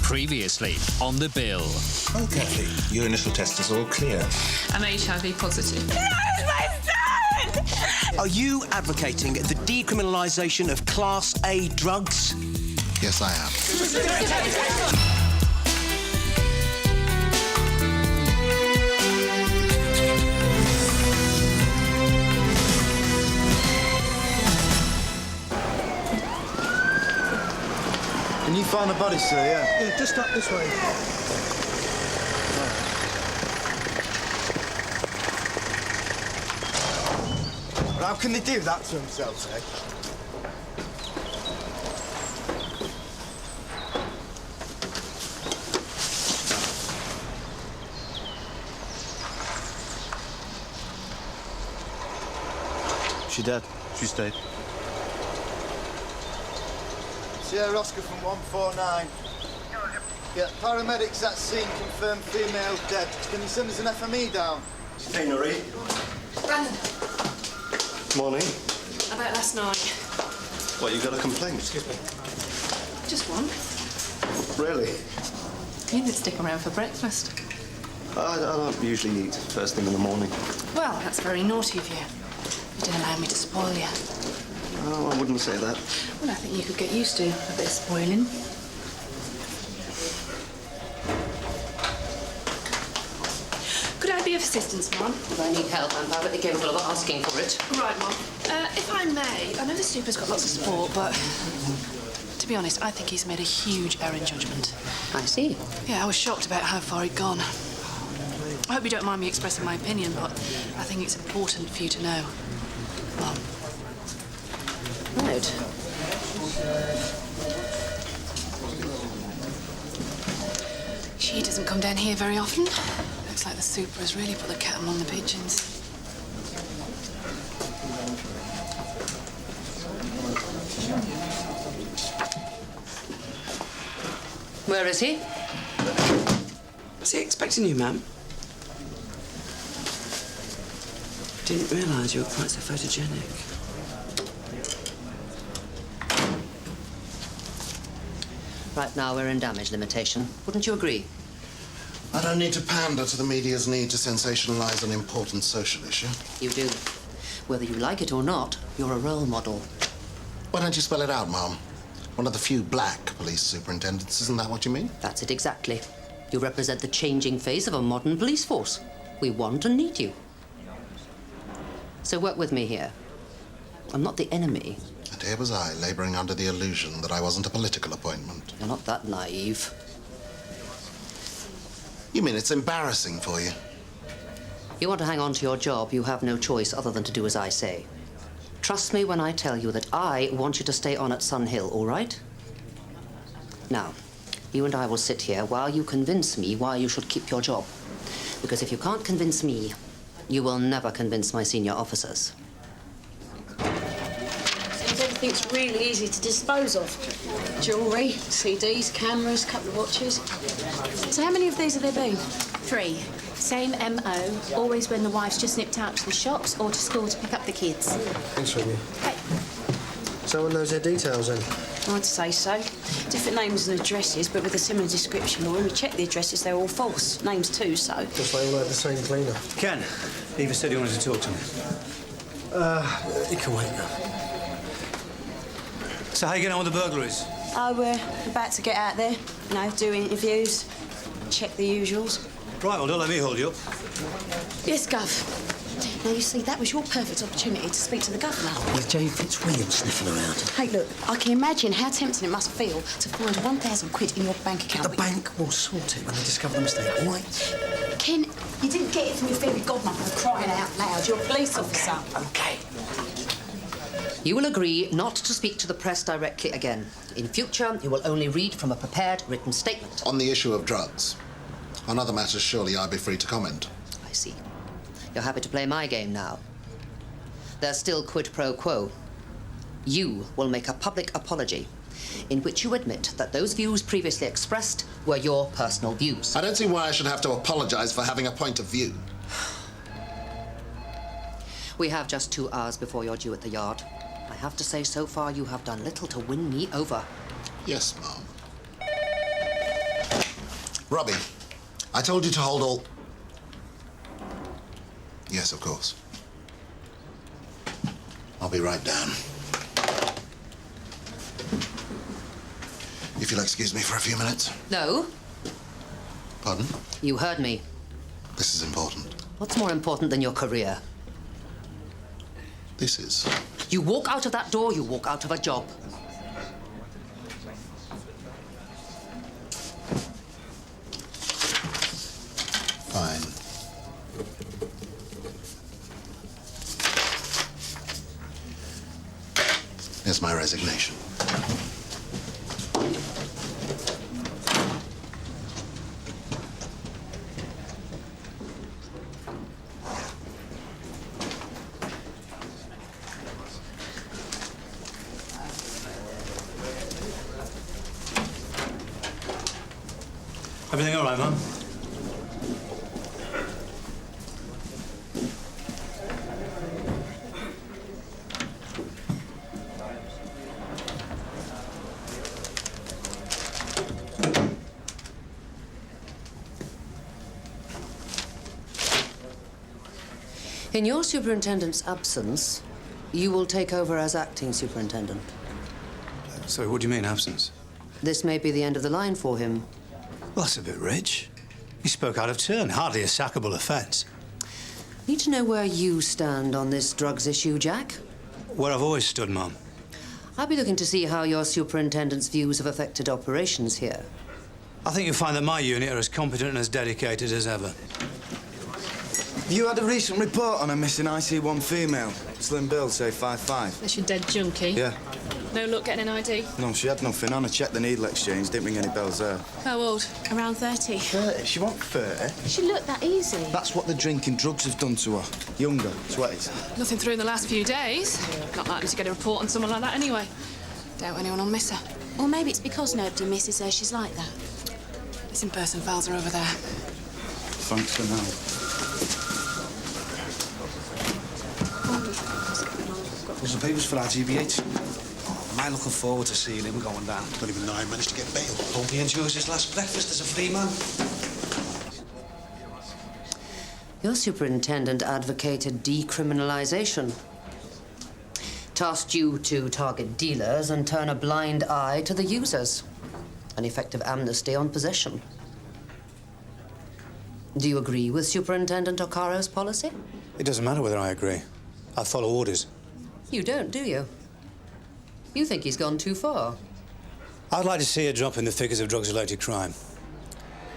Previously on The Bill. Okay, your initial test is all clear. I'm HIV positive. No, my son! Are you advocating the decriminalisation of Class A drugs? Yes, I am. Can you find the body, sir, yeah? Yeah, just up this way. Well, how can they do that to themselves, eh? She dead. She stayed. Sierra Oscar from 149. Yeah, paramedics at scene confirmed female dead. Can you send us an FME down? Scenery. Brandon, Morning. about last night. What, you got a complaint? Excuse me. Just one. Really? You didn't stick around for breakfast. I don't usually eat first thing in the morning. Well, that's very naughty of you. You didn't allow me to spoil you. Oh, I wouldn't say that. Well, I think you could get used to a bit of spoiling. Could I be of assistance, Mum? If I need help, I'm privately capable of asking for it. Right, Mum. If I may, I know the super's got lots of sport, but to be honest, I think he's made a huge error in judgment. I see. Yeah, I was shocked about how far he'd gone. I hope you don't mind me expressing my opinion, but I think it's important for you to know. Mum. Right. She doesn't come down here very often. Looks like the super has really put the cat among the pigeons. Where is he? Was he expecting you, ma'am? Didn't realise you were quite so photogenic. Right now, we're in damage limitation. Wouldn't you agree? I don't need to pander to the media's need to sensationalise an important social issue. You do. Whether you like it or not, you're a role model. Why don't you spell it out, Mom? One of the few black police superintendents, isn't that what you mean? That's it exactly. You represent the changing face of a modern police force. We want and need you. So work with me here. I'm not the enemy. And here was I, labouring under the illusion that I wasn't a political appointment. You're not that naive. You mean it's embarrassing for you? You want to hang on to your job, you have no choice other than to do as I say. Trust me when I tell you that I want you to stay on at Sun Hill, all right? Now, you and I will sit here while you convince me why you should keep your job. Because if you can't convince me, you will never convince my senior officers. Seems everything's really easy to dispose of. Jewellery, CDs, cameras, couple of watches. So how many of these have there been? 3. Same MO, always when the wife's just nipped out to the shops or to school to pick up the kids. Thanks, Ruby. Hey. Someone knows their details, then? I'd say so. Different names and addresses, but with a similar description. Or when we checked the addresses, they're all false. Names too, so... Just like all had the same cleaner. Ken, Eva said he wanted to talk to me. He can wait now. So how you getting on with the burglaries? Oh, we're about to get out there. You know, do interviews, check the usuals. Right, well, don't let me hold you up. Yes, Gov. Now, you see, that was your perfect opportunity to speak to the governor. With Jane Fitzwilliam sniffing around. Hey, look, I can imagine how tempting it must feel to find 1,000 quid in your bank account. The bank will sort it when they discover the mistake, all right? Ken, you didn't get it from your fairy godmother for crying out loud. You're a police officer. OK. You will agree not to speak to the press directly again. In future, you will only read from a prepared written statement. On the issue of drugs. On other matters, surely I'd be free to comment. I see. You're happy to play my game now. There's still quid pro quo. You will make a public apology in which you admit that those views previously expressed were your personal views. I don't see why I should have to apologise for having a point of view. We have just 2 hours before you're due at the yard. I have to say, so far you have done little to win me over. Yes, Mom. Robbie, I told you to hold all... Yes, of course. I'll be right down. If you'll excuse me for a few minutes. No. Pardon? You heard me. This is important. What's more important than your career? This is. You walk out of that door, you walk out of a job. Fine. Here's my resignation. Everything all right, Mum? In your superintendent's absence, you will take over as acting superintendent. Sorry, what do you mean, absence? This may be the end of the line for him. Well, that's a bit rich. He spoke out of turn. Hardly a sackable offence. Need to know where you stand on this drugs issue, Jack? Where I've always stood, Mum. I'll be looking to see how your superintendent's views have affected operations here. I think you'll find that my unit are as competent and as dedicated as ever. You had a recent report on a missing IC1 female. Slim build, say 5'5". That's your dead junkie? Yeah. No luck getting an ID? No, she had nothing on. I checked the needle exchange, didn't ring any bells there. How old? Around 30. 30? She wasn't 30. She looked that easy. That's what the drinking drugs have done to her. Younger, 20s. Nothing through in the last few days. Not likely to get a report on someone like that anyway. Doubt anyone will miss her. Or maybe it's because nobody misses her, she's like that. Missing person files are over there. Thanks for now. There's the papers for RGBH. Oh, am I looking forward to seeing him going down? Don't even know I managed to get bail. Hope he enjoys his last breakfast as a free man. Your superintendent advocated decriminalisation. Tasked you to target dealers and turn a blind eye to the users. An effective amnesty on possession. Do you agree with Superintendent O'Cara's policy? It doesn't matter whether I agree. I follow orders. You don't, do you? You think he's gone too far? I'd like to see a drop in the figures of drugs-related crime.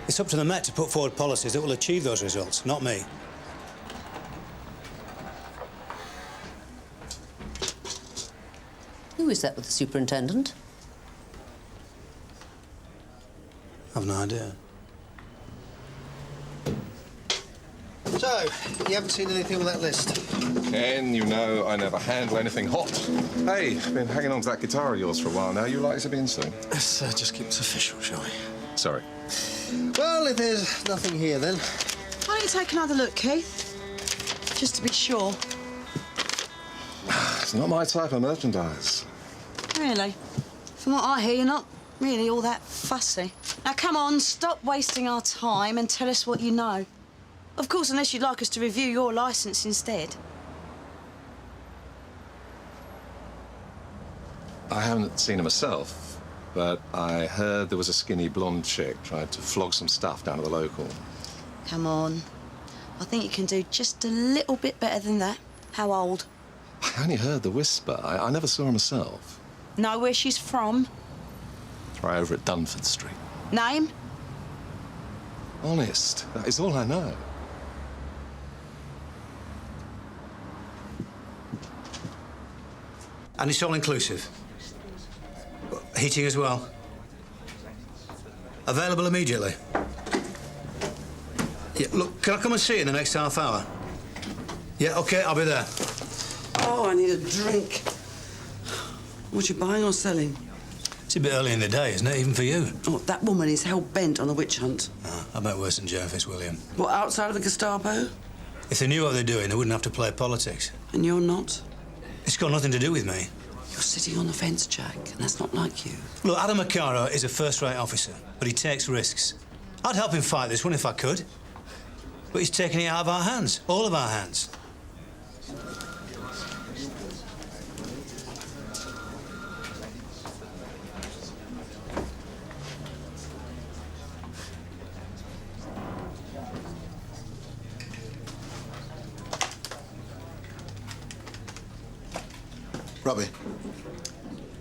It's up to the Met to put forward policies that will achieve those results, not me. Who is that with the superintendent? I've no idea. So, you haven't seen anything on that list? Ken, you know I never handle anything hot. Hey, been hanging on to that guitar of yours for a while now. You likely to be in soon? Let's just keep this official, shall we? Sorry. Well, if there's nothing here, then. Why don't you take another look, Keith? Just to be sure. It's not my type of merchandise. Really? From what I hear, you're not really all that fussy. Now, come on, stop wasting our time and tell us what you know. Of course, unless you'd like us to review your licence instead. I haven't seen her myself, but I heard there was a skinny blonde chick tried to flog some stuff down at the local. Come on. I think you can do just a little bit better than that. How old? I only heard the whisper. I never saw her myself. Know where she's from? Right over at Dunford Street. Name? Honest, that is all I know. And it's all-inclusive. Heating as well. Available immediately. Yeah, look, can I come and see you in the next half hour? Yeah, OK, I'll be there. Oh, I need a drink. What you buying or selling? It's a bit early in the day, isn't it, even for you? Oh, that woman is hell-bent on a witch hunt. I bet worse than Jervis, William. What, outside of the Gestapo? If they knew what they're doing, they wouldn't have to play politics. And you're not? It's got nothing to do with me. You're sitting on the fence, Jack, and that's not like you. Look, Adam O'Cara is a first-rate officer, but he takes risks. I'd help him fight this one if I could. But he's taking it out of our hands, all of our hands. Robbie.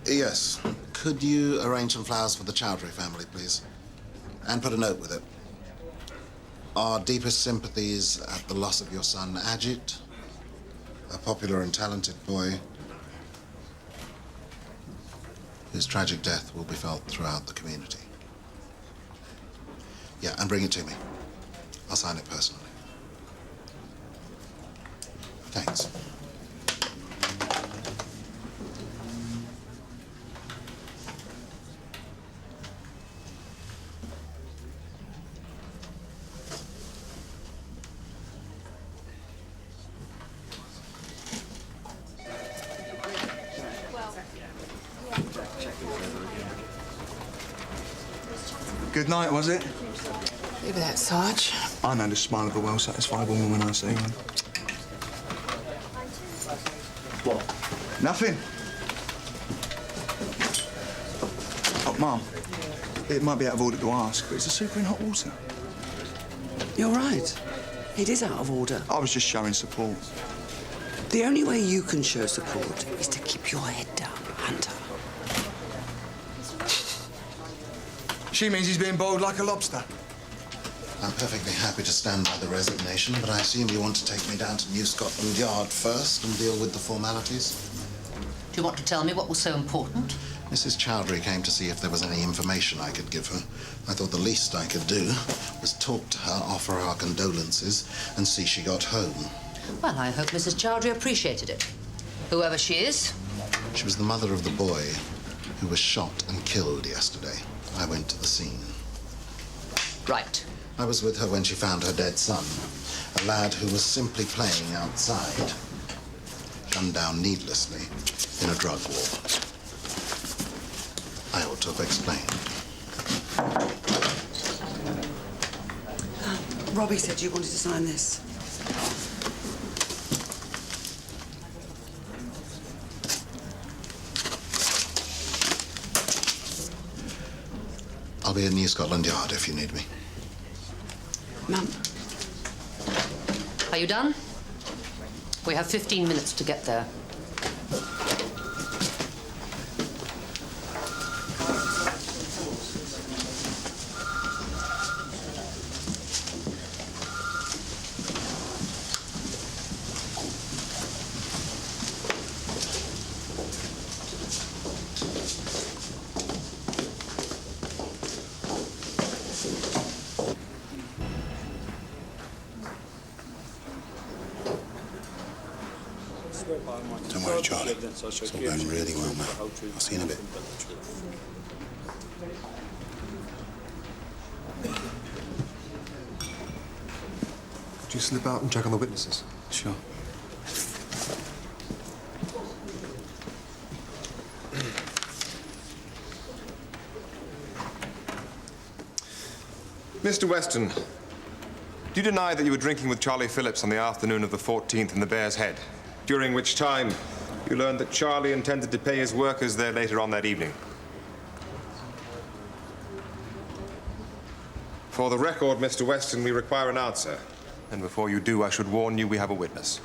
Yes. Could you arrange some flowers for the Chowdhury family, please? And put a note with it. Our deepest sympathies at the loss of your son, Ajit, a popular and talented boy whose tragic death will be felt throughout the community. Yeah, and bring it to me. I'll sign it personally. Thanks. Good night, was it? Leave that, Sarge. I know the smile of a well-satisfied woman when I see one. What? Nothing. Oh, Mum, it might be out of order to ask, but is the super in hot water? You're right. It is out of order. I was just showing support. The only way you can show support is to keep your head down, Hunter. She means he's being boiled like a lobster. I'm perfectly happy to stand by the resignation, but I assume you want to take me down to New Scotland Yard first and deal with the formalities? Do you want to tell me what was so important? Mrs. Chowdhury came to see if there was any information I could give her. I thought the least I could do was talk to her, offer our condolences, and see she got home. Well, I hope Mrs. Chowdhury appreciated it. Whoever she is. She was the mother of the boy who was shot and killed yesterday. I went to the scene. Right. I was with her when she found her dead son, a lad who was simply playing outside, gunned down needlessly in a drug war. I ought to have explained. Robbie said you wanted to sign this. I'll be at New Scotland Yard if you need me. Mum. Are you done? We have 15 minutes to get there. Don't worry, Charlie. It's all going really well, mate. I'll see you in a bit. Do you slip out and check on the witnesses? Sure. Mr. Weston, do you deny that you were drinking with Charlie Phillips on the afternoon of the 14th in the Bear's Head, during which time you learned that Charlie intended to pay his workers there later on that evening? For the record, Mr. Weston, we require an answer. And before you do, I should warn you we have a witness.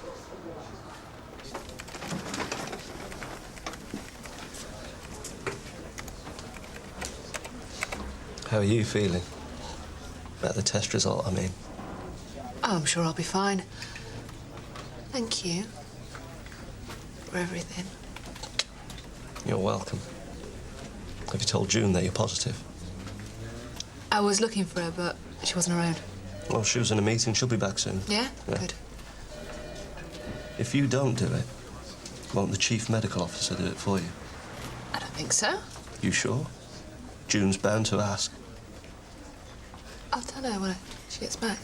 How are you feeling? About the test result, I mean. Oh, I'm sure I'll be fine. Thank you for everything. You're welcome. Have you told June that you're positive? I was looking for her, but she wasn't around. Well, she was in a meeting. She'll be back soon. Yeah? Good. If you don't do it, won't the chief medical officer do it for you? I don't think so. You sure? June's bound to ask. I'll tell her when she gets back.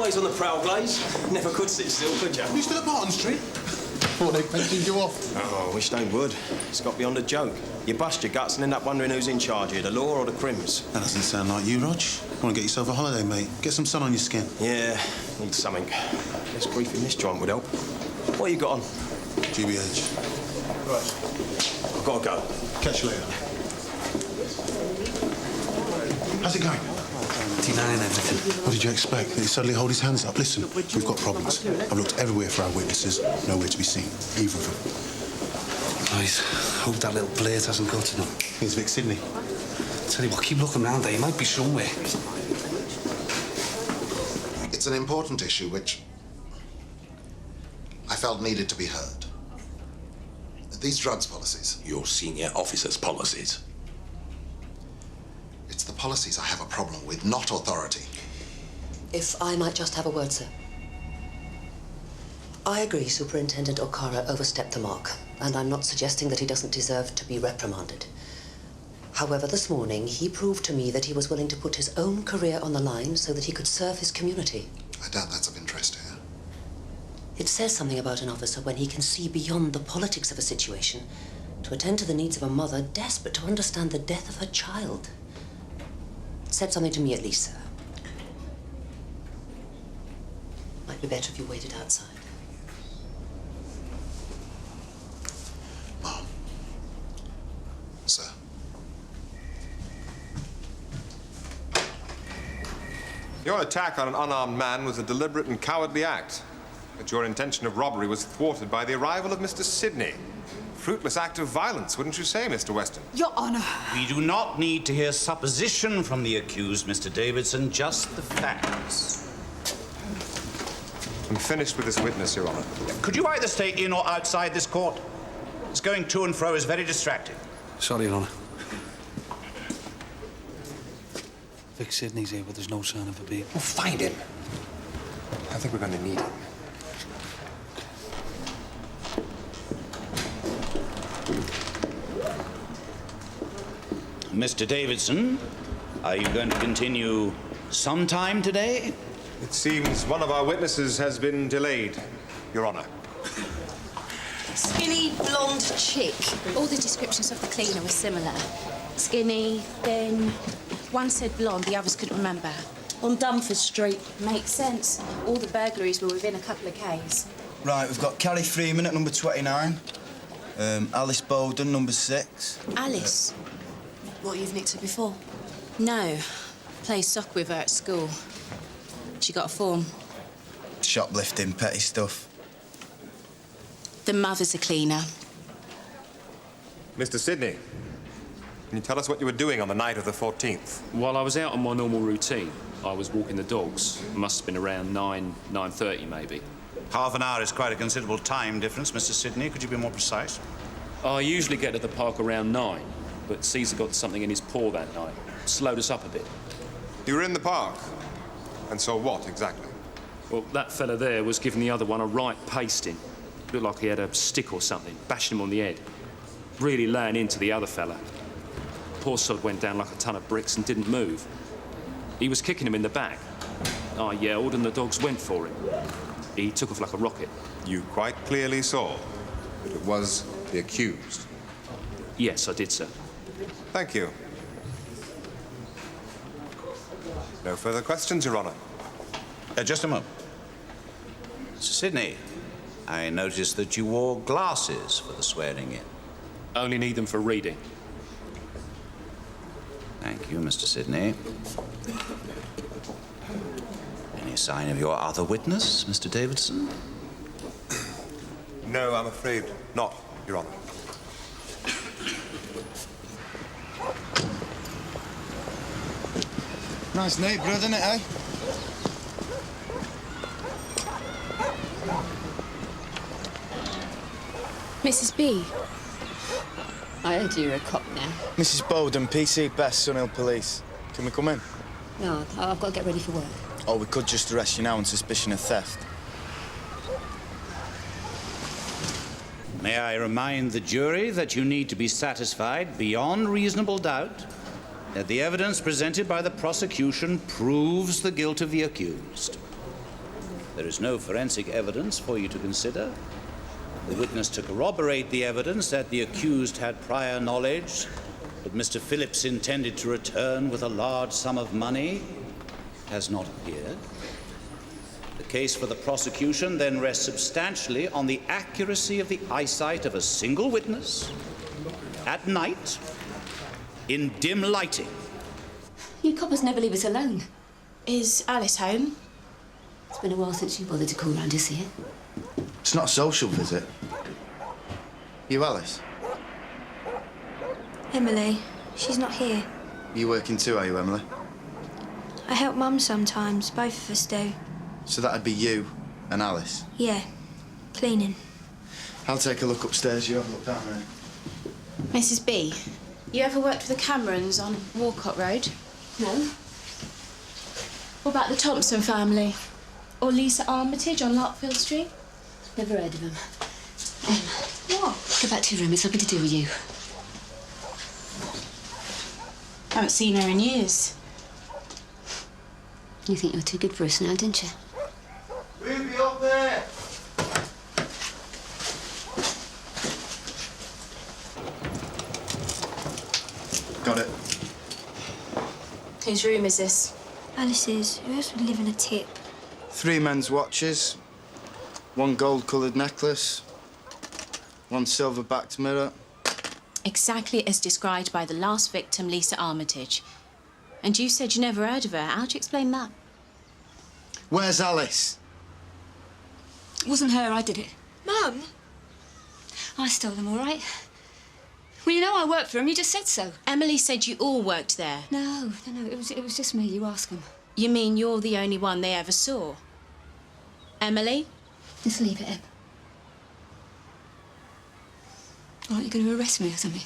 Always on the prowl, Glaze. Never could sit still, could you? You still at Martin Street? Thought they pensioned you off. Oh, I wish they would. It's got beyond a joke. You bust your guts and end up wondering who's in charge here, the law or the crims. That doesn't sound like you, Rog. Want to get yourself a holiday, mate? Get some sun on your skin. Yeah, need something. Less grief in this joint would help. What you got on? GBH. Right. I've got to go. Catch you later. How's it going? 99 everything. What did you expect? That he suddenly hold his hands up? Listen, we've got problems. I've looked everywhere for our witnesses. Nowhere to be seen. Either of them. Guys, hope that little blade hasn't got to them. Here's Vic Sidney. Tell you what, keep looking round there. He might be somewhere. It's an important issue which I felt needed to be heard. These drugs policies. Your senior officer's policies. It's the policies I have a problem with, not authority. If I might just have a word, sir. I agree Superintendent O'Cara overstepped the mark, and I'm not suggesting that he doesn't deserve to be reprimanded. However, this morning, he proved to me that he was willing to put his own career on the line so that he could serve his community. I doubt that's of interest here. It says something about an officer when he can see beyond the politics of a situation to attend to the needs of a mother desperate to understand the death of her child. It said something to me at least, sir. Might be better if you waited outside. Mom. Sir. Your attack on an unarmed man was a deliberate and cowardly act. But your intention of robbery was thwarted by the arrival of Mr. Sidney. Fruitless act of violence, wouldn't you say, Mr. Weston? Your Honor. We do not need to hear supposition from the accused, Mr. Davidson, just the facts. I'm finished with this witness, Your Honor. Could you either stay in or outside this court? This going to and fro is very distracting. Sorry, Your Honor. Vic Sidney's here, but there's no sign of a beat. Well, find him. I think we're going to need him. Mr. Davidson, are you going to continue sometime today? It seems one of our witnesses has been delayed, Your Honor. Skinny, blonde chick. All the descriptions of the cleaner were similar. Skinny, thin. One said blonde, the others couldn't remember. On Dumfries Street. Makes sense. All the burglaries were within a couple of Ks. Right, we've got Carrie Freeman at number 29. Alice Boyden, number 6. Alice? What, you've nicked her before? No. Played soccer with her at school. She got a form. Shoplifting, petty stuff. The mother's a cleaner. Mr. Sidney, can you tell us what you were doing on the night of the 14th? While I was out on my normal routine, I was walking the dogs. It must have been around 9:30 maybe. Half an hour is quite a considerable time difference, Mr. Sidney. Could you be more precise? I usually get to the park around 9, but Caesar got something in his paw that night. Slowed us up a bit. You were in the park? And so what, exactly? Well, that fella there was giving the other one a right pasting. Looked like he had a stick or something, bashing him on the head. Really laying into the other fella. Poor sod went down like a ton of bricks and didn't move. He was kicking him in the back. I yelled and the dogs went for him. He took off like a rocket. You quite clearly saw that it was the accused? Yes, I did, sir. Thank you. No further questions, Your Honor. Just a moment. Mr. Sidney, I noticed that you wore glasses for the swearing in. Only need them for reading. Thank you, Mr. Sidney. Any sign of your other witness, Mr. Davidson? No, I'm afraid not, Your Honor. Nice neighbourhood, isn't it, eh? Mrs. B. I heard you're a cop now. Mrs. Boyden, PC Best, Sunhill Police. Can we come in? No, I've got to get ready for work. Or we could just arrest you now on suspicion of theft. May I remind the jury that you need to be satisfied beyond reasonable doubt that the evidence presented by the prosecution proves the guilt of the accused. There is no forensic evidence for you to consider. The witness to corroborate the evidence that the accused had prior knowledge that Mr. Phillips intended to return with a large sum of money has not appeared. The case for the prosecution then rests substantially on the accuracy of the eyesight of a single witness at night in dim lighting. You coppers never leave us alone. Is Alice home? It's been a while since you bothered to call round to see her. It's not a social visit. You Alice? Emily, she's not here. You working too, are you, Emily? I help Mum sometimes, both of us do. So that'd be you and Alice? Yeah, cleaning. I'll take a look upstairs, you have a look down there. Mrs. B, you ever worked with the Camerons on Walcott Road? No. What about the Thompson family? Or Lisa Armitage on Larkfield Street? Never heard of them. What? Go back to your room. It's nothing to do with you. I haven't seen her in years. You think you're too good for us now, didn't you? Ruby, up there! Got it. Whose room is this? Alice's. Who else would live in a tip? 3 men's watches, 1 gold-coloured necklace, 1 silver-backed mirror. Exactly as described by the last victim, Lisa Armitage. And you said you never heard of her. How do you explain that? Where's Alice? It wasn't her. I did it. Mum? I stole them, all right? Well, you know I worked for him. You just said so. Emily said you all worked there. No. It was just me. You ask him. You mean you're the only one they ever saw? Emily? Just leave it, Eb. Aren't you going to arrest me or something?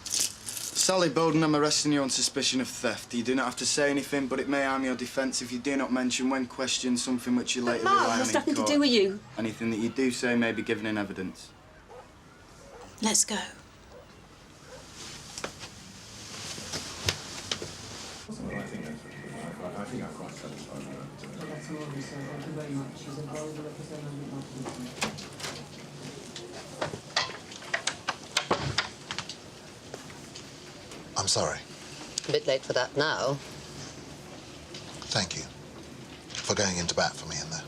Sally Boyden, I'm arresting you on suspicion of theft. You do not have to say anything, but it may harm your defence if you do not mention when questioned something which you later rely on in court. That's nothing to do with you. Anything that you do say may be given in evidence. Let's go. I'm sorry. A bit late for that now. Thank you for going into bat for me in there.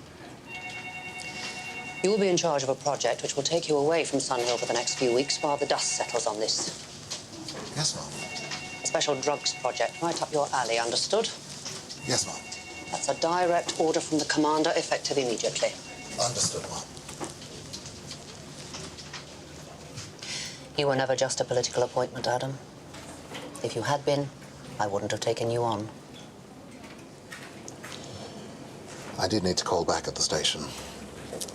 You will be in charge of a project which will take you away from Sunhill for the next few weeks while the dust settles on this. Yes, Mom. A special drugs project right up your alley, understood? Yes, Mom. That's a direct order from the commander, effective immediately. Understood, Mom. You were never just a political appointment, Adam. If you had been, I wouldn't have taken you on. I did need to call back at the station.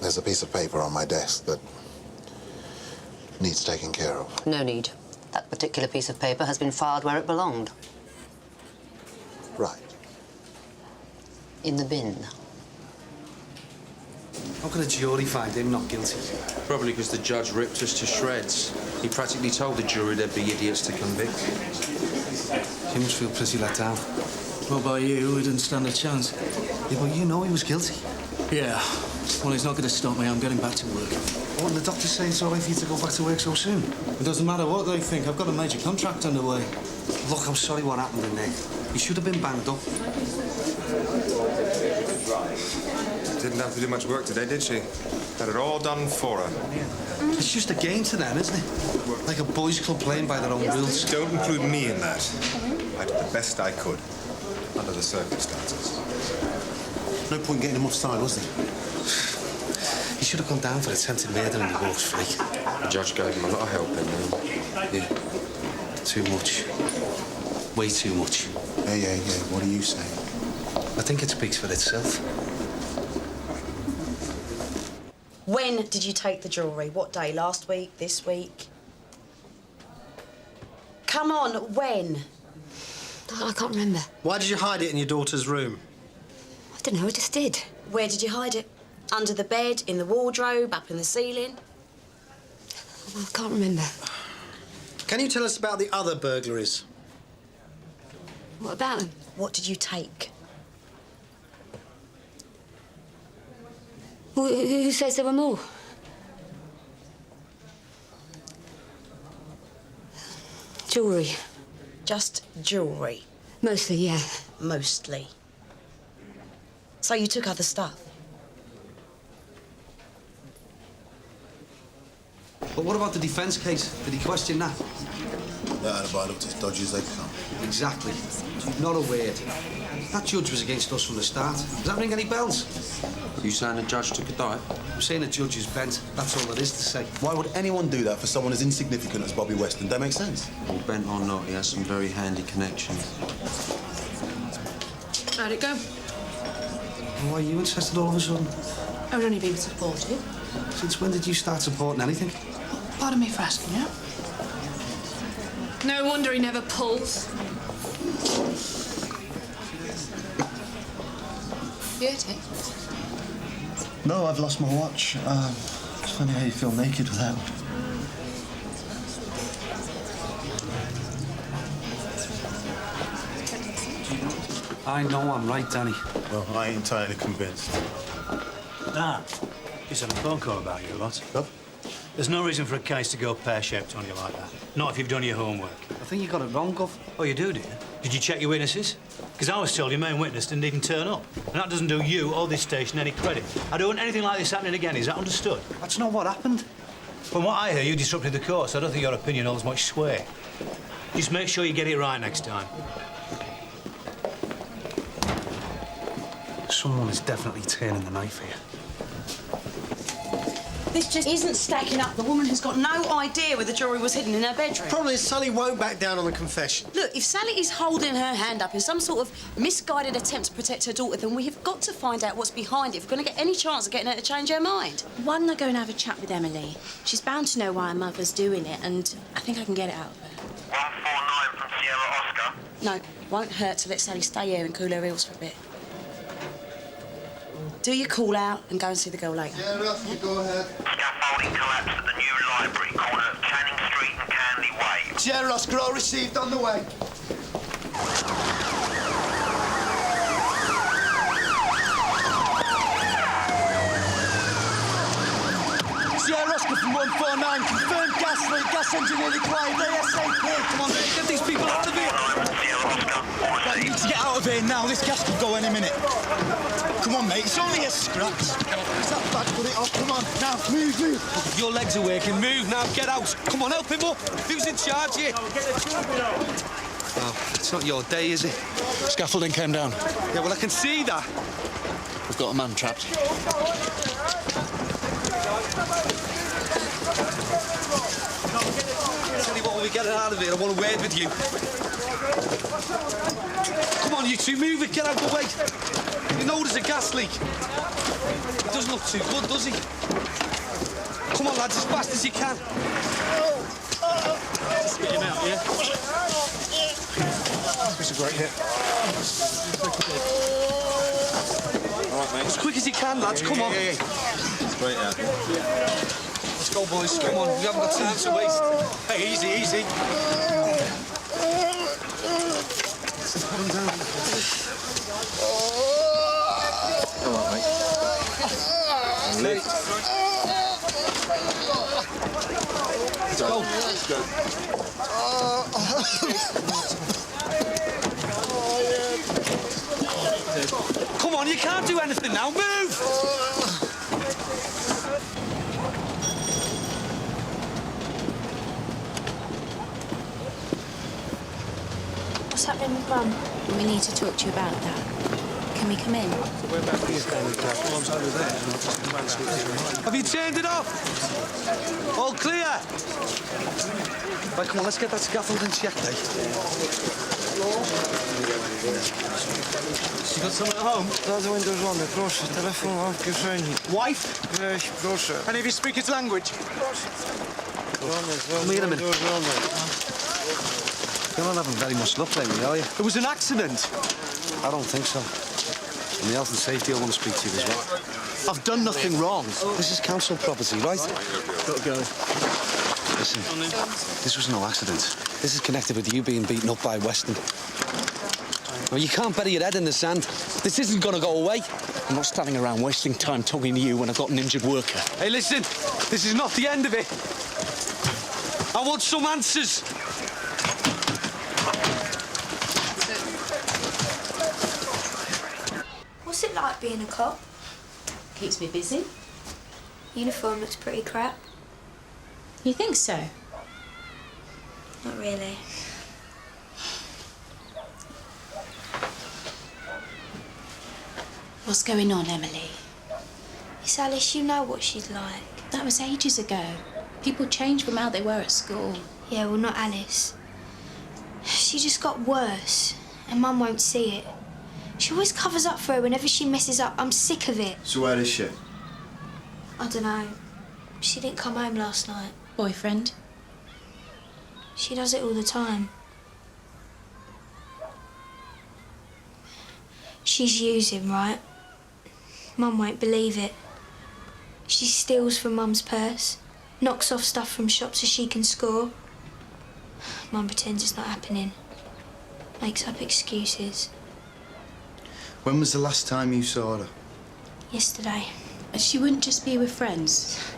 There's a piece of paper on my desk that needs taking care of. No need. That particular piece of paper has been filed where it belonged. Right. In the bin. How can a jury find him not guilty? Probably because the judge ripped us to shreds. He practically told the jury they'd be idiots to convict. He must feel pretty let down. What about you? We didn't stand a chance. Yeah, but you know he was guilty. Yeah. Well, he's not going to stop me. I'm getting back to work. What did the doctor say it's all right for you to go back to work so soon? It doesn't matter what they think. I've got a major contract underway. Look, I'm sorry what happened to Nick. He should have been banged up. Didn't have to do much work today, did she? Had it all done for her. It's just a game to them, isn't it? Like a boys' club playing by their own rules. Don't include me in that. I did the best I could, under the circumstances. No point getting him off side, was there? He should have gone down for attempted murder and he walks free. The judge gave him a lot of help in there. Yeah. Too much. Way too much. Yeah. What are you saying? I think it speaks for itself. When did you take the jewellery? What day? Last week? This week? Come on, when? I can't remember. Why did you hide it in your daughter's room? I don't know, I just did. Where did you hide it? Under the bed, in the wardrobe, up in the ceiling? I can't remember. Can you tell us about the other burglaries? What about them? What did you take? Who says there were more? Jewellery. Just jewellery? Mostly, yeah. Mostly. So you took other stuff? But what about the defence case? Did he question that? That alibi looked as dodgy as they come. Exactly. Not a word. That judge was against us from the start. Does that ring any bells? You saying the judge took a dive? I'm saying the judge is bent. That's all there is to say. Why would anyone do that for someone as insignificant as Bobby Weston? That makes sense. Well, bent or not, he has some very handy connections. How'd it go? Why are you interested all of a sudden? I was only being supportive. Since when did you start supporting anything? Pardon me for asking you. No wonder he never pulls. Beauty? No, I've lost my watch. It's funny how you feel naked without. I know I'm right, Danny. Well, I ain't entirely convinced. Nah, just had a phone call about you, lot. Huh? There's no reason for a case to go pear-shaped on you like that. Not if you've done your homework. I think you got it wrong, Gov. Oh, you do you? Did you check your witnesses? Because I was told your main witness didn't even turn up. And that doesn't do you or this station any credit. I don't want anything like this happening again. Is that understood? That's not what happened. From what I hear, you disrupted the court, so I don't think your opinion holds much sway. Just make sure you get it right next time. Someone is definitely turning the knife here. This just isn't stacking up. The woman has got no idea where the jewellery was hidden in her bedroom. Problem is, Sally won't back down on the confession. Look, if Sally is holding her hand up in some sort of misguided attempt to protect her daughter, then we have got to find out what's behind it if we're going to get any chance of getting her to change her mind. Why don't I go and have a chat with Emily? She's bound to know why her mother's doing it, and I think I can get it out of her. 149 from Sierra Oscar. No, won't hurt to let Sally stay here and cool her heels for a bit. Do your call out and go and see the girl later. Yeah, Oscar, go ahead. Scaffolding collapse at the new library, corner of Channing Street and Candy Way. Sierra Oscar, all received on the way. Sierra Oscar from 149, confirmed gas leak, gas engineer required ASAP. Come on, get these people out of here. Right, you need to get out of here now, this gas could go any minute. Come on, mate, it's only a scratch. Is that bad? Put it off, come on, now, move. Your legs are working, move now, get out. Come on, help him up. Who's in charge here? Oh, it's not your day, is it? Scaffolding came down. Yeah, well, I can see that. We've got a man trapped. Tell you what, when we get out of here, I want a word with you. Come on, you two, move it, get out of the way. You know there's a gas leak. He doesn't look too good, does he? Come on, lads, as fast as you can. Just get him out, yeah? It's a great hit. All right, mate. As quick as you can, lads, come on. Yeah. Straight out. Let's go, boys, come on. We haven't got time to waste. Hey, easy, easy. Put him down. All right, mate. Let's go. Let's go. Come on, you can't do anything now. Move! What's happening with Mum? We need to talk to you about that. Can we come in? Have you turned it off? All clear? Right, come on, let's get that scaffolding checked, eh? You got someone at home? Zadzwoń do żony, proszę. Telefon mam w kieszeni. Wife? Weź, proszę. Any of you speak its language? Żony, Wait a minute. do żony. You're not having very much luck lately, are you? It was an accident. I don't think so. And the health and safety, I want to speak to you as well. I've done nothing wrong. This is council property, right? Got to go. Listen, this was no accident. This is connected with you being beaten up by Weston. Well, you can't bury your head in the sand. This isn't going to go away. I'm not standing around wasting time talking to you when I've got an injured worker. Hey, listen, this is not the end of it. I want some answers. What's it like being a cop? Keeps me busy. Uniform looks pretty crap. You think so? Not really. What's going on, Emily? Miss Alice, you know what she's like. That was ages ago. People change from how they were at school. Yeah, well, not Alice. She just got worse, and Mum won't see it. She always covers up for her whenever she messes up. I'm sick of it. So where is she? I don't know. She didn't come home last night. Boyfriend? She does it all the time. She's using, right? Mum won't believe it. She steals from Mum's purse, knocks off stuff from shops so she can score. Mum pretends it's not happening. Makes up excuses. When was the last time you saw her? Yesterday. She wouldn't just be with friends.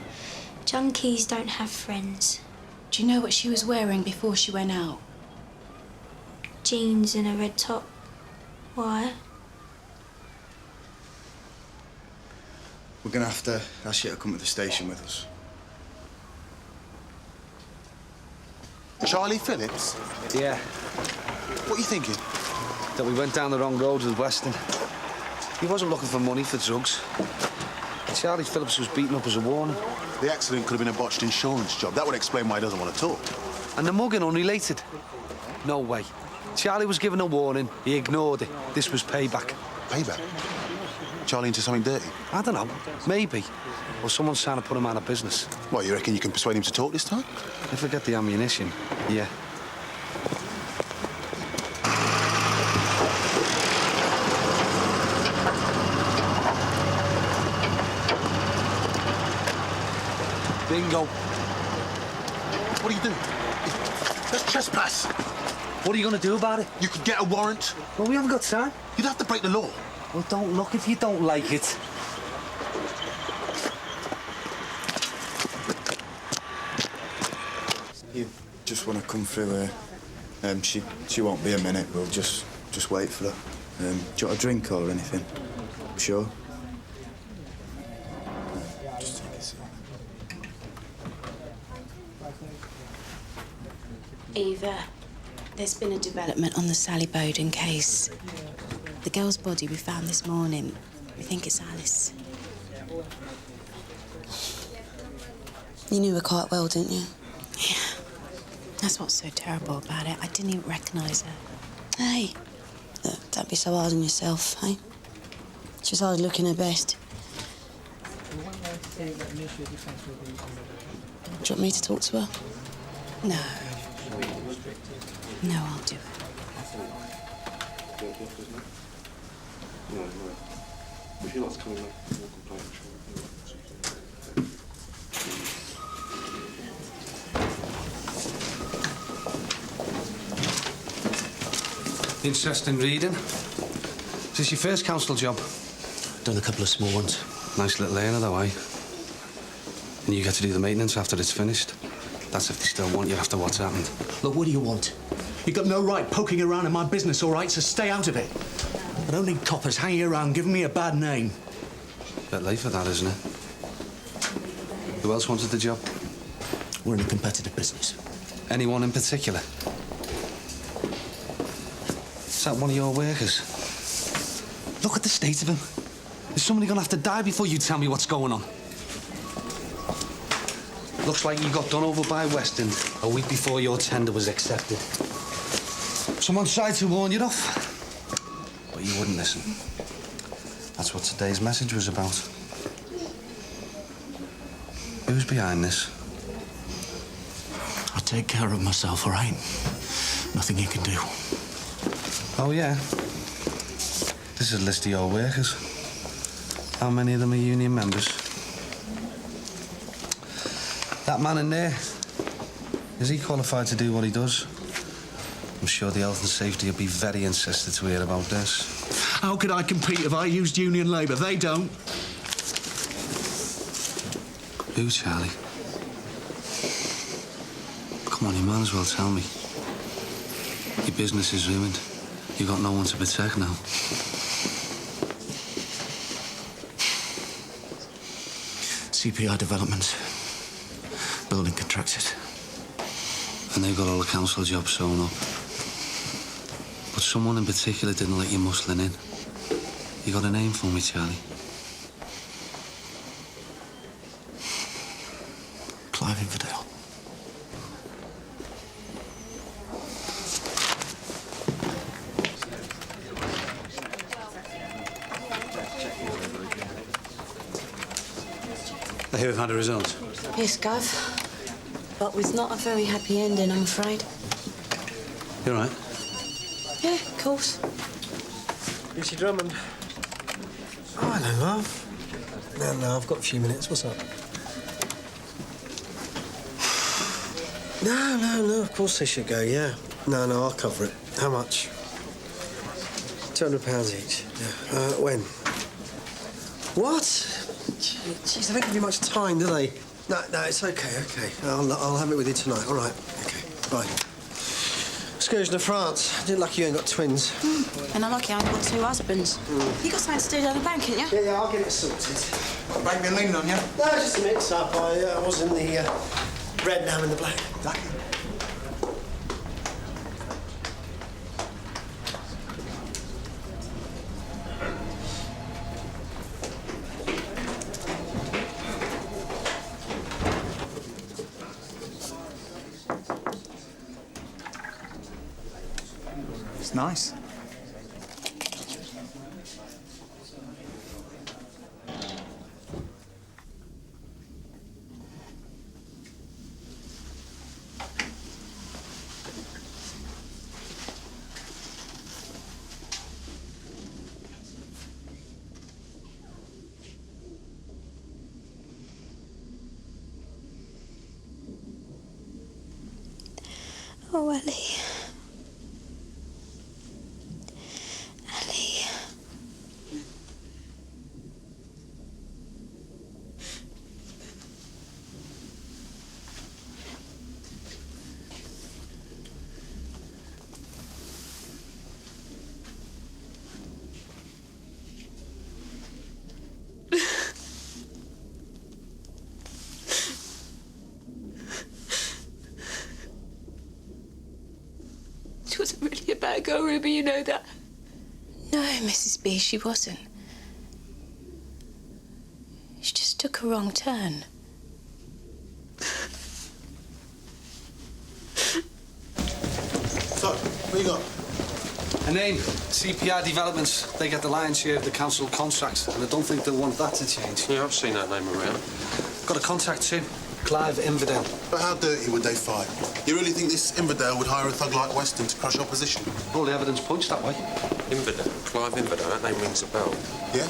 Junkies don't have friends. Do you know what she was wearing before she went out? Jeans and a red top. Why? We're gonna have to ask you to come to the station with us. Charlie Phillips? Yeah. What are you thinking? That we went down the wrong road with Weston. He wasn't looking for money for drugs. Charlie Phillips was beaten up as a warning. The accident could have been a botched insurance job. That would explain why he doesn't want to talk. And the mugging unrelated? No way. Charlie was given a warning. He ignored it. This was payback. Payback? Charlie into something dirty? I don't know. Maybe. Or someone's trying to put him out of business. What, you reckon you can persuade him to talk this time? If I get the ammunition, yeah. Bingo. What are you doing? That's trespass. What are you going to do about it? You could get a warrant. Well, we haven't got time. You'd have to break the law. Well, don't look if you don't like it. You just want to come through here. She won't be a minute. We'll just wait for her. Do you want a drink or anything? Sure. Just take a seat. Eva, there's been a development on the Sally Boyden case. The girl's body we found this morning, we think it's Alice. You knew her quite well, didn't you? Yeah. That's what's so terrible about it. I didn't even recognise her. Hey, look, don't be so hard on yourself, hey? She was hard looking her best. Do you want me to talk to her? No. No, I'll do it. Interesting reading. Is this your first council job? Done a couple of small ones. Nice little learner, though, eh? And you get to do the maintenance after it's finished. That's if they still want you after what's happened. Look, what do you want? You've got no right poking around in my business, all right? So stay out of it. I don't need coppers hanging around giving me a bad name. Bit late for that, isn't it? Who else wanted the job? We're in a competitive business. Anyone in particular? Is that one of your workers? Look at the state of him. Is somebody gonna have to die before you tell me what's going on? Looks like you got done over by Weston a week before your tender was accepted. Someone tried to warn you off, but you wouldn't listen. That's what today's message was about. Who's behind this? I take care of myself, all right? Nothing you can do. Oh, yeah? This is a list of your workers. How many of them are union members? That man in there, is he qualified to do what he does? I'm sure the health and safety will be very insistent to hear about this. How could I compete if I used union labour? They don't. Who, Charlie? Come on, you might as well tell me. Your business is ruined. You've got no one to protect now. CPI Developments. Building contractors. And they've got all the council jobs sewn up. But someone in particular didn't let you muscling in. You got a name for me, Charlie? Clive Infidel. I hear we've had a result. Yes, Gov. But with not a very happy ending, I'm afraid. You all right? Yeah, of course. Lucy Drummond. Oh, hello, love. No, I've got a few minutes. What's up? No, of course they should go, yeah. No, I'll cover it. How much? £200 each. Yeah. When? What? Jeez, they don't give you much time, do they? No, it's okay. I'll have it with you tonight. All right. Okay, bye. Excursion to France. I didn't lucky you ain't got twins. And I'm lucky I ain't got two husbands. You got something to do down the bank, ain't you? Yeah, I'll get it sorted. Bank been leaning on you? No, just a mix-up. I was in the red, now I'm in the black. Lucky. It's nice. Oh, Ellie. Ellie. She wasn't really a bad girl, Ruby, you know that. No, Mrs. B, she wasn't. She just took a wrong turn. So, what you got? A name, CPI Developments. They get the lion's share of the council contracts, and I don't think they'll want that to change. Yeah, I've seen that name around. Got a contact too. Clive Infidel. But how dirty would they fight? You really think this Infidel would hire a thug like Weston to crush opposition? All the evidence points that way. Infidel, Clive Infidel, that name rings a bell. Yeah?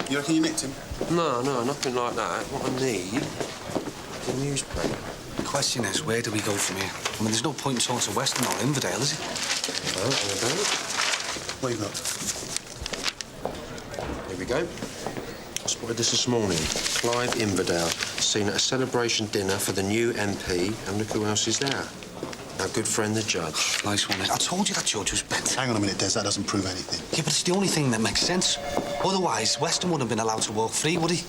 You reckon you nicked him? No, nothing like that. What I need is a newspaper. The question is, where do we go from here? I mean, there's no point in talking to Weston or Infidel, is it? Well, What you got? here we go. I spotted this morning. Clive Infidel, seen at a celebration dinner for the new MP, and look who else is there. Our good friend, the judge. Nice one. I told you that judge was bent. Hang on a minute, Des, that doesn't prove anything. Yeah, but it's the only thing that makes sense. Otherwise, Weston wouldn't have been allowed to walk free, would he?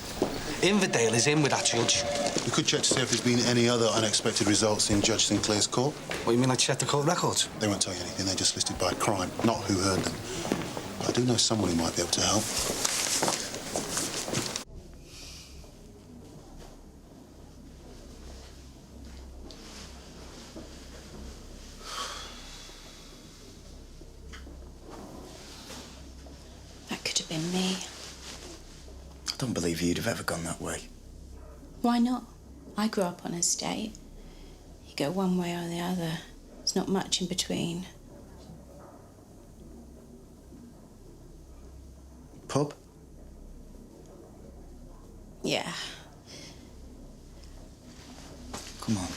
Infidel is in with that judge. We could check to see if there's been any other unexpected results in Judge Sinclair's court. What, you mean I checked the court records? They won't tell you anything, they're just listed by crime, not who heard them. But I do know someone who might be able to help. That could have been me. I don't believe you'd have ever gone that way. Why not? I grew up on a estate. You go one way or the other. There's not much in between. Pub? Yeah. Come on.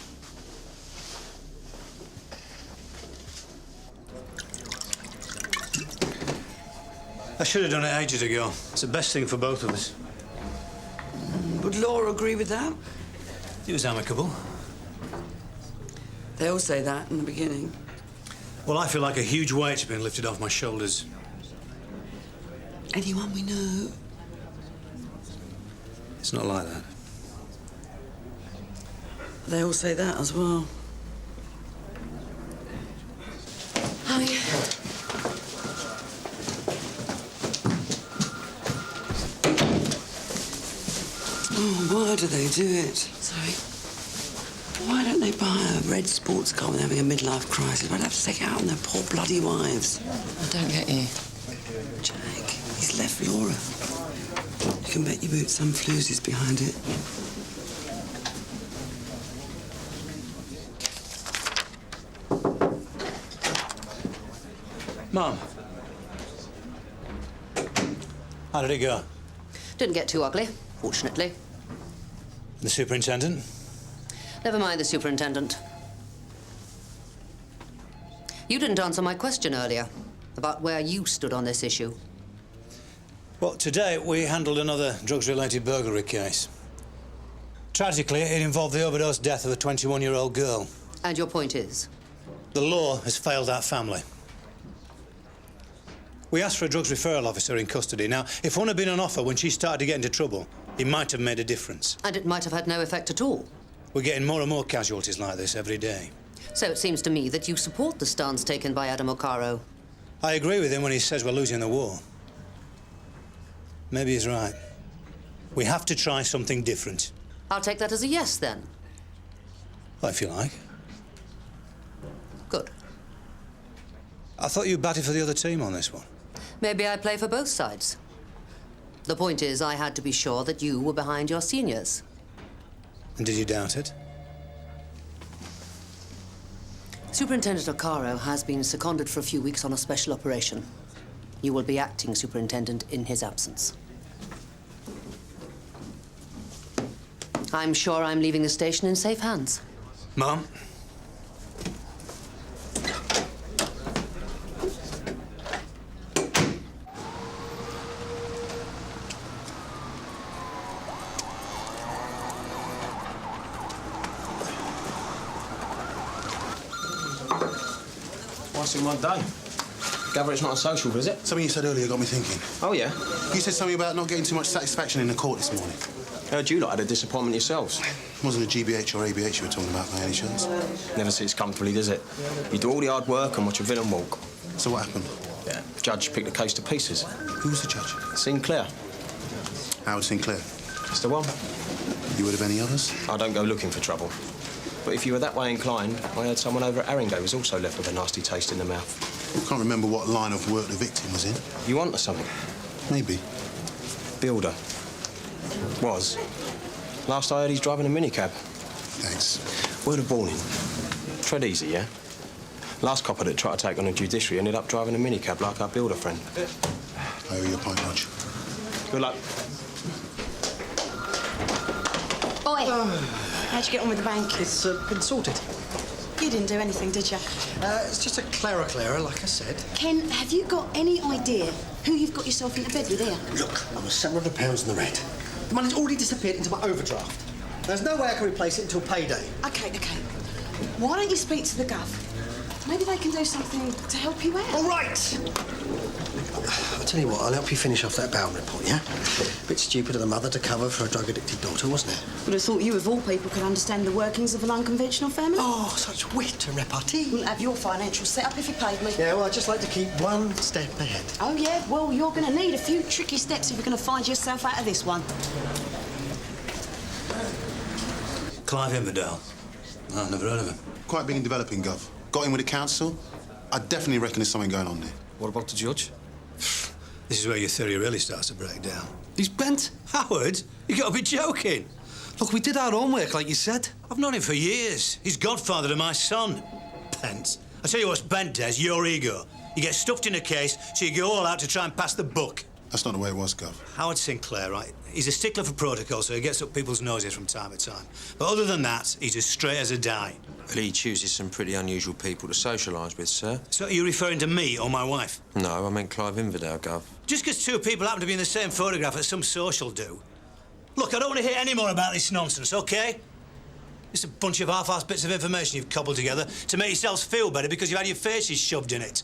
should have done it ages ago. It's the best thing for both of us. Would Laura agree with that? It was amicable. They all say that in the beginning. Well, I feel like a huge weight's been lifted off my shoulders. Anyone we know? It's not like that. They all say that as well. Hi. Oh, why do they do it? Sorry. Why don't they buy a red sports car when they're having a midlife crisis? Why'd they have to take it out on their poor bloody wives? I don't get you. Jack, he's left Laura. You can bet your boots some flues is behind it. Mum. How did it go? Didn't get too ugly, fortunately. The superintendent? Never mind the superintendent. You didn't answer my question earlier about where you stood on this issue. Well, today we handled another drugs-related burglary case. Tragically, it involved the overdose death of a 21-year-old girl. And your point is? The law has failed that family. We asked for a drugs referral officer in custody. Now, if one had been on offer when she started to get into trouble, it might have made a difference. And it might have had no effect at all. We're getting more and more casualties like this every day. So it seems to me that you support the stance taken by Adam O'Caro. I agree with him when he says we're losing the war. Maybe he's right. We have to try something different. I'll take that as a yes, then. Well, if you like. Good. I thought you batted for the other team on this one. Maybe I play for both sides. The point is, I had to be sure that you were behind your seniors. And did you doubt it? Superintendent O'Caro has been seconded for a few weeks on a special operation. You will be acting superintendent in his absence. I'm sure I'm leaving the station in safe hands. Mum? What's in my day? Gather it's not a social visit. Something you said earlier got me thinking. Oh, yeah? You said something about not getting too much satisfaction in the court this morning. Heard you lot had a disappointment yourselves. Wasn't a GBH or ABH you were talking about by any chance? Never sits comfortably, does it? You do all the hard work and watch a villain walk. So what happened? Yeah. Judge picked the case to pieces. Who was the judge? Sinclair. Howard Sinclair. That's the one. You would have any others? I don't go looking for trouble. But if you were that way inclined, I heard someone over at Haringey was also left with a nasty taste in the mouth. I can't remember what line of work the victim was in. You want something? Maybe. Builder. Was. Last I heard, he's driving a minicab. Thanks. Word of warning. Tread easy, yeah? Last copper that tried to take on a judiciary ended up driving a minicab like our builder friend. I owe you a pint lunch. Good luck. Oi! How'd you get on with the bank? It's been sorted. You didn't do anything, did you? It's just a clerical error, like I said. Ken, have you got any idea who you've got yourself into bed with here? Look, I was several hundred pounds in the red. The money's already disappeared into my overdraft. There's no way I can replace it until payday. OK. Why don't you speak to the Gov? Maybe they can do something to help you out. All right! I'll tell you what, I'll help you finish off that Bowden report, yeah? Bit stupid of the mother to cover for a drug-addicted daughter, wasn't it? Would have thought you, of all people, could understand the workings of an unconventional family. Oh, such wit and repartee. Wouldn't have your financial setup if you paid me. Yeah, well, I'd just like to keep one step ahead. Oh, yeah? Well, you're going to need a few tricky steps if you're going to find yourself out of this one. Clive Inverdale. I've never heard of him. Quite big in developing, Gov. Got in with the council. I definitely reckon there's something going on there. What about the judge? This is where your theory really starts to break down. He's bent. Howard, you got to be joking. Look, we did our homework, like you said. I've known him for years. He's godfather to my son. Bent. I tell you what's bent, Des, your ego. You get stuffed in a case, so you go all out to try and pass the buck. That's not the way it was, Gov. Howard Sinclair, right? He's a stickler for protocol, so he gets up people's noses from time to time. But other than that, he's as straight as a die. Well, he chooses some pretty unusual people to socialise with, sir. So are you referring to me or my wife? No, I meant Clive Inverdale, Gov. Just because two people happen to be in the same photograph at some social do. Look, I don't want to hear any more about this nonsense, OK? It's a bunch of half-assed bits of information you've cobbled together to make yourselves feel better because you've had your faces shoved in it.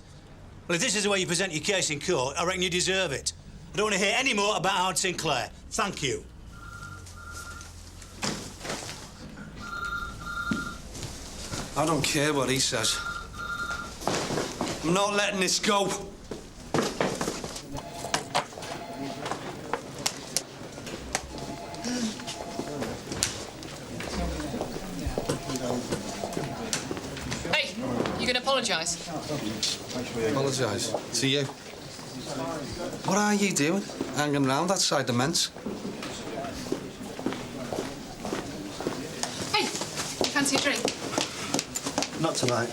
Well, if this is the way you present your case in court, I reckon you deserve it. I don't want to hear any more about Howard Sinclair. Thank you. I don't care what he says. I'm not letting this go. Hey, you gonna apologise? Apologise? To you? What are you doing? Hanging around outside the men's? Hey, fancy a drink? Not tonight.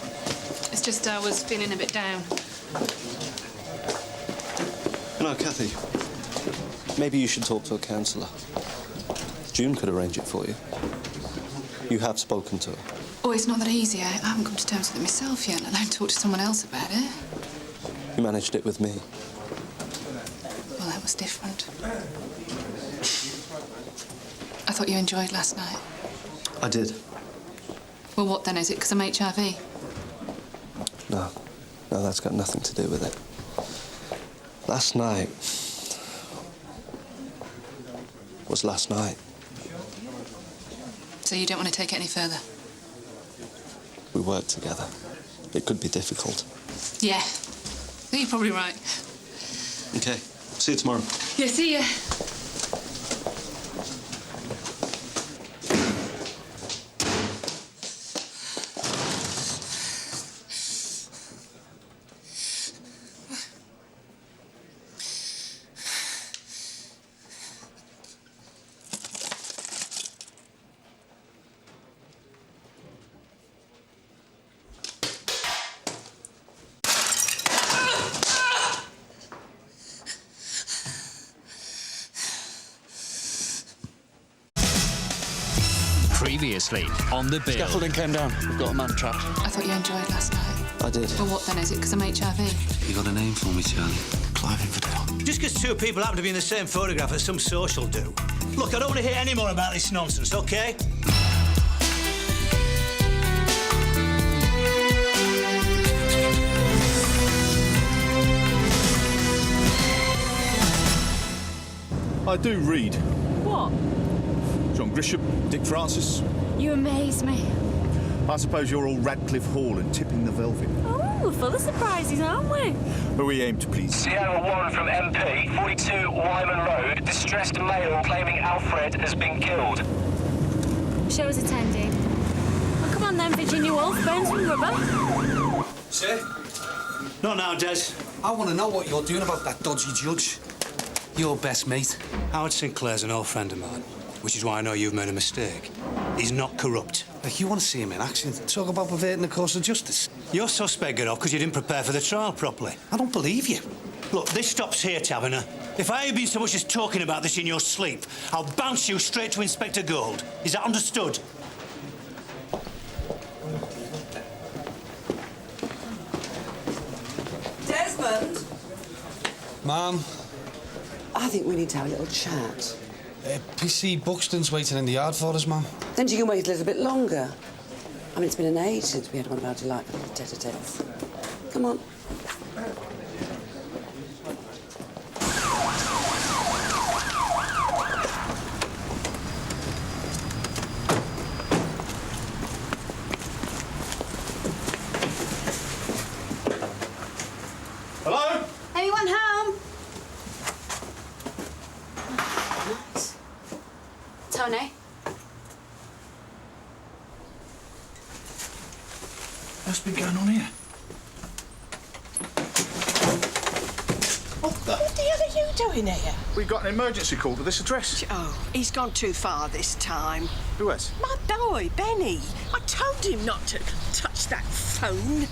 It's just I was feeling a bit down. You know, Kathy, maybe you should talk to a counsellor. June could arrange it for you. You have spoken to her. Oh, it's not that easy. I haven't come to terms with it myself yet, let alone talk to someone else about it. You managed it with me. Well, that was different. I thought you enjoyed last night. I did. Well, what then? Is it because I'm HIV? No, that's got nothing to do with it. Last night was last night. So you don't want to take it any further? We worked together. It could be difficult. Yeah. You're probably right. Okay, see you tomorrow. Yeah, see ya. Previously on the bill. Scaffolding came down. We've got a man trapped. I thought you enjoyed last night. I did. Well, what then? Is it because I'm HIV? You got a name for me, Charlie? Clive Inverdale. Just because two people happen to be in the same photograph at some social do. Look, I don't want to hear any more about this nonsense, OK? I do read. What? John Grisham, Dick Francis. You amaze me. I suppose you're all Radcliffe Hall and tipping the velvet. Oh, full of surprises, aren't we? Who we aim to please. Sierra Warren from MP, 42 Wyman Road. Distressed male claiming Alfred has been killed. Show us attended. Well, come on then, Virginia Woolf. Burn some rubber. Sir? Not now, Des. I want to know what you're doing about that dodgy judge. Your best mate. Howard Sinclair's an old friend of mine, which is why I know you've made a mistake. He's not corrupt. Like, you want to see him in action, talk about perverting the course of justice. Your suspect got off because you didn't prepare for the trial properly. I don't believe you. Look, this stops here, Taverner. If I had been so much as talking about this in your sleep, I'll bounce you straight to Inspector Gold. Is that understood? Desmond? Ma'am? I think we need to have a little chat. PC Buxton's waiting in the yard for us, ma'am. Then you can wait a little bit longer. I mean, it's been an age since we had one of our delightful little tete-a-tetes. Come on. Hello? Anyone home? Tony? What's been going on here? What the hell are you doing here? We got an emergency call to this address. Oh, he's gone too far this time. Who has? My boy, Benny. I told him not to touch that phone.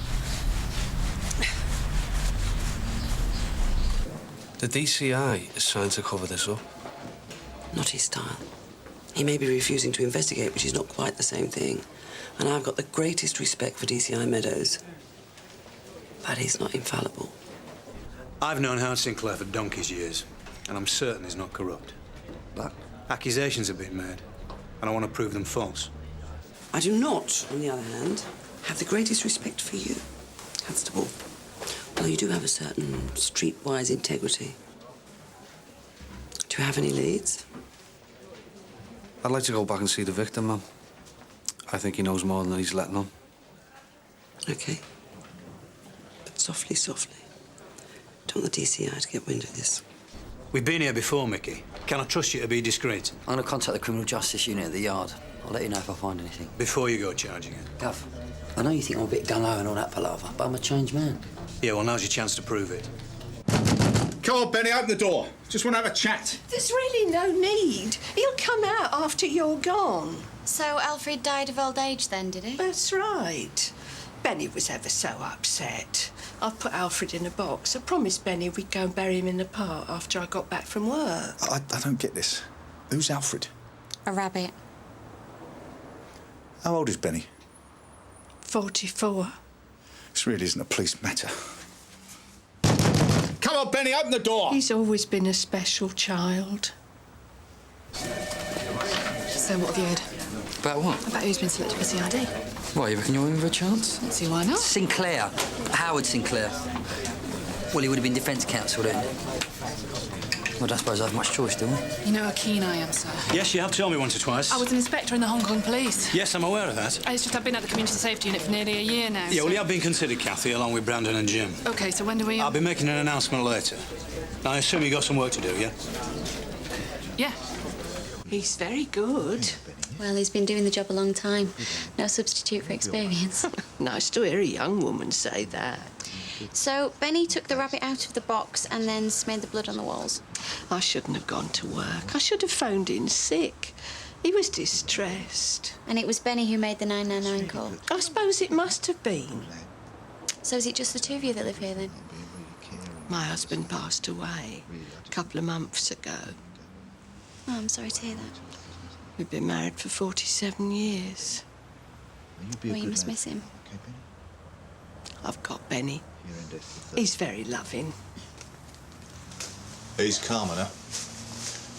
The DCI is trying to cover this up. Not his style. He may be refusing to investigate, which is not quite the same thing. And I've got the greatest respect for DCI Meadows. But he's not infallible. I've known Howard Sinclair for donkey's years, and I'm certain he's not corrupt. But? Accusations have been made, and I want to prove them false. I do not, on the other hand, have the greatest respect for you, Constable. Well, you do have a certain streetwise integrity. Do you have any leads? I'd like to go back and see the victim, ma'am. I think he knows more than he's letting on. OK. But softly, softly. Don't want the DCI to get wind of this. We've been here before, Mickey. Can I trust you to be discreet? I'm going to contact the Criminal Justice Unit at the yard. I'll let you know if I find anything. Before you go charging it. Gov, I know you think I'm a bit gung-ho and all that palaver, but I'm a changed man. Yeah, well, now's your chance to prove it. Come on, Benny, open the door. Just want to have a chat. There's really no need. He'll come out after you're gone. So Alfred died of old age then, did he? That's right. Benny was ever so upset. I've put Alfred in a box. I promised Benny we'd go and bury him in the park after I got back from work. I don't get this. Who's Alfred? A rabbit. How old is Benny? 44. This really isn't a police matter. Come on, Benny, open the door! He's always been a special child. So what have you heard? About what? About who's been selected for CID? Why, you reckon you're in for a chance? Let's see why not. Sinclair. Howard Sinclair. Well, he would have been defence counsel then. Well, I don't suppose I have much choice, do I? You know how keen I am, sir. Yes, you have told me once or twice. I was an inspector in the Hong Kong police. Yes, I'm aware of that. It's just I've been at the community safety unit for nearly a year now. Yeah, so... well, you have been considered, Kathy, along with Brandon and Jim. OK, so when do we... I'll be making an announcement later. Now, I assume you got some work to do, yeah? Yeah. He's very good. Well, he's been doing the job a long time. No substitute for experience. Nice to hear a young woman say that. So, Benny took the rabbit out of the box and then smeared the blood on the walls. I shouldn't have gone to work. I should have phoned in sick. He was distressed. And it was Benny who made the 999 call? I suppose it must have been. So is it just the two of you that live here, then? My husband passed away a couple of months ago. Oh, I'm sorry to hear that. We've been married for 47 years. Well, you must miss him. I've got Benny. He's very loving. He's calmer now.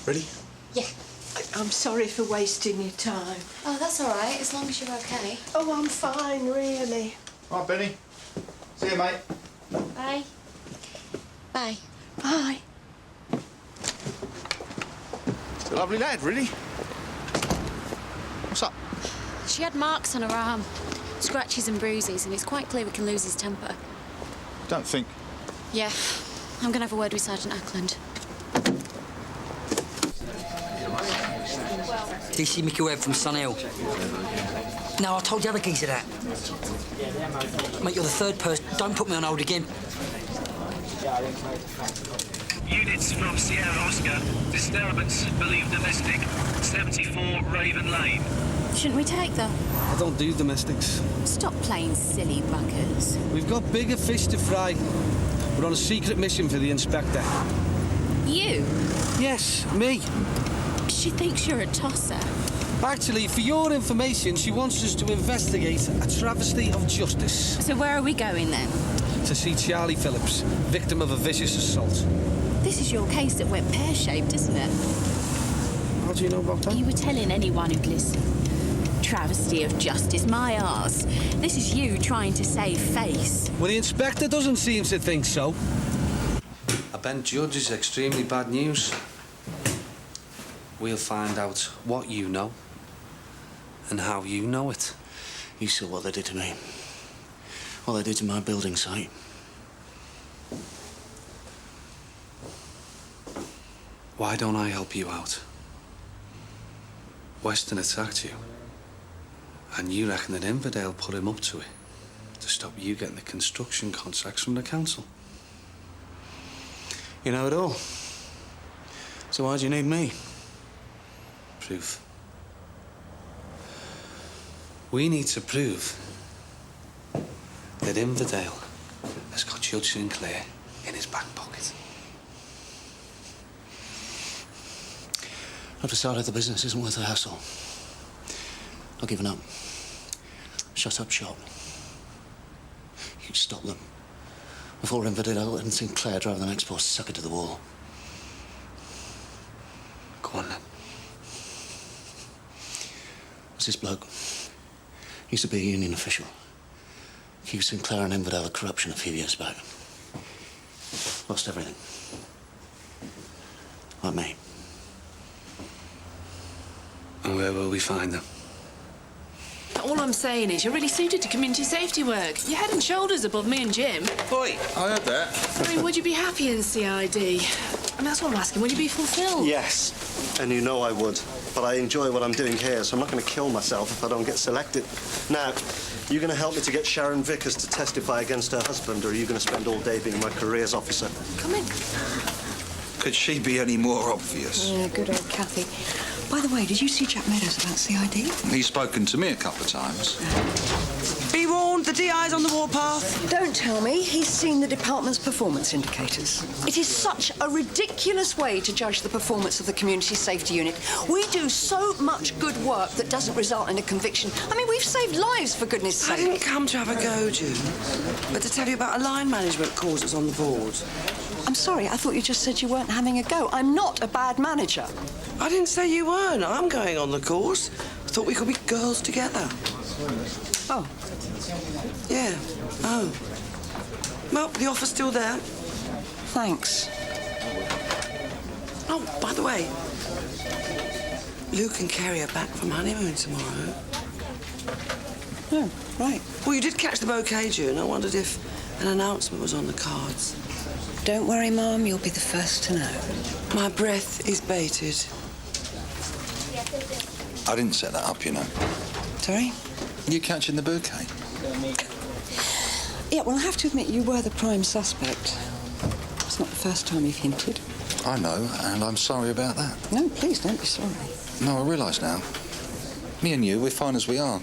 Ready? Yeah. I'm sorry for wasting your time. Oh, that's all right, as long as you're OK. Oh, I'm fine, really. Right, Benny. See you, mate. Bye. Bye. Bye. He's a lovely lad, really. What's up? She had marks on her arm, scratches and bruises, and it's quite clear we can lose his temper. Don't think. Yeah, I'm going to have a word with Sergeant Ackland. DC Mickey Webb from Sun Hill. No, I told the other geezer that. Mate, you're the third person. Don't put me on hold again. Units from Sierra Oscar. Disturbance believed domestic. 74 Raven Lane. Shouldn't we take them? I don't do domestics. Stop playing silly buggers. We've got bigger fish to fry. We're on a secret mission for the inspector. You? Yes, me. She thinks you're a tosser. Actually, for your information, she wants us to investigate a travesty of justice. So where are we going, then? To see Charlie Phillips, victim of a vicious assault. This is your case that went pear-shaped, isn't it? How do you know about that? You were telling anyone who'd listen. Travesty of justice, my arse. This is you trying to save face. Well, the inspector doesn't seem to think so. A bent judge is extremely bad news. We'll find out what you know and how you know it. You saw what they did to me. What they did to my building site. Why don't I help you out? Weston attacked you. And you reckon that Inverdale put him up to it to stop you getting the construction contracts from the council? You know it all. So why do you need me? Proof. We need to prove that Inverdale has got Judge Sinclair in his back pocket. I've decided the business isn't worth the hassle. I've given up. Shut up shop. You stop them. Before Inverdale and Sinclair drive the next poor sucker to the wall. Go on, then. There's this bloke. Used to be a union official. Accused Sinclair and Inverdale of corruption a few years back. Lost everything. Like me. And where will we find them? All I'm saying is you're really suited to community safety work. You're head and shoulders above me and Jim. Oi, I heard that. I mean, would you be happy in CID? And that's what I'm asking. Would you be fulfilled? Yes, and you know I would. But I enjoy what I'm doing here, so I'm not going to kill myself if I don't get selected. Now, you going to help me to get Sharon Vickers to testify against her husband, or are you going to spend all day being my careers officer? Come in. Could she be any more obvious? Yeah, good old Kathy. By the way, did you see Jack Meadows about CID? He's spoken to me a couple of times. Be warned, the DI's on the warpath. Don't tell me he's seen the department's performance indicators. It is such a ridiculous way to judge the performance of the community safety unit. We do so much good work that doesn't result in a conviction. I mean, we've saved lives, for goodness sake. I didn't come to have a go, June, but to tell you about a line management course that's on the board. I'm sorry, I thought you just said you weren't having a go. I'm not a bad manager. I didn't say you weren't. I'm going on the course. I thought we could be girls together. Oh. Yeah. Oh. Well, the offer's still there. Thanks. Oh, by the way, Luke and Kerry are back from honeymoon tomorrow. Oh, right. Well, you did catch the bouquet, June. I wondered if an announcement was on the cards. Don't worry, Mum. You'll be the first to know. My breath is bated. I didn't set that up, you know. Sorry? You catching the bouquet? Yeah, well, I have to admit you were the prime suspect. It's not the first time you've hinted. I know, and I'm sorry about that. No, please don't be sorry. No, I realise now. Me and you, we're fine as we are.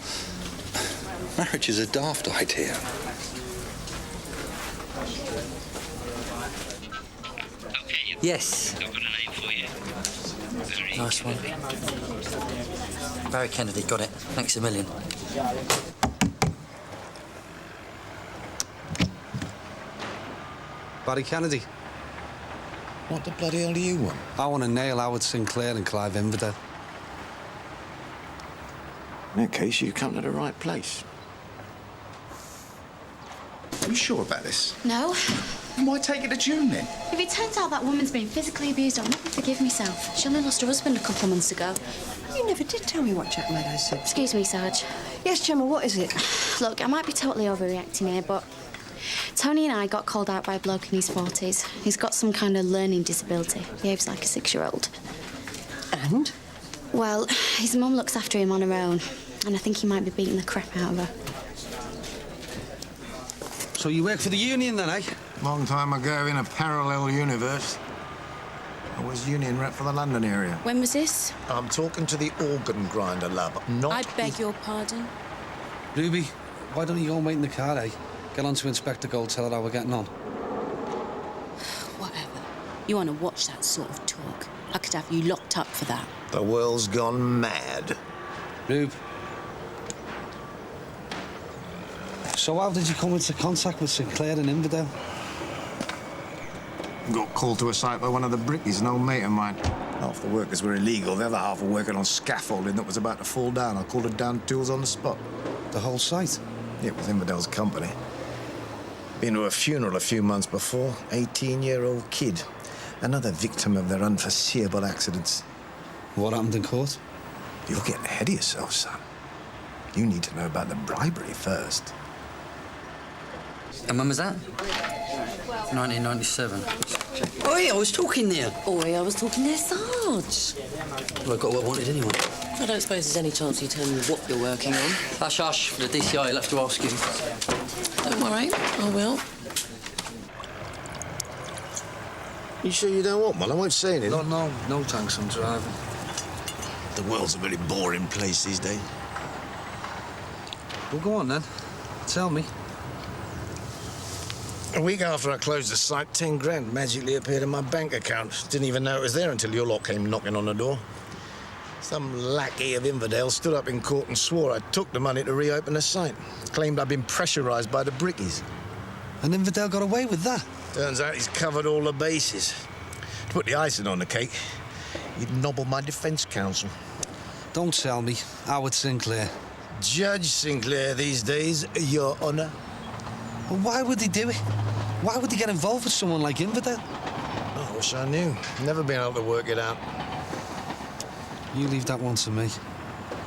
Marriage is a daft idea. Yes. I've got a name for you. Nice one. Barry Kennedy, got it. Thanks a million. Barry Kennedy. What the bloody hell do you want? I want to nail Howard Sinclair and Clive Inverdale. In that case, you come to the right place. Are you sure about this? No. Why take it to June, then? If it turns out that woman's been physically abused, I'll never forgive myself. She only lost her husband a couple of months ago. You never did tell me what Jack Meadows said. Excuse me, Sarge. Yes, Gemma, what is it? Look, I might be totally overreacting here, but Tony and I got called out by a bloke in his 40s. He's got some kind of learning disability. Behaves like a 6-year-old. And? Well, his mum looks after him on her own, and I think he might be beating the crap out of her. So you work for the union then, eh? Long time ago in a parallel universe. I was union rep for the London area. When was this? I'm talking to the organ grinder lab, not... I beg your pardon? Ruby, why don't you go and wait in the car, eh? Get on to Inspector Gold, tell her how we're getting on. Whatever. You want to watch that sort of talk? I could have you locked up for that. The world's gone mad. Rube. So how did you come into contact with Sinclair and Inverdale? Got called to a site by one of the brickies, an old mate of mine. Half the workers were illegal, the other half were working on scaffolding that was about to fall down. I called it down tools on the spot. The whole site? Yeah, it was Inverdale's company. Been to a funeral a few months before. 18-year-old kid. Another victim of their unforeseeable accidents. What happened in court? You're getting ahead of yourself, son. You need to know about the bribery first. And when was that? 1997. Oi, I was talking there. Oi, I was talking there, Sarge. Well, I got what I wanted anyway. I don't suppose there's any chance you tell me what you're working on. Hush, hush. For the DCI, you'll have to ask you. Don't worry, I will. You sure you don't want one? I won't say anything. No thanks, I'm driving. The world's a really boring place these days. Well, go on then. Tell me. A week after I closed the site, 10 grand magically appeared in my bank account. Didn't even know it was there until your lot came knocking on the door. Some lackey of Inverdale stood up in court and swore I took the money to reopen the site. Claimed I'd been pressurised by the brickies. And Inverdale got away with that? Turns out he's covered all the bases. To put the icing on the cake, he'd nobbled my defence counsel. Don't tell me. Howard Sinclair. Judge Sinclair these days, Your Honour. Well, why would he do it? Why would he get involved with someone like Inverdale? I wish I knew. Never been able to work it out. You leave that one to me.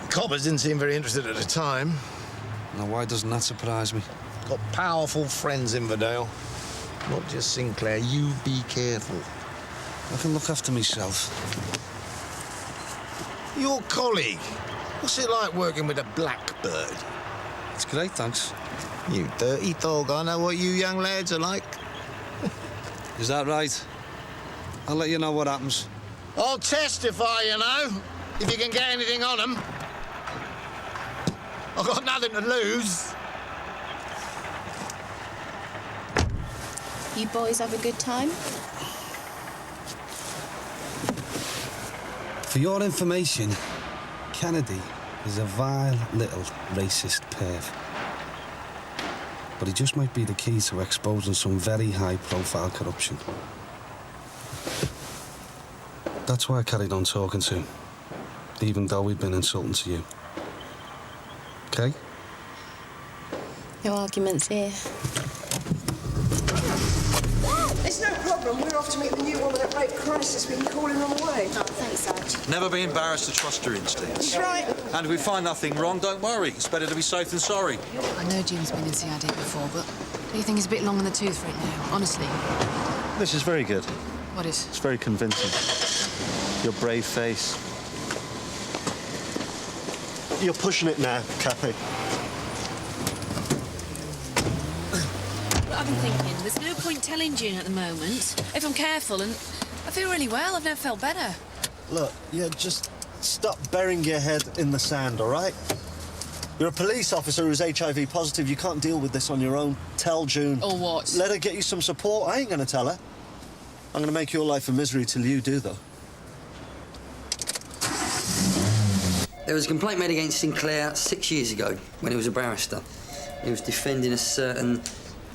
Coppers didn't seem very interested at the time. Now, why doesn't that surprise me? Got powerful friends, Inverdale. Not just Sinclair. You be careful. I can look after myself. Your colleague. What's it like working with a blackbird? It's great, thanks. You dirty dog. I know what you young lads are like. Is that right? I'll let you know what happens. I'll testify, you know, if you can get anything on them. I've got nothing to lose. You boys have a good time? For your information, Kennedy is a vile little racist perv. But he just might be the key to exposing some very high-profile corruption. That's why I carried on talking to him, even though we've been insulting to you. OK? No arguments here. It's no problem. We're off to meet the new woman at Rape Crisis. We can call him on the way. Oh, thanks, Sarge. Never be embarrassed to trust your instincts. That's right. And if we find nothing wrong, don't worry. It's better to be safe than sorry. I know Jim's been in CID before, but do you think he's a bit long in the tooth for it now, honestly? This is very good. What is? It's very convincing. Your brave face. You're pushing it now, Kathy. I've been thinking, there's no point telling June at the moment. If I'm careful, and I feel really well, I've never felt better. Look, yeah, just stop burying your head in the sand, all right? You're a police officer who's HIV positive. You can't deal with this on your own. Tell June. Or what? Let her get you some support. I ain't gonna tell her. I'm gonna make your life a misery till you do, though. There was a complaint made against Sinclair 6 years ago when he was a barrister. He was defending a certain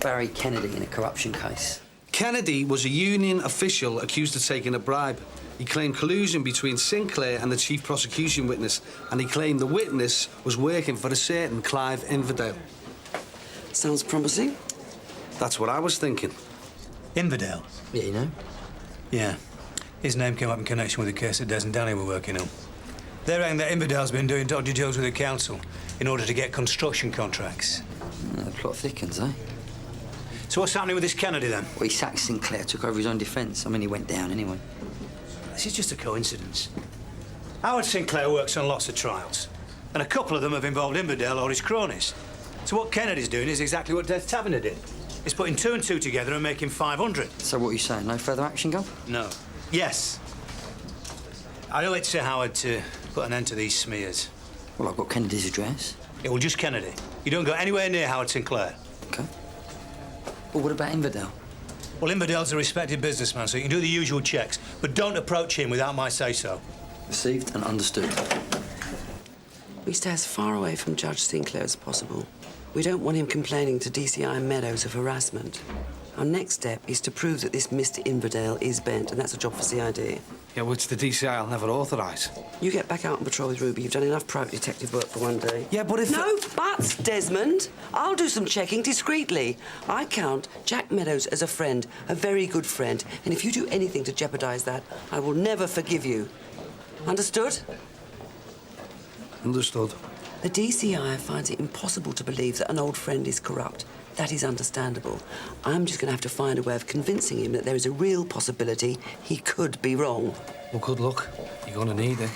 Barry Kennedy in a corruption case. Kennedy was a union official accused of taking a bribe. He claimed collusion between Sinclair and the chief prosecution witness, and he claimed the witness was working for a certain Clive Inverdale. Sounds promising. That's what I was thinking. Inverdale? Yeah, you know? Yeah. His name came up in connection with the case that Des and Danny were working on. They reckon that Inverdale's been doing dodgy deals with the council in order to get construction contracts. The plot thickens, eh? So what's happening with this Kennedy, then? Well, he sacked Sinclair, took over his own defence. I mean, he went down anyway. This is just a coincidence. Howard Sinclair works on lots of trials, and a couple of them have involved Inverdale or his cronies. So what Kennedy's doing is exactly what Des Taverner did. He's putting 2 and 2 together and making 500. So what are you saying, no further action, Gov? No. Yes. I owe it to Howard to put an end to these smears. Well, I've got Kennedy's address. Yeah, well, just Kennedy. You don't go anywhere near Howard Sinclair. OK. Well, what about Inverdale? Well, Inverdale's a respected businessman, so you can do the usual checks, but don't approach him without my say-so. Received and understood. We stay as far away from Judge Sinclair as possible. We don't want him complaining to DCI Meadows of harassment. Our next step is to prove that this Mr. Inverdale is bent, and that's a job for CID. Yeah, which the DCI will never authorise. You get back out on patrol with Ruby. You've done enough private detective work for one day. Yeah, but if... No buts, Desmond. I'll do some checking discreetly. I count Jack Meadows as a friend, a very good friend, and if you do anything to jeopardise that, I will never forgive you. Understood? Understood. The DCI finds it impossible to believe that an old friend is corrupt. That is understandable. I'm just going to have to find a way of convincing him that there is a real possibility he could be wrong. Well, good luck. You're going to need it.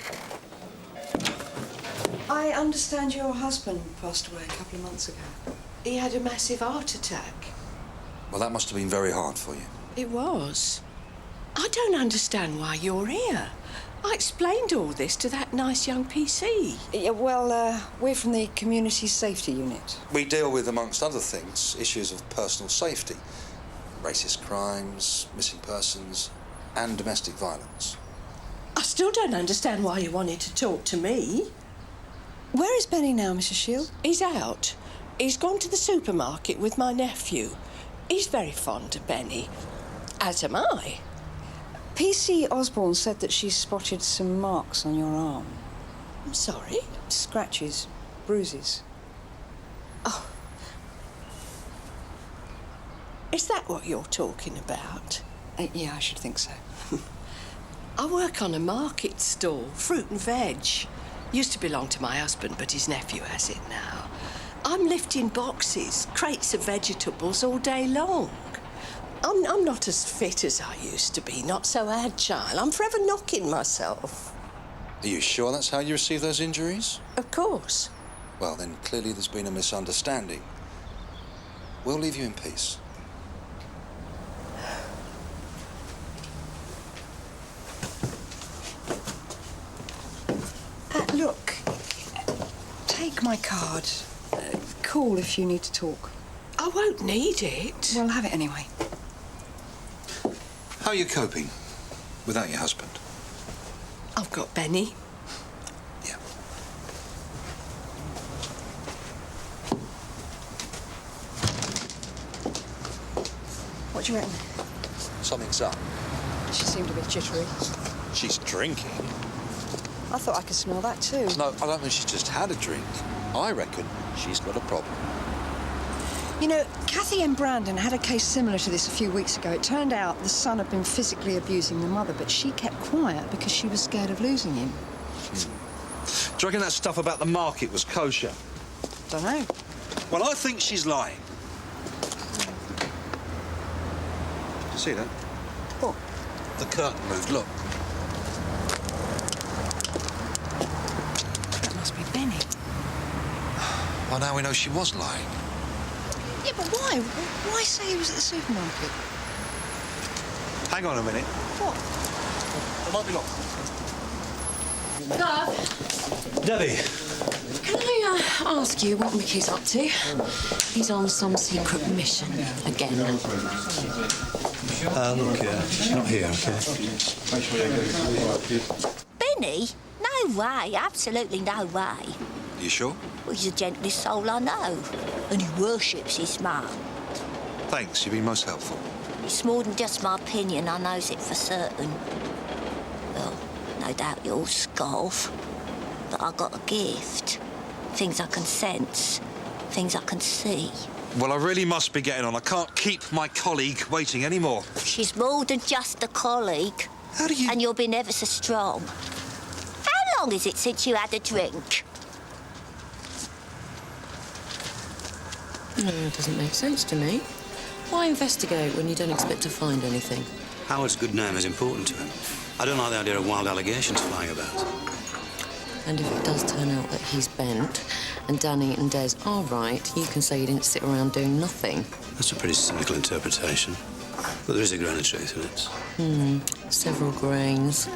I understand your husband passed away a couple of months ago. He had a massive heart attack. Well, that must have been very hard for you. It was. I don't understand why you're here. I explained all this to that nice young PC. Yeah, well, we're from the Community Safety Unit. We deal with, amongst other things, issues of personal safety, racist crimes, missing persons, and domestic violence. I still don't understand why you wanted to talk to me. Where is Benny now, Mrs. Shield? He's out. He's gone to the supermarket with my nephew. He's very fond of Benny. As am I. PC Osborne said that she spotted some marks on your arm. I'm sorry? Scratches, bruises. Oh. Is that what you're talking about? Yeah, I should think so. I work on a market stall, fruit and veg. Used to belong to my husband, but his nephew has it now. I'm lifting boxes, crates of vegetables all day long. I'm not as fit as I used to be, not so agile. I'm forever knocking myself. Are you sure that's how you received those injuries? Of course. Well, then clearly there's been a misunderstanding. We'll leave you in peace. Look, take my card. Call if you need to talk. I won't need it. Well, have it anyway. How are you coping without your husband? I've got Benny. Yeah. What do you reckon? Something's up. She seemed a bit jittery. She's drinking. I thought I could smell that too. No, I don't think she's just had a drink. I reckon she's got a problem. You know, Kathy and Brandon had a case similar to this a few weeks ago. It turned out the son had been physically abusing the mother, but she kept quiet because she was scared of losing him. Do you reckon that stuff about the market was kosher? Don't know. Well, I think she's lying. Did you see that? What? The curtain moved, look. That must be Benny. Well, now we know she was lying. Yeah, but why? Why say he was at the supermarket? Hang on a minute. What? It might be locked. Love, Debbie. can I ask you what Mickey's up to? He's on some secret mission again. Look, she's not here, OK? Benny? No way, absolutely no way. You sure? Well, he's the gentlest soul I know, and he worships his mum. Thanks, you've been most helpful. It's more than just my opinion, I knows it for certain. Well, no doubt you'll scoff, but I got a gift. Things I can sense, things I can see. Well, I really must be getting on. I can't keep my colleague waiting anymore. She's more than just a colleague. How do you... And you've been ever so strong. How long is it since you had a drink? No, it doesn't make sense to me. Why investigate when you don't expect to find anything? Howard's good name is important to him. I don't like the idea of wild allegations flying about. And if it does turn out that he's bent, and Danny and Des are right, you can say you didn't sit around doing nothing. That's a pretty cynical interpretation. But there is a grain of truth in it. Several grains.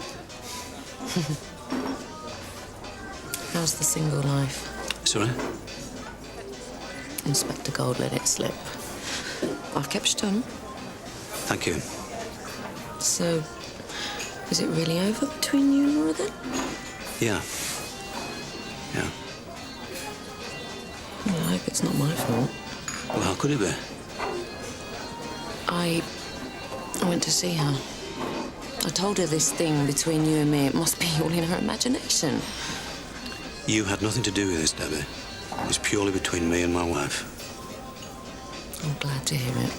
How's the single life? Sorry? Inspector Gold let it slip. I've kept stum. Thank you. So, is it really over between you and Laura then? Yeah. Yeah. Well, I hope it's not my fault. Well, how could it be? I went to see her. I told her this thing between you and me, it must be all in her imagination. You had nothing to do with this, Debbie. It was purely between me and my wife. I'm glad to hear it.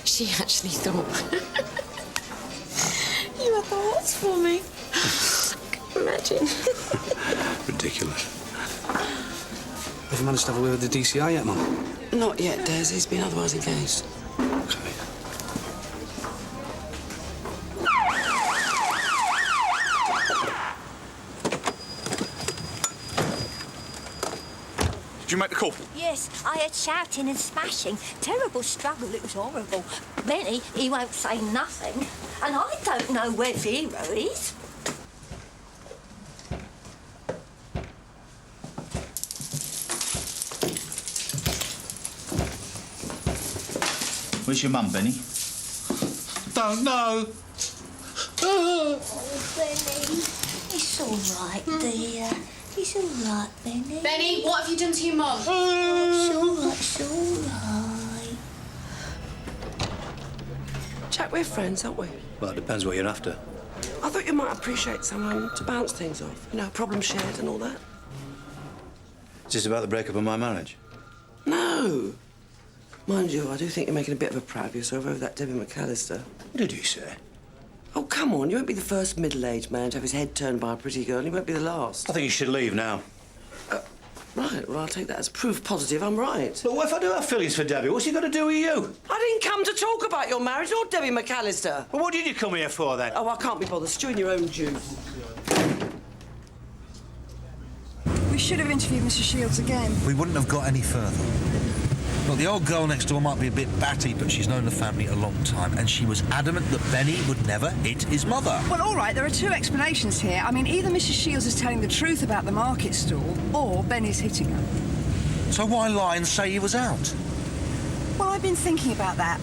She actually thought you had the hots for me. Imagine. Ridiculous. Have you managed to have a word with the DCI yet, Mum? Not yet, Des. He's been otherwise engaged. OK. Did you make the call? Yes, I heard shouting and smashing. Terrible struggle, it was horrible. Benny, he won't say nothing. And I don't know where Vera is. Where's your mum, Benny? Don't know. Oh, Benny. It's all right, dear. It's all right, Benny. Benny, what have you done to your mum? It's all right, it's all right. Jack, we're friends, aren't we? Well, it depends what you're after. I thought you might appreciate someone to bounce things off. You know, problem shared and all that. Is this about the breakup of my marriage? No. Mind you, I do think you're making a bit of a prat of yourself over that Debbie McAllister. What did you say? Oh, come on. You won't be the first middle-aged man to have his head turned by a pretty girl, and you won't be the last. I think you should leave now. Right, well, I'll take that as proof positive I'm right. But what if I do have feelings for Debbie? What's he got to do with you? I didn't come to talk about your marriage or Debbie McAllister. Well, what did you come here for, then? Oh, I can't be bothered. Stew in your own juice. We should have interviewed Mrs. Shields again. We wouldn't have got any further. Look, the old girl next door might be a bit batty, but she's known the family a long time, and she was adamant that Benny would never hit his mother. Well, all right, there are two explanations here. I mean, either Mrs. Shields is telling the truth about the market stall, or Benny's hitting her. So why lie and say he was out? Well, I've been thinking about that.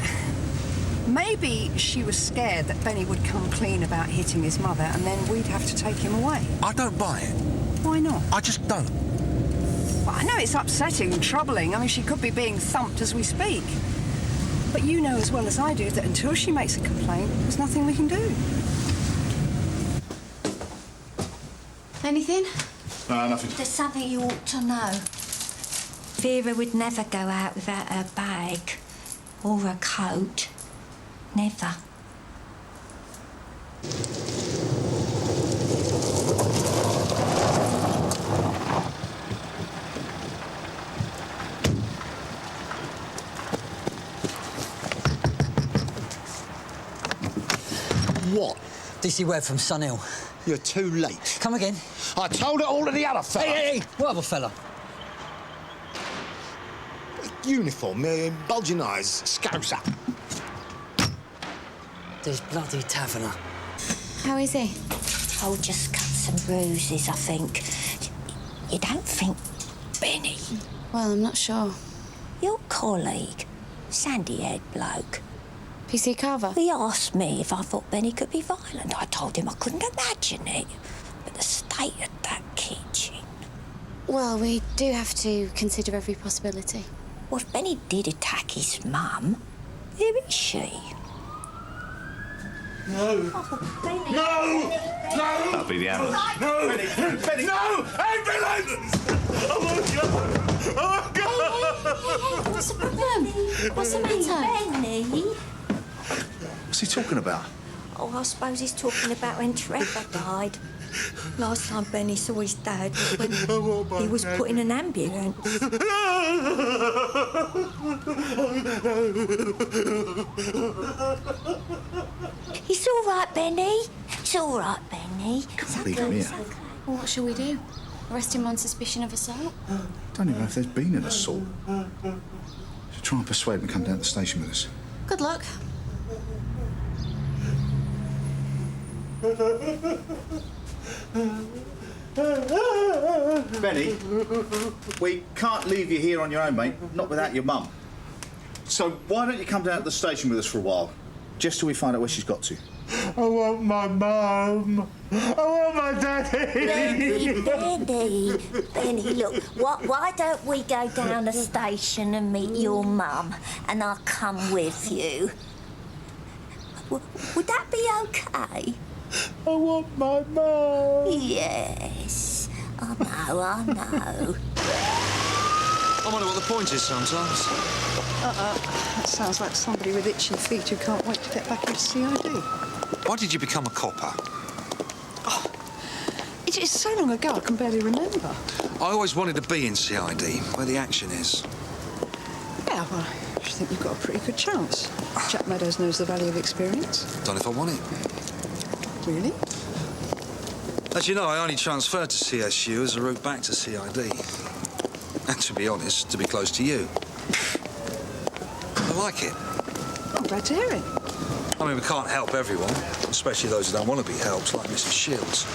Maybe she was scared that Benny would come clean about hitting his mother, and then we'd have to take him away. I don't buy it. Why not? I just don't. Well, I know it's upsetting and troubling. I mean, she could be being thumped as we speak. But you know as well as I do that until she makes a complaint, there's nothing we can do. Anything? No, nothing. There's something you ought to know. Vera would never go out without her bag or a coat. Never. What? DC Webb from Sunhill. You're too late. Come again? I told it all to the other fella. Hey! What other fella? Uniform, bulging eyes, scouser. This bloody taverner. How is he? Oh, just cuts and bruises, I think. You don't think Benny? Well, I'm not sure. Your colleague, sandy-haired bloke. PC Carver? He asked me if I thought Benny could be violent. I told him I couldn't imagine it. But the state of that kitchen... Well, we do have to consider every possibility. Well, if Benny did attack his mum, where is she? No. Oh, Benny. No! No! That'll be the ambulance. No! Benny! No! Ambulance! Oh, my God! Oh, God! Hey, what's the problem? What's the matter? Benny? What's he talking about? Oh, I suppose he's talking about when Trevor died. Last time Benny saw his dad was when he was put in an ambulance. It's all right, Benny. It's all right, Benny. Can't leave him here. Well, what shall we do? Arrest him on suspicion of assault? Don't even know if there's been an assault. Should try and persuade him to come down to the station with us. Good luck. Benny, we can't leave you here on your own, mate. Not without your mum. So why don't you come down to the station with us for a while, just till we find out where she's got to. I want my mum. I want my daddy. Benny, look, why don't we go down the station and meet your mum, and I'll come with you? Would that be okay? I want my mum. Yes, I know. I wonder what the point is sometimes. That sounds like somebody with itchy feet who can't wait to get back into CID. Why did you become a copper? It's so long ago I can barely remember. I always wanted to be in CID, where the action is. Yeah, well, I think you've got a pretty good chance. Jack Meadows knows the value of experience. Don't know if I want it. Really? As you know, I only transferred to CSU as a route back to CID. And to be honest, to be close to you. I like it. I'm glad to hear it. I mean, we can't help everyone, especially those who don't want to be helped, like Mrs. Shields.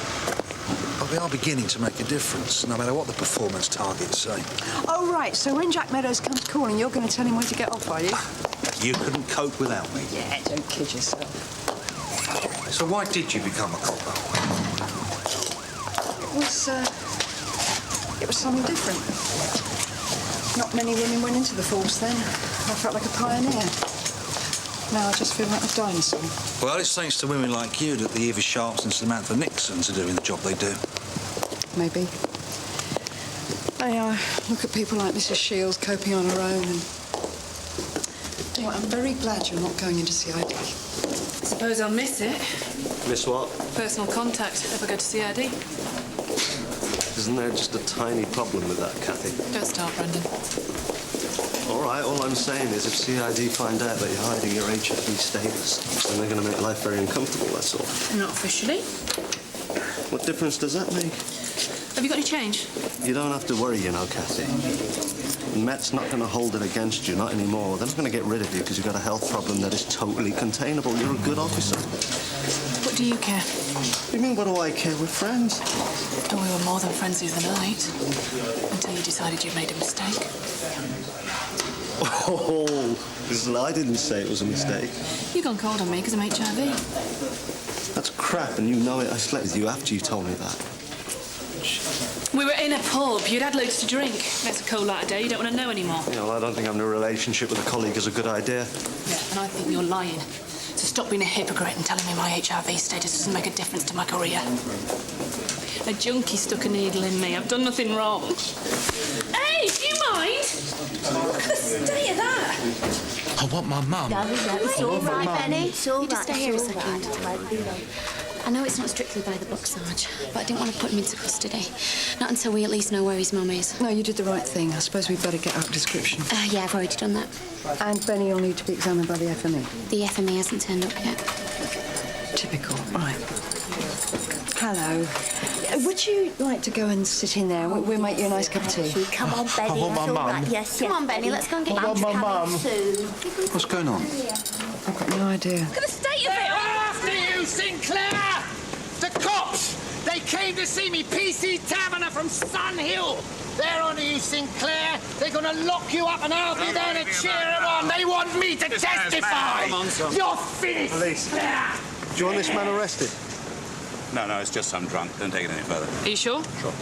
But we are beginning to make a difference, no matter what the performance targets say. Oh, right, so when Jack Meadows comes calling, you're going to tell him where to get off, are you? You couldn't cope without me. Yeah, don't kid yourself. So why did you become a copper? It was something different. Not many women went into the force then. I felt like a pioneer. Now I just feel like a dinosaur. Well, it's thanks to women like you that the Eva Sharps and Samantha Nixons are doing the job they do. Maybe. I look at people like Mrs. Shields coping on her own and... Anyway, I'm very glad you're not going into CID. I suppose I'll miss it. Miss what? Personal contact if I go to CID. Isn't there just a tiny problem with that, Kathy? Don't start, Brendan. All right, all I'm saying is if CID find out that you're hiding your HIV status, then they're going to make life very uncomfortable, that's all. Not officially. What difference does that make? Have you got any change? You don't have to worry, you know, Kathy. Met's not going to hold it against you, not anymore. They're not going to get rid of you because you've got a health problem that is totally containable. You're a good officer. What do you care? What do you mean, what do I care? We're friends. Oh, we were more than friends the other night. Until you decided you'd made a mistake. Oh, listen, I didn't say it was a mistake. You gone cold on me because I'm HIV. That's crap, and you know it. I slept with you after you told me that. We were in a pub. You'd had loads to drink. It's a cold light of day. You don't want to know anymore. You know, I don't think having a relationship with a colleague is a good idea. Yeah, and I think you're lying. So stop being a hypocrite and telling me my HIV status doesn't make a difference to my career. A junkie stuck a needle in me. I've done nothing wrong. Hey, do you mind? Look at the state of that. I want my mum. No, it's all right, Benny. It's all you just right, stay here a it's all second. right. I know it's not strictly by the book, Sarge, but I didn't want to put him into custody. Not until we at least know where his mum is. No, you did the right thing. I suppose we'd better get out description. Yeah, I've already done that. And Benny will need to be examined by the FME. The FME hasn't turned up yet. Typical. Right. Hello. Would you like to go and sit in there? We'll make you a nice cup of tea. Come on, Benny. I want my it's all mum. right. Yes, Come on, Benny, let's go and get I want my mum. What's going on? I've got no idea. Look at the state of it. After you, Sinclair! The cops! They came to see me, PC Taverner from Sun Hill. They're on to you, Sinclair. They're going to lock you up and I'll be there to cheer them on. They want me to testify. Come on, son. You're finished. Police. Do you want this man arrested? No, it's just some drunk. Don't take it any further. Are you sure? Sure.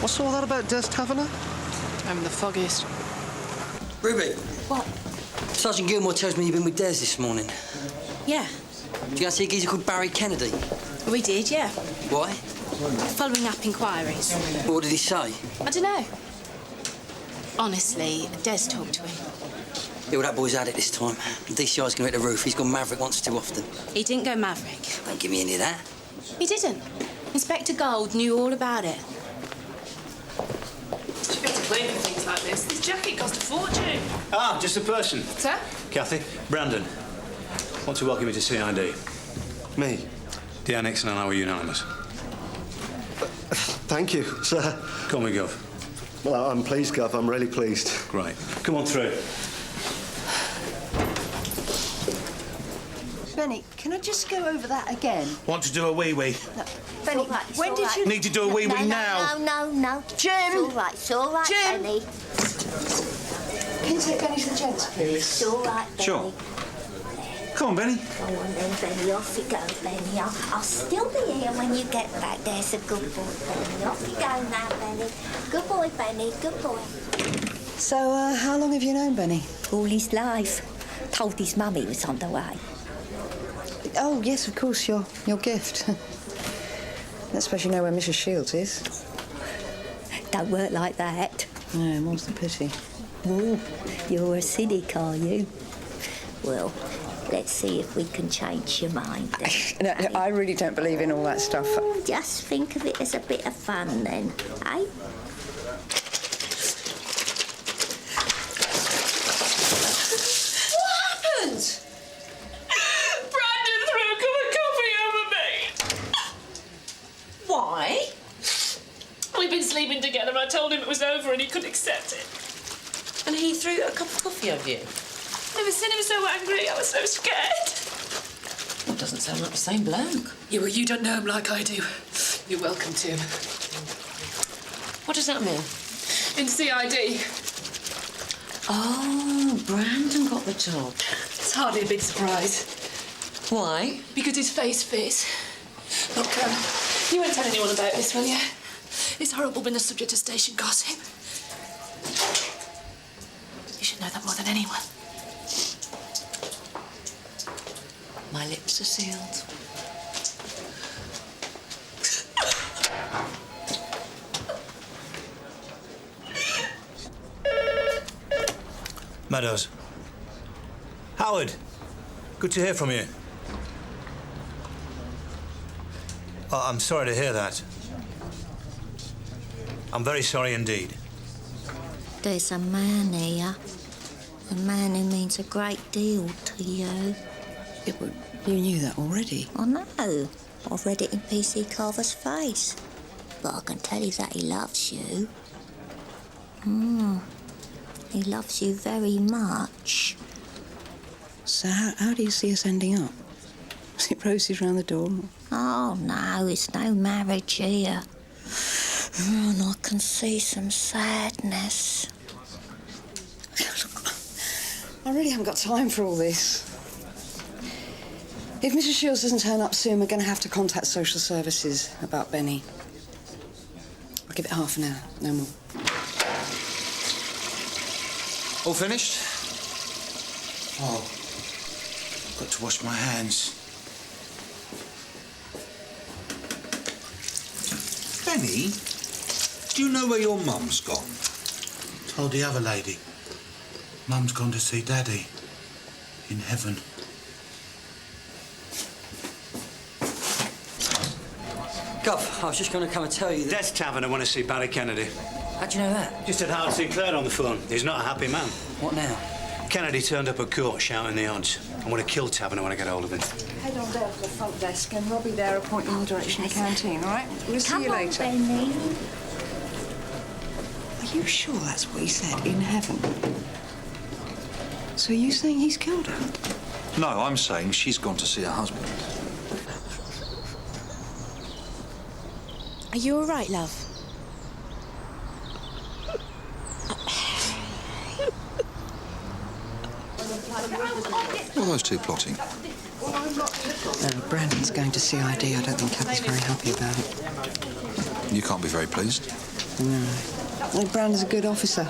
What's all that about Des Taverner? I'm the foggiest. Ruby. What? Sergeant Gilmore tells me you've been with Des this morning. Yeah. Did you go see a geezer called Barry Kennedy? We did, yeah. Why? Following up inquiries. What did he say? I don't know. Honestly, Des talked to him. Yeah, well, that boy's at it this time. The DCI's going to hit the roof. He's gone maverick once too often. He didn't go maverick. Don't give me any of that. He didn't. Inspector Gold knew all about it. Should be able to claim for things like this. This jacket cost a fortune. Ah, just a person. Sir? Kathy, Brandon. Want to welcome you to CID. Me? D.R. Nixon and I were unanimous. Thank you, sir. Call me Gov. Well, I'm pleased, Gov. I'm really pleased. Great. Come on through. Benny, can I just go over that again? Want to do a wee-wee? No. Benny, when did you... Need to do a wee-wee now. No. Jim! It's all right, Jim! Benny. Can you take Benny to the gents, please? It's all right, Benny. Sure. Come on, Benny. Go on then, Benny. Off you go, Benny. I'll still be here when you get back. There's a good boy, Benny. Off you go now, Benny. Good boy, Benny. Good boy. So, how long have you known Benny? All his life. Told his mum he was on the way. Oh, yes, of course, your gift. Let's suppose you know where Mrs. Shields is. Don't work like that. No, more's the pity. Oh, you're a cynic, are you? Well, let's see if we can change your mind then. No, I really don't believe in all that stuff. Oh, just think of it as a bit of fun then, eh? Why? We've been sleeping together. I told him it was over and he couldn't accept it. And he threw a cup of coffee over you? Never seen him so angry. I was so scared. Well, doesn't sound like the same bloke. Yeah, well, you don't know him like I do. You're welcome to him. What does that mean? In CID. Oh, Brandon got the job. It's hardly a big surprise. Why? Because his face fits. Look, you won't tell anyone about this, will you? It's horrible being the subject of station gossip. You should know that more than anyone. My lips are sealed. Meadows. Howard, good to hear from you. Oh, I'm sorry to hear that. I'm very sorry indeed. There's a man here. A man who means a great deal to you. Yeah, but you knew that already. I know. I've read it in PC Carver's face. But I can tell you that he loves you. He loves you very much. So how do you see us ending up? Is it roses round the door? Oh, no, it's no marriage here. And I can see some sadness. I really haven't got time for all this. If Mrs. Shields doesn't turn up soon, we're going to have to contact social services about Benny. I'll give it half an hour, no more. All finished? Oh, got to wash my hands. Benny, do you know where your mum's gone? Told the other lady. Mum's gone to see Daddy. In heaven. Gov, I was just going to come and tell you that... Death Tavern, I want to see Barry Kennedy. How'd you know that? Just had Howard Sinclair on the phone. He's not a happy man. What now? Kennedy turned up at court shouting the odds. I want to kill Tavern when I get hold of him. Head on down to the front desk and Robbie there will point you in the direction of the canteen, all right? We'll see you later. Benny. Are you sure that's what he said, in heaven? So are you saying he's killed her? No, I'm saying she's gone to see her husband. Are you all right, love? What are those two plotting? Brandon's going to CID. I don't think Kathy's very happy about it. You can't be very pleased. No. Brandon's a good officer.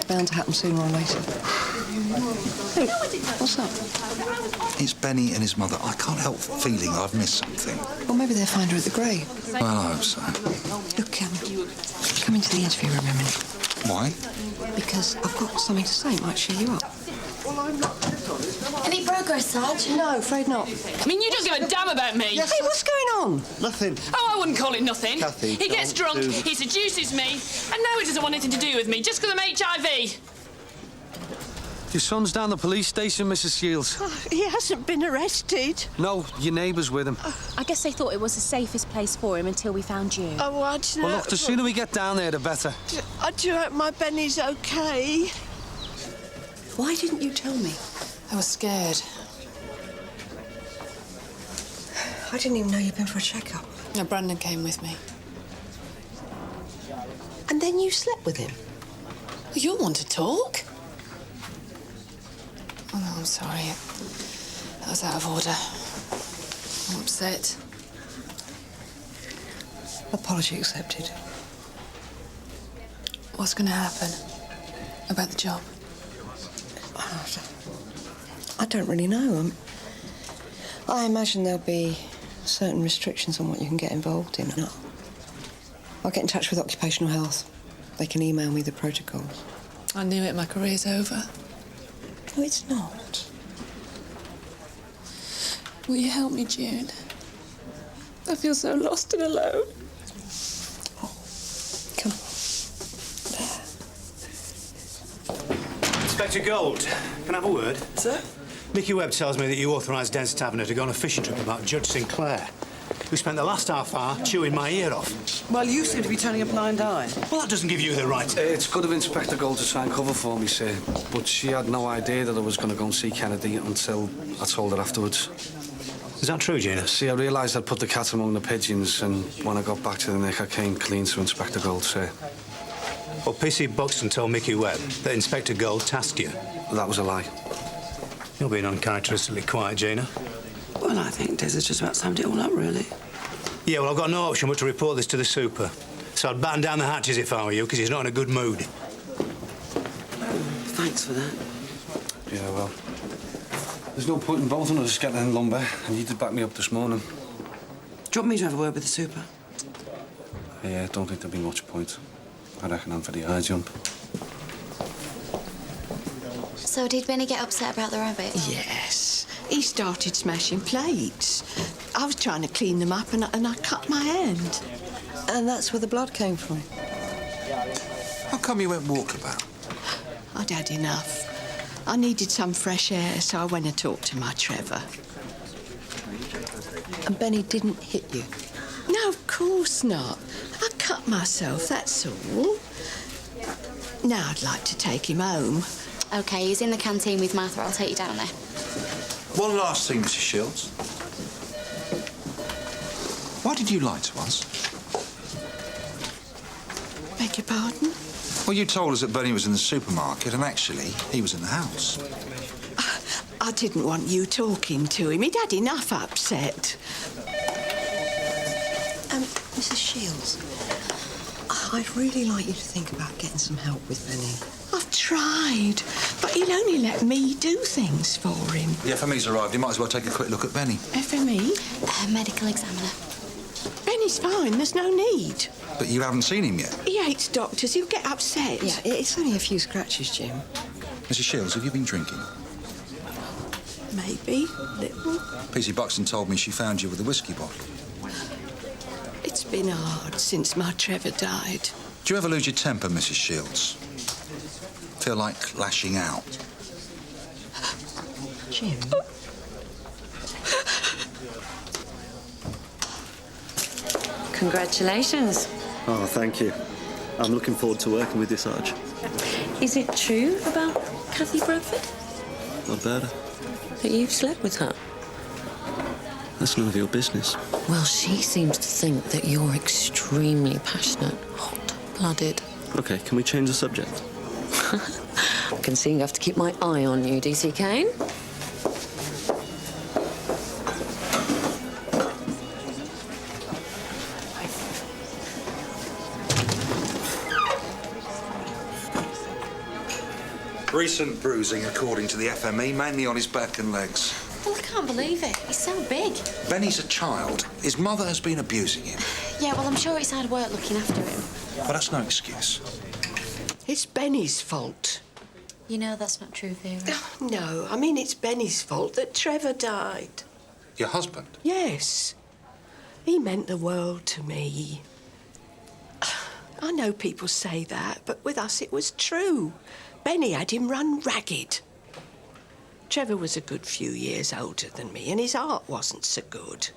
Bound to happen sooner or later. Hey, what's up? It's Benny and his mother. I can't help feeling I've missed something. Well, maybe they'll find her at the grave. Well, I hope so. Look, come into the interview room a minute. Why? Because I've got something to say. It might cheer you up. Any progress, Sarge? No, afraid not. I mean, you don't give a damn about me. Yes, hey, what's going on? Nothing. Oh, I wouldn't call it nothing. Kathy, he gets drunk, he seduces me, and now he doesn't want anything to do with me just because I'm HIV. Your son's down the police station, Mrs. Shields. Oh, he hasn't been arrested. No, your neighbour's with him. I guess they thought it was the safest place for him until we found you. Oh, I don't know. Well, look, the sooner we get down there, the better. I do hope my Benny's okay. Why didn't you tell me? I was scared. I didn't even know you'd been for a checkup. No, Brandon came with me. And then you slept with him? You'll want to talk. Oh, no, I'm sorry. That was out of order. I'm upset. Apology accepted. What's going to happen about the job? I don't really know. I imagine there'll be certain restrictions on what you can get involved in. I'll get in touch with occupational health. They can email me the protocols. I knew it. My career's over. No, it's not. Will you help me, June? I feel so lost and alone. Come. Inspector Gold, can I have a word? Sir? Mickey Webb tells me that you authorised Den's Taverner to go on a fishing trip about Judge Sinclair, who spent the last half hour chewing my ear off. Well, you seem to be turning a blind eye. Well, that doesn't give you the right. It's good of Inspector Gold to try and cover for me, sir. But she had no idea that I was going to go and see Kennedy until I told her afterwards. Is that true, Gina? See, I realised I'd put the cat among the pigeons, and when I got back to the nick, I came clean to Inspector Gold, sir. Well, PC Buxton told Mickey Webb that Inspector Gold tasked you. That was a lie. You're being uncharacteristically quiet, Gina. Well, I think Des has just about summed it all up, really. Yeah, well, I've got no option but to report this to the super. So I'd batten down the hatches if I were you, because he's not in a good mood. Thanks for that. Yeah, well, there's no point in both of us getting in lumber, and you did back me up this morning. Do you want me to have a word with the super? Yeah, I don't think there'll be much point. I reckon I'm for the high jump. So did Benny get upset about the rabbit? Yes. He started smashing plates. I was trying to clean them up and I cut my hand. And that's where the blood came from? How come you went walkabout? I'd had enough. I needed some fresh air, so I went and talked to my Trevor. And Benny didn't hit you? No, of course not. I cut myself, that's all. Now I'd like to take him home. OK, he's in the canteen with Martha. I'll take you down there. One last thing, Mrs. Shields. Why did you lie to us? Beg your pardon? Well, you told us that Benny was in the supermarket, and actually, he was in the house. I didn't want you talking to him. He'd had enough upset. Mrs. Shields, I'd really like you to think about getting some help with Benny. I've tried, but he'll only let me do things for him. The FME's arrived. You might as well take a quick look at Benny. FME? Medical examiner. Benny's fine, there's no need. But you haven't seen him yet. He hates doctors, he'll get upset. Yeah, it's only a few scratches, Jim. Mrs. Shields, have you been drinking? Maybe, little. P.C. Buxton told me she found you with a whiskey bottle. It's been hard since my Trevor died. Do you ever lose your temper, Mrs. Shields? Feel like lashing out? Jim? Congratulations. Oh, thank you. I'm looking forward to working with you, Sarge. Is it true about Kathy Bradford? Not better. That you've slept with her? That's none of your business. Well, she seems to think that you're extremely passionate, hot-blooded. OK, can we change the subject? I can see you have to keep my eye on you, DC Kane. Recent bruising, according to the FME, mainly on his back and legs. Well, I can't believe it. He's so big. Benny's a child. His mother has been abusing him. Yeah, well, I'm sure it's hard work looking after him. But that's no excuse. It's Benny's fault. You know that's not true, Vera. No, I mean it's Benny's fault that Trevor died. Your husband? Yes. He meant the world to me. I know people say that, but with us it was true. Benny had him run ragged. Trevor was a good few years older than me, and his heart wasn't so good.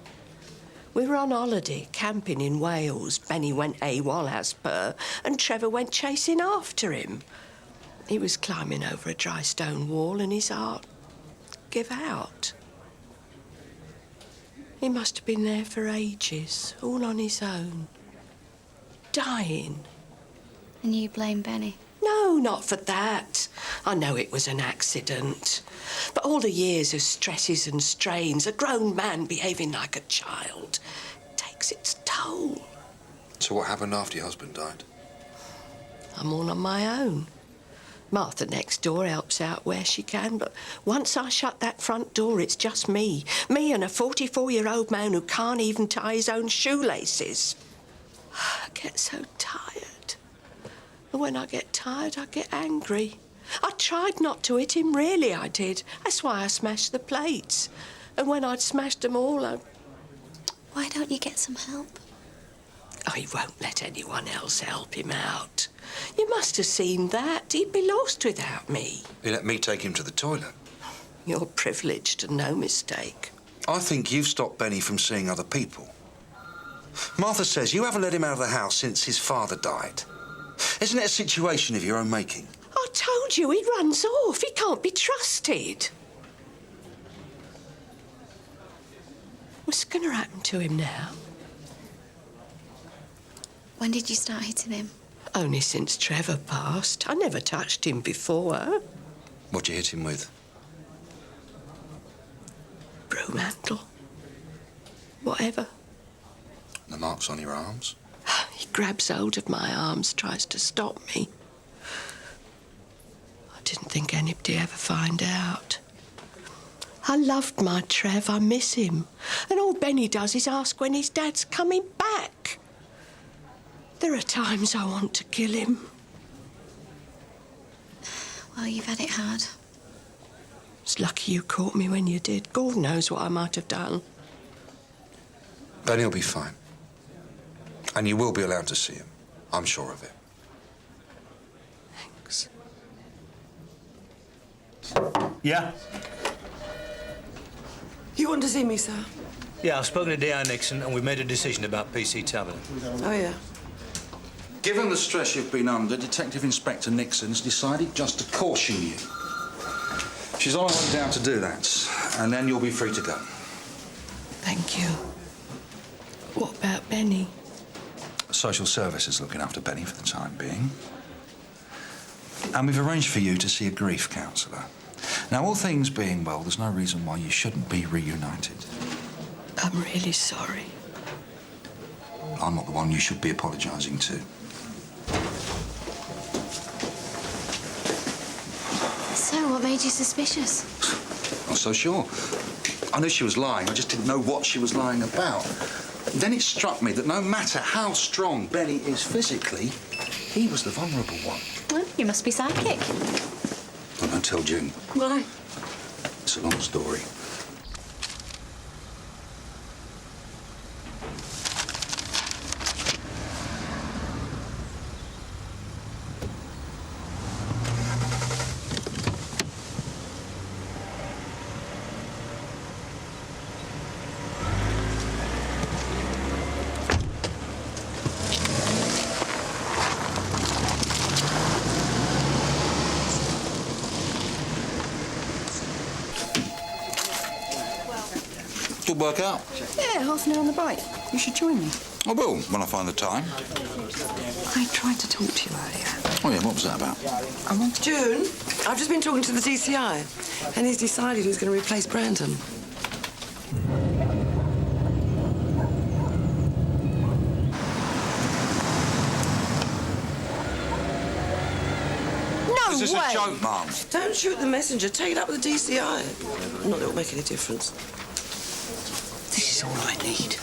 We were on holiday, camping in Wales. Benny went AWOL as per, and Trevor went chasing after him. He was climbing over a dry stone wall, and his heart gave out. He must have been there for ages, all on his own, dying. And you blame Benny? No, not for that. I know it was an accident. But all the years of stresses and strains, a grown man behaving like a child, takes its toll. So what happened after your husband died? I'm all on my own. Martha next door helps out where she can, but once I shut that front door, it's just me. Me and a 44-year-old man who can't even tie his own shoelaces. I get so tired. And when I get tired, I get angry. I tried not to hit him, really, I did. That's why I smashed the plates. And when I'd smashed them all, Why don't you get some help? Oh, he won't let anyone else help him out. You must have seen that. He'd be lost without me. He let me take him to the toilet. You're privileged and no mistake. I think you've stopped Benny from seeing other people. Martha says you haven't let him out of the house since his father died. Isn't it a situation of your own making? I told you, he runs off. He can't be trusted. What's going to happen to him now? When did you start hitting him? Only since Trevor passed. I never touched him before. What'd you hit him with? broom handle. Whatever. The marks on your arms? He grabs hold of my arms, tries to stop me. I didn't think anybody'd ever find out. I loved my Trev, I miss him. And all Benny does is ask when his dad's coming back. There are times I want to kill him. Well, you've had it hard. It's lucky you caught me when you did. God knows what I might have done. Benny will be fine. And you will be allowed to see him. I'm sure of it. Thanks. Yeah? You want to see me, sir? Yeah, I've spoken to D.I. Nixon and we've made a decision about PC Tavern. Oh, yeah? Given the stress you've been under, Detective Inspector Nixon's decided just to caution you. She's on her way down to do that, and then you'll be free to go. Thank you. What about Benny? Social services looking after Benny for the time being. And we've arranged for you to see a grief counsellor. Now, all things being well, there's no reason why you shouldn't be reunited. I'm really sorry. I'm not the one you should be apologising to. So, what made you suspicious? Not so sure. I knew she was lying, I just didn't know what she was lying about. Then it struck me that no matter how strong Benny is physically, he was the vulnerable one. Well, you must be psychic. Well, don't tell June. Why? It's a long story. Good work out. Yeah, half an hour on the bike. You should join me. I will, when I find the time. I tried to talk to you earlier. Oh, yeah, what was that about? I want June, I've just been talking to the DCI, and he's decided who's going to replace Brandon. No Is this way! a joke, Mum? Don't shoot the messenger. Take it up with the DCI. Not that it'll make any difference. This is all I need.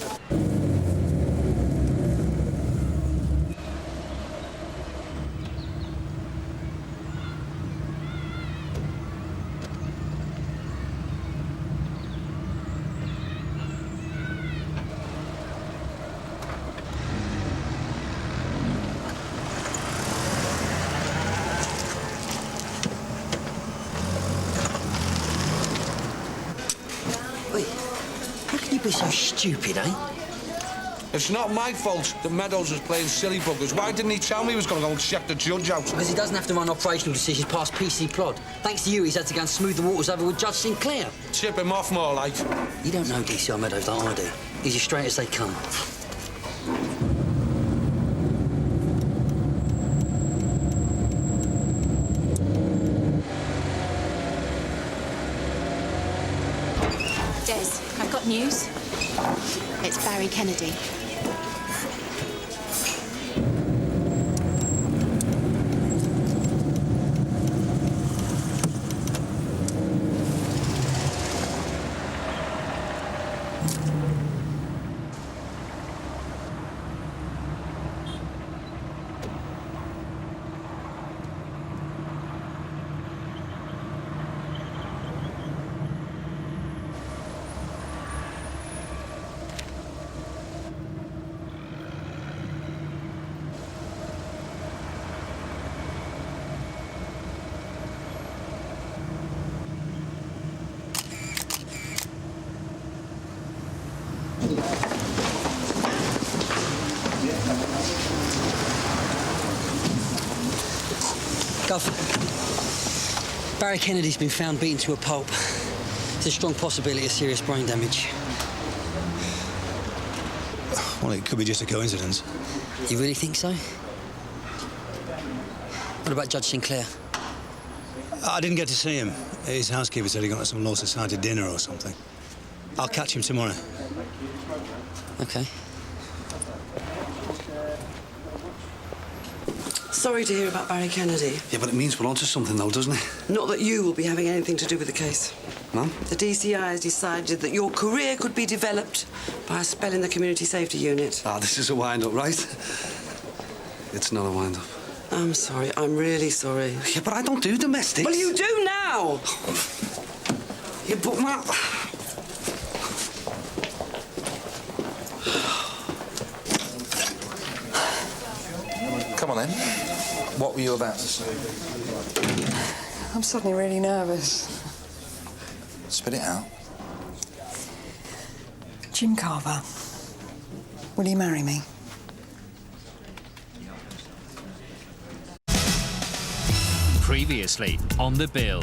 How can you be so stupid, eh? It's not my fault that Meadows was playing silly buggers. Why didn't he tell me he was going to go and check the judge out? Because he doesn't have to run operational decisions past PC Plod. Thanks to you, he's had to go and smooth the waters over with Judge Sinclair. Tip him off more like. You don't know DCI Meadows like I do. He's as straight as they come. Des, I've got news. It's Barry Kennedy. Gov, Barry Kennedy's been found beaten to a pulp. There's a strong possibility of serious brain damage. Well, it could be just a coincidence. You really think so? What about Judge Sinclair? I didn't get to see him. His housekeeper said he got some Law Society dinner or something. I'll catch him tomorrow. OK. Sorry to hear about Barry Kennedy. Yeah, but it means we're onto something, though, doesn't it? Not that you will be having anything to do with the case. Ma'am? The DCI has decided that your career could be developed by a spell in the Community Safety Unit. Ah, this is a wind-up, right? It's not a wind-up. I'm sorry. I'm really sorry. Yeah, but I don't do domestics. Well, you do now! Yeah, but Matt... Come on, then. What were you about to say? I'm suddenly really nervous. Spit it out. Jim Carver, will you marry me? Previously on the bill.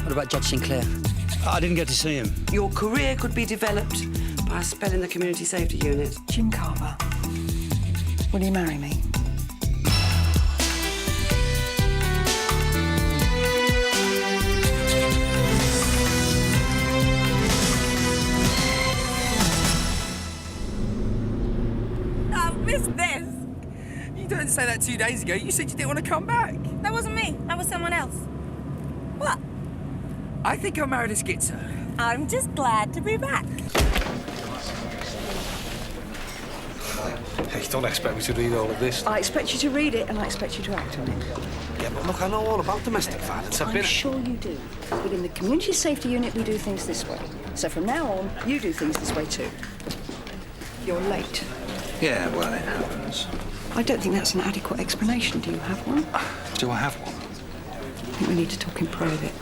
What about Judge Sinclair? I didn't get to see him. Your career could be developed by a spell in the Community Safety Unit. Jim Carver, will you marry me? I missed this. You didn't say that 2 days ago. You said you didn't want to come back. That wasn't me. That was someone else. What? I think I married a schizo. I'm just glad to be back. Hey, don't expect me to read all of this. I expect you to read it and I expect you to act on it. Yeah, but look, I know all about domestic violence. I'm sure you do. But in the Community Safety Unit, we do things this way. So from now on, you do things this way too. You're late. Yeah, well, it happens. I don't think that's an adequate explanation. Do you have one? Do I have one? I think we need to talk in private.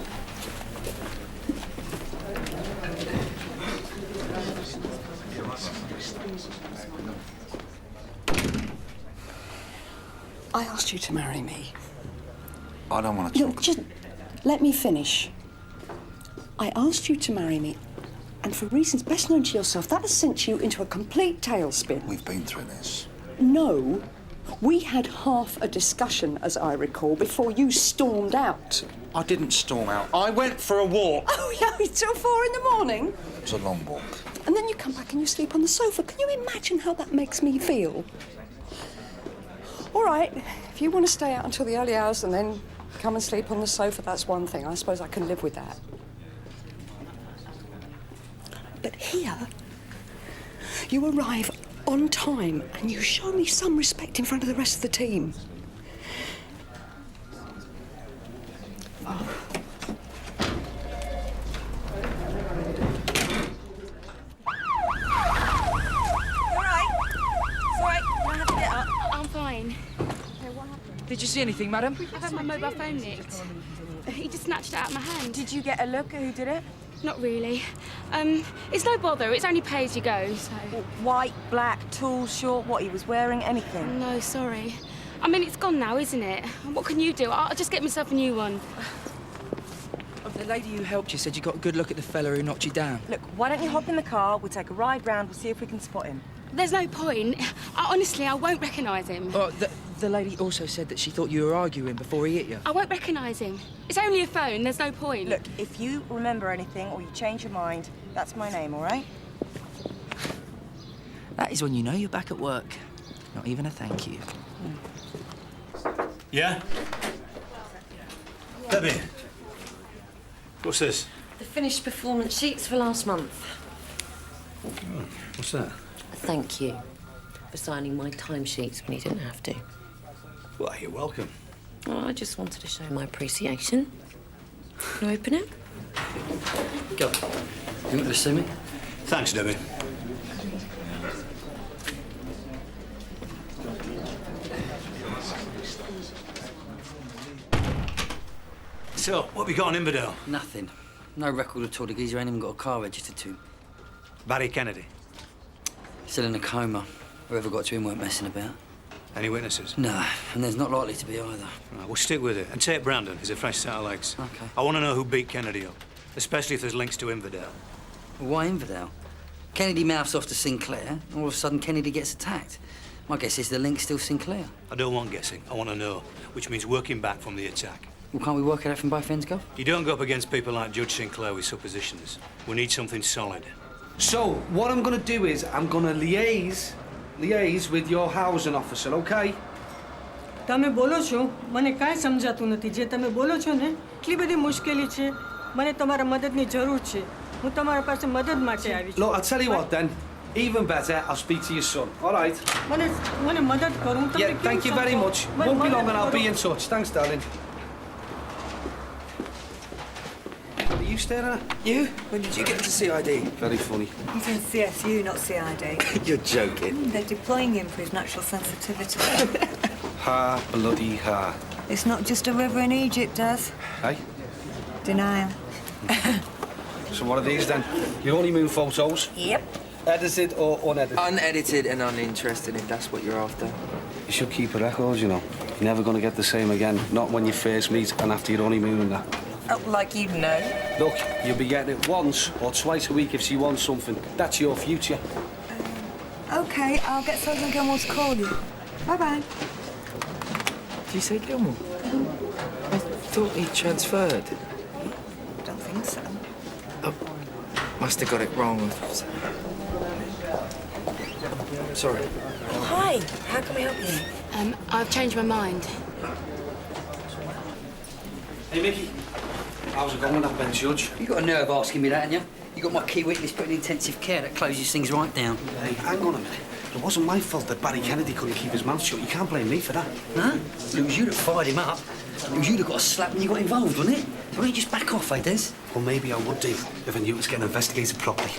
I asked you to marry me. I don't want to talk. Look, just let me finish. I asked you to marry me, and for reasons best known to yourself, that has sent you into a complete tailspin. We've been through this. No. We had half a discussion, as I recall, before you stormed out. I didn't storm out. I went for a walk. Oh, yeah, till 4 in the morning? It was a long walk. And then you come back and you sleep on the sofa. Can you imagine how that makes me feel? All right, if you want to stay out until the early hours and then come and sleep on the sofa, that's one thing. I suppose I can live with that. But here, you arrive on time and you show me some respect in front of the rest of the team. Oh. Did you see anything, madam? I've had my mobile phone nicked. He just snatched it out of my hand. Did you get a look at who did it? Not really. It's no bother. It's only pay as you go, so... White, black, tall, short, what he was wearing, anything? No, sorry. I mean, it's gone now, isn't it? What can you do? I'll just get myself a new one. The lady who helped you said you got a good look at the fella who knocked you down. Look, why don't you hop in the car, we'll take a ride round, we'll see if we can spot him. There's no point. Honestly, I won't recognise him. Oh, the lady also said that she thought you were arguing before he hit you. I won't recognise him. It's only a phone, there's no point. Look, if you remember anything or you change your mind, that's my name, all right? That is when you know you're back at work. Not even a thank you. Yeah? Debbie, what's this? The finished performance sheets for last month. Oh, what's that? Thank you for signing my timesheets when you didn't have to. Well, you're welcome. Oh, I just wanted to show my appreciation. Can I open it? Go. You want to see me? Thanks, Debbie. So, what have we got on Inverdale? Nothing. No record at all. The geezer ain't even got a car registered to him. Barry Kennedy. Still in a coma. Whoever got to him weren't messing about. Any witnesses? No, and there's not likely to be either. Right, we'll stick with it. And take Brandon. He's a fresh set of legs. OK. I want to know who beat Kennedy up, especially if there's links to Inverdale. Well, why Inverdale? Kennedy mouths off to Sinclair, and all of a sudden Kennedy gets attacked. My guess is the link's still Sinclair. I don't want guessing. I want to know, which means working back from the attack. Well, can't we work it out from both ends, Gov? You don't go up against people like Judge Sinclair with suppositions. We need something solid. So, what I'm going to do is I'm going to liaise with your housing officer, okay? તમે બોલો છો મને કાંઈ સમજાતું નથી જે તમે બોલો છો ને એટલી બધી મુશ્કેલી છે મને તમારા મદદની જરૂર છે હું તમારા પાસે મદદ માટે આવી છું Look, I'll tell you what then. Even better, I'll speak to your son, all right? મને મદદ કરો હું તમને Yeah, thank you very much. Won't be long and I'll be in touch. Thanks, darling. What are you staring at? You? When did you get into CID? Very funny. He's in CSU, not CID. You're joking. They're deploying him for his natural sensitivity. Ha, bloody ha. It's not just a river in Egypt, does? Hey? Denial. So what are these then? Your honeymoon photos? Yep. Edited or unedited? Unedited and uninterested, if that's what you're after. You should keep a record, you know. You're never going to get the same again. Not when you first meet and after your honeymoon and that. Oh, like you'd know. Look, you'll be getting it once or twice a week if she wants something. That's your future. OK, I'll get Sergeant Gilmore to call you. Bye-bye. Did you say Gilmore? I thought he transferred. Don't think so. Must have got it wrong. Sorry. Oh, hi. How can we help you? I've changed my mind. Hey, Mickey. How's it going with that bench, Judge? You got a nerve asking me that, haven't you? You got my key witness put in intensive care. That closes things right down. Hey, hang on a minute. It wasn't my fault that Barry Kennedy couldn't keep his mouth shut. You can't blame me for that. No? It was you that fired him up. It was you that got a slap when you got involved, wasn't it? So why don't you just back off, eh, Des? Well, maybe I would do if I knew it was getting investigated properly.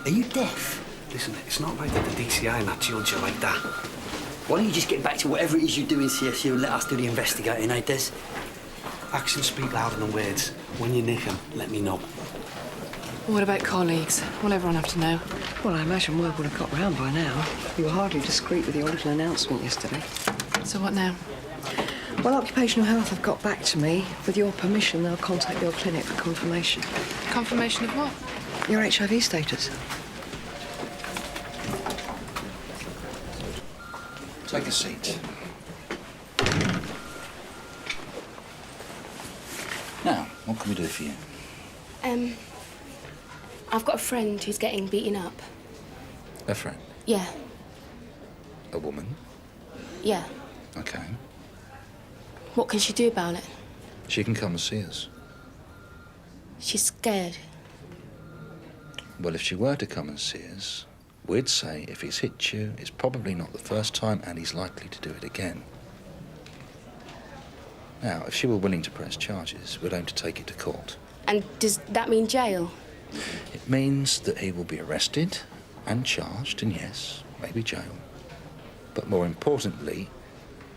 Are you deaf? Listen, it's not right that the DCI and that judge are like that. Why don't you just get back to whatever it is you do in CSU and let us do the investigating, eh, Des? Actions speak louder than words. When you nick them, let me know. What about colleagues? Will everyone have to know? Well, I imagine word would have got round by now. You were hardly discreet with your little announcement yesterday. So what now? Well, Occupational Health have got back to me. With your permission, they'll contact your clinic for confirmation. Confirmation of what? Your HIV status. Take a seat. Now, what can we do for you? I've got a friend who's getting beaten up. A friend? Yeah, A woman? yeah. Okay. What can she do about it? She can come and see us. She's scared. Well, if she were to come and see us, we'd say if he's hit you, it's probably not the first time and he's likely to do it again. Now, if she were willing to press charges, we'd aim to take it to court. And does that mean jail? It means that he will be arrested and charged, and yes, maybe jail. But more importantly,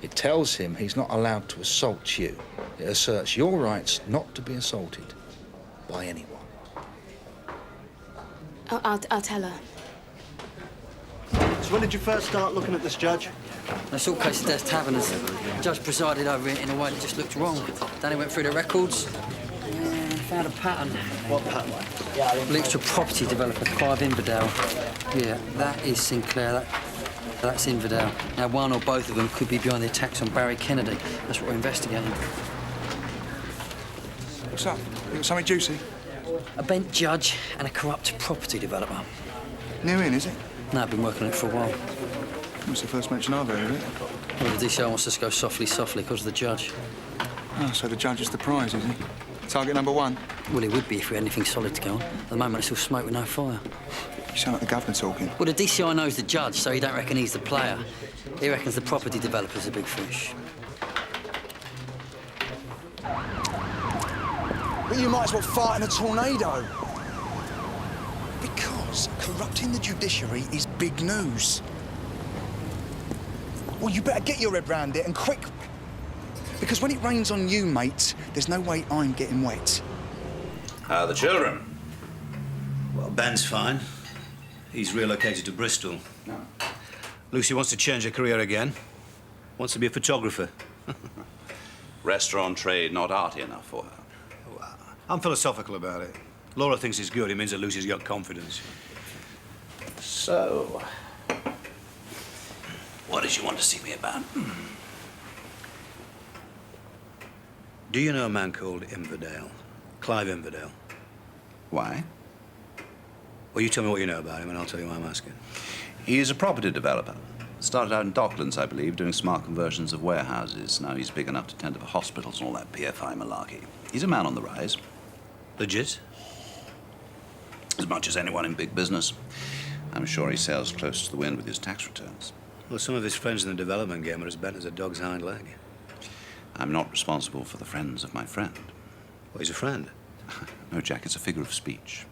it tells him he's not allowed to assault you. It asserts your rights not to be assaulted by anyone. I'll tell her. So when did you first start looking at this, Judge? That's all case of Des Taverners. The judge presided over it in a way that just looked wrong. Danny went through the records and found a pattern. What pattern? Links to a property developer, Clive Inverdale. Yeah, that is Sinclair. That's Inverdale. Now, one or both of them could be behind the attacks on Barry Kennedy. That's what we're investigating. What's up? You got something juicy? A bent judge and a corrupt property developer. New in, is it? No, I've been working on it for a while. That's the first mention I've heard of it. Well, the DCI wants us to go softly because of the judge. Oh, so the judge is the prize, is he? Target number one? Well, it would be if we had anything solid to go on. At the moment, it's all smoke with no fire. You sound like the governor talking. Well, the DCI knows the judge, so he don't reckon he's the player. He reckons the property developer's a big fish. But you might as well fight in a tornado. Because corrupting the judiciary is big news. Well, you better get your head round it, and quick. Because when it rains on you, mate, there's no way I'm getting wet. How are the children? Well, Ben's fine. He's relocated to Bristol. No. Lucy wants to change her career again. Wants to be a photographer. Restaurant trade not arty enough for her. I'm philosophical about it. Laura thinks it's good. It means that Lucy's got confidence. So, what did you want to see me about? Do you know a man called Inverdale? Clive Inverdale? Why? Well, you tell me what you know about him, and I'll tell you why I'm asking. He's a property developer. Started out in Docklands, I believe, doing smart conversions of warehouses. Now he's big enough to tender for hospitals and all that PFI malarkey. He's a man on the rise. Legit? As much as anyone in big business. I'm sure he sails close to the wind with his tax returns. Well, some of his friends in the development game are as bent as a dog's hind leg. I'm not responsible for the friends of my friend. Well, he's a friend. No, Jack, it's a figure of speech.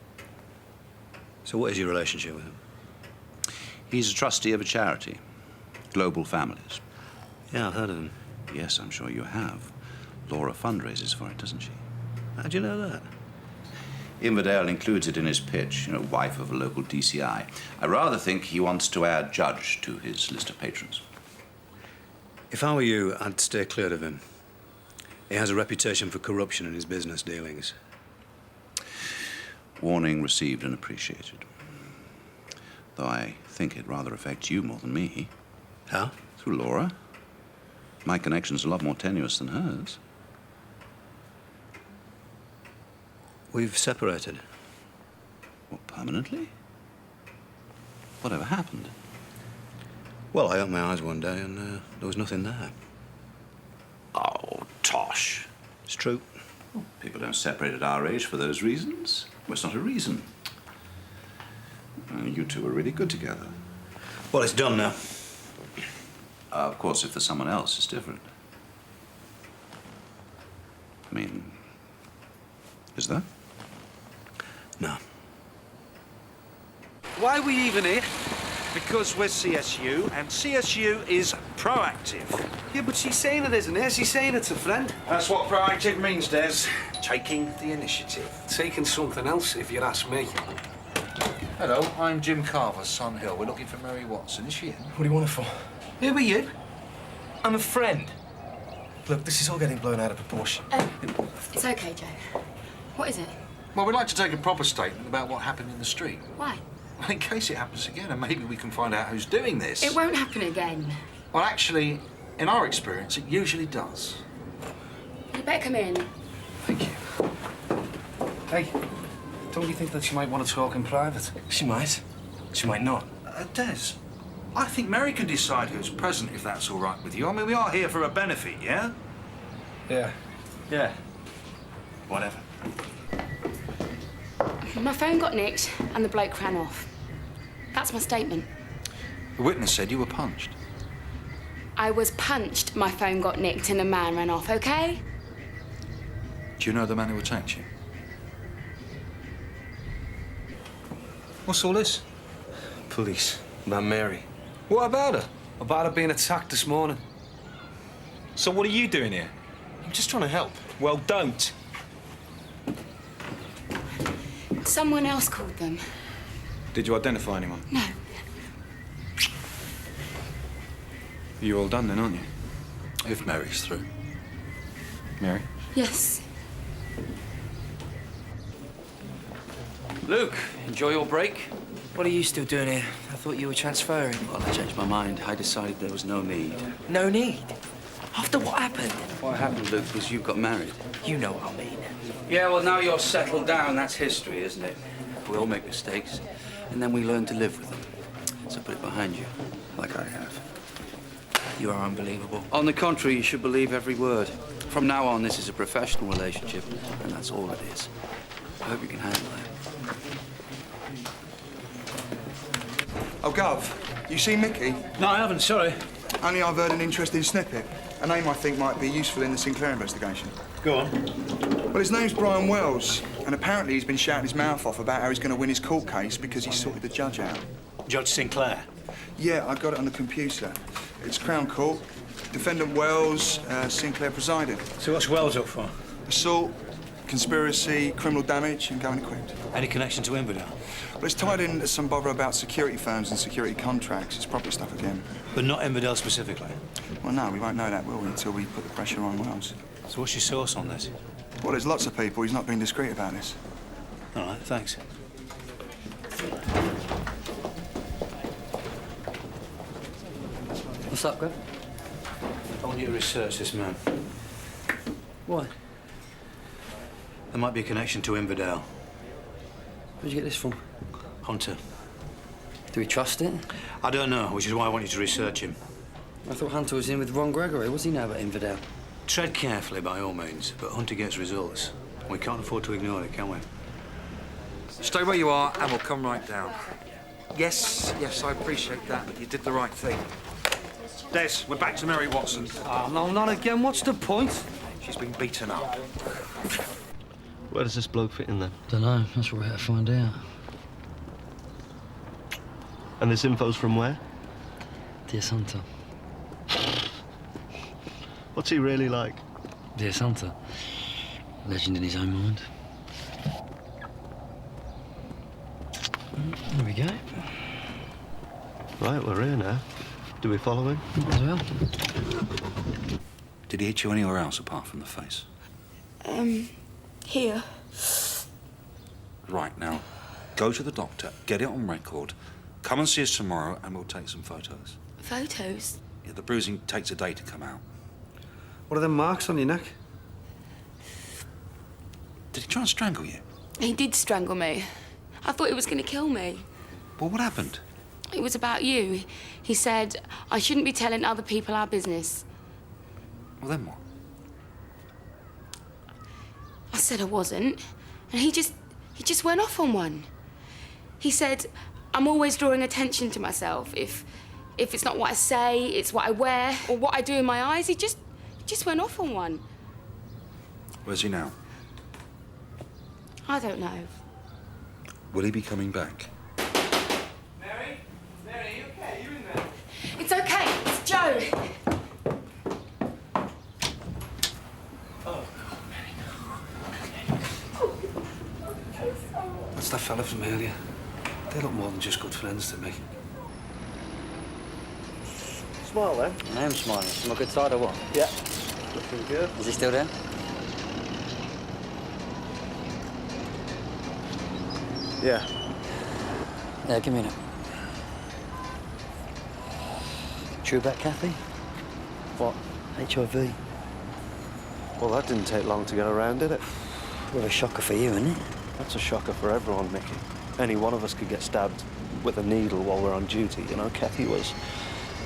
So what is your relationship with him? He's a trustee of a charity, Global Families. Yeah, I've heard of him. Yes, I'm sure you have. Laura fundraises for it, doesn't she? How'd you know that? Inverdale includes it in his pitch, wife of a local DCI. I rather think he wants to add Judge to his list of patrons. If I were you, I'd stay clear of him. He has a reputation for corruption in his business dealings. Warning received and appreciated. Though I think it rather affects you more than me. How? Through Laura. My connection's a lot more tenuous than hers. We've separated. What, permanently? Whatever happened? Well, I opened my eyes one day and there was nothing there. Oh, tosh. It's true. People don't separate at our age for those reasons. Well, it's not a reason. You two were really good together. Well, it's done now. Of course, if there's someone else, it's different. I mean, is there? No. Why are we even here? Because we're CSU, and CSU is proactive. Yeah, but she's saying it isn't it? She's saying it's a friend. That's what proactive means, Des. Taking the initiative. Taking something else, if you ask me. Hello, I'm Jim Carver, Sun Hill. We're looking for Mary Watson. Is she in? What do you want her for? Who are you? I'm a friend. Look, this is all getting blown out of proportion. It's okay, Joe. What is it? Well, we'd like to take a proper statement about what happened in the street. Why? Well, in case it happens again, and maybe we can find out who's doing this. It won't happen again. Well, actually, in our experience, it usually does. You better come in. Thank you. Hey, don't you think that she might want to talk in private? She might. She might not. Des, I think Mary can decide who's present, if that's all right with you. I mean, we are here for a benefit, yeah? Yeah. Yeah. Whatever. My phone got nicked and the bloke ran off. That's my statement. The witness said you were punched. I was punched, my phone got nicked and a man ran off, okay? Do you know the man who attacked you? What's all this? Police. About Mary. What about her? About her being attacked this morning. So what are you doing here? I'm just trying to help. Well, don't. Someone else called them. Did you identify anyone? No. You're all done then, aren't you? If Mary's through. Mary? Yes. Luke, enjoy your break. What are you still doing here? I thought you were transferring. Well, I changed my mind. I decided there was no need. No need? After what happened? What happened, Luke, was you got married. You know what I mean. Yeah, well, now you're settled down. That's history, isn't it? We all make mistakes, and then we learn to live with them. So put it behind you, like I have. You are unbelievable. On the contrary, you should believe every word. From now on, this is a professional relationship, and that's all it is. I hope you can handle it. Oh, Gov, you see Mickey? No, I haven't, sorry. Only I've heard an interesting snippet. A name I think might be useful in the Sinclair investigation. Go on. Well, his name's Brian Wells, and apparently he's been shouting his mouth off about how he's going to win his court case because he sorted the judge out. Judge Sinclair? Yeah, I got it on the computer. It's Crown Court. Defendant Wells, Sinclair presiding. So what's Wells up for? Assault, conspiracy, criminal damage, and going equipped. Any connection to Inverdale? Well, it's tied in to some bother about security firms and security contracts. It's property stuff again. But not Inverdale specifically? Well, no, we won't know that, will we, until we put the pressure on Wells. So what's your source on this? Well, there's lots of people. He's not been discreet about this. All right, thanks. What's up, Webb? I want you to research this man. Why? There might be a connection to Inverdale. Where'd you get this from? Hunter. Do we trust it? I don't know, which is why I want you to research him. I thought Hunter was in with Ron Gregory. What's he know about Inverdale? Tread carefully, by all means, but Hunter gets results. We can't afford to ignore it, can we? Stay where you are and we'll come right down. Yes, I appreciate that, but you did the right thing. Des, we're back to Mary Watson. Oh, no, not again. What's the point? She's been beaten up. Where does this bloke fit in then? Dunno. That's what we have to find out. And this info's from where? Dear Hunter. What's he really like? Dear Hunter. Legend in his own mind. There we go. Right, we're here now. Do we follow him? As well. Did he hit you anywhere else apart from the face? Here. Right, now, go to the doctor, get it on record, come and see us tomorrow and we'll take some photos. Photos? Yeah, the bruising takes a day to come out. What are them marks on your neck? Did he try and strangle you? He did strangle me. I thought he was going to kill me. Well, what happened? It was about you. He said I shouldn't be telling other people our business. Well, then what? I said I wasn't, and he just went off on one. He said I'm always drawing attention to myself. If it's not what I say, it's what I wear or what I do in my eyes. He just went off on one. Where's he now? I don't know. Will he be coming back? Mary? Mary, are you okay? You in there? It's okay. It's Joe. That's that fella from earlier. They look more than just good friends to me. Smile then. I am smiling. Am I good side or what? Yeah. Looking good. Is he still there? Yeah. Yeah, give me a minute. True about Kathy? What? HIV. Well, that didn't take long to get around, did it? Well, a shocker for you, isn't it? That's a shocker for everyone, Mickey. Any one of us could get stabbed with a needle while we're on duty, you know? Kathy was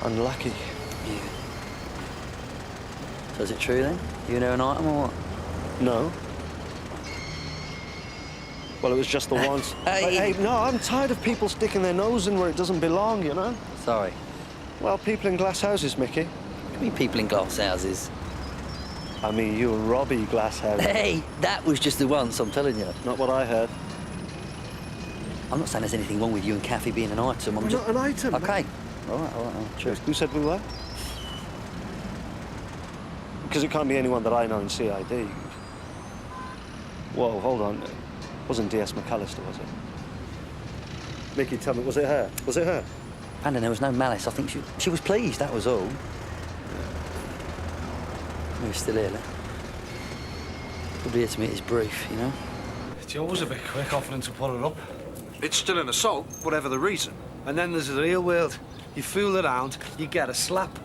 unlucky. Yeah. So is it true then? You know an item or what? No. Well, it was just the once. Hey, no, I'm tired of people sticking their nose in where it doesn't belong, you know? Sorry. Well, people in glass houses, Mickey. What do you mean people in glass houses? I mean, you and Robbie glass houses. Hey, that was just the once, I'm telling you. Not what I heard. I'm not saying there's anything wrong with you and Kathy being an item. I'm We're just... not an item. Okay. All right, true. Who said we were? Because it can't be anyone that I know in CID. Whoa, hold on. Wasn't DS McAllister, was it? Mickey, tell me, was it her? Was it her? And there was no malice. I think she was pleased, that was all. He was still here, then. Probably here to meet his brief, you know? Joe's a bit quick offering to put it up. It's still an assault, whatever the reason. And then there's the real world. You fool around, you get a slap.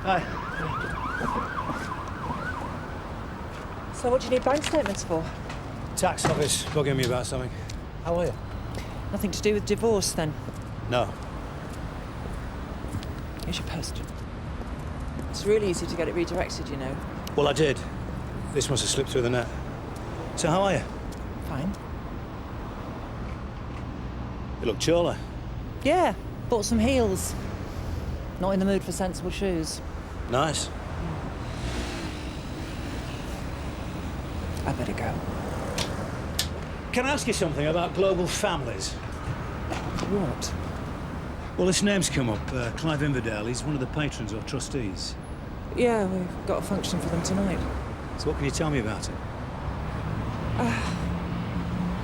Hi. So what do you need bank statements for? Tax office bugging me about something. How are you? Nothing to do with divorce, then? No. Here's your post. It's really easy to get it redirected, you know. Well, I did. This must have slipped through the net. So how are you? Fine. You look churly. Yeah, bought some heels. Not in the mood for sensible shoes. Nice. I better go. Can I ask you something about global families? What? Well, this name's come up. Clive Inverdale, he's one of the patrons or trustees. Yeah, we've got a function for them tonight. So what can you tell me about it?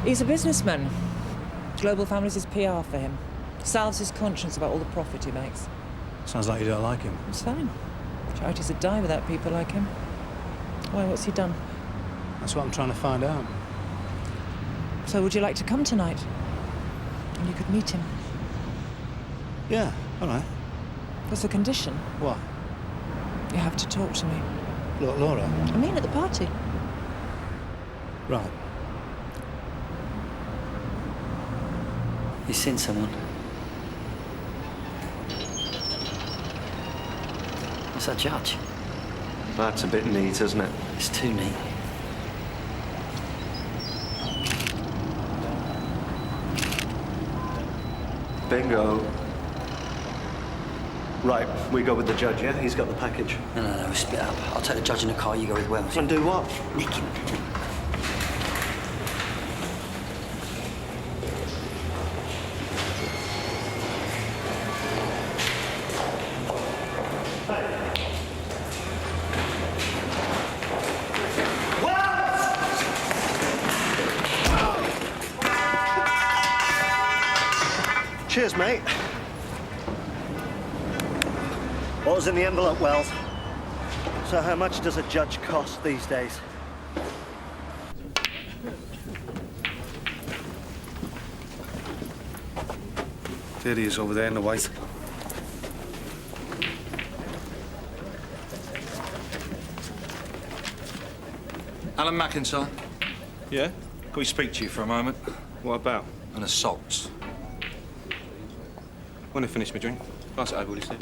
He's a businessman. Global Families is PR for him. Salves his conscience about all the profit he makes. Sounds like you don't like him. It's fine. Charities would die without people like him. Why, what's he done? That's what I'm trying to find out. So would you like to come tonight? And you could meet him. Yeah, all right. There's a condition. What? You have to talk to me. Look, Laura. I mean, at the party. Right. You've seen someone. What's that, Judge? That's a bit neat, isn't it? It's too neat. Bingo. Right, we go with the judge, yeah? He's got the package. No, split up. I'll take the judge in the car, you go with Wells. And do what? Nick him. Cheers, mate. What was in the envelope, Wells? So how much does a judge cost these days? There he is over there in the white. Alan McIntyre. Yeah? Can we speak to you for a moment? What about? An assault. When I finish my drink, pass it over, will you, Steve?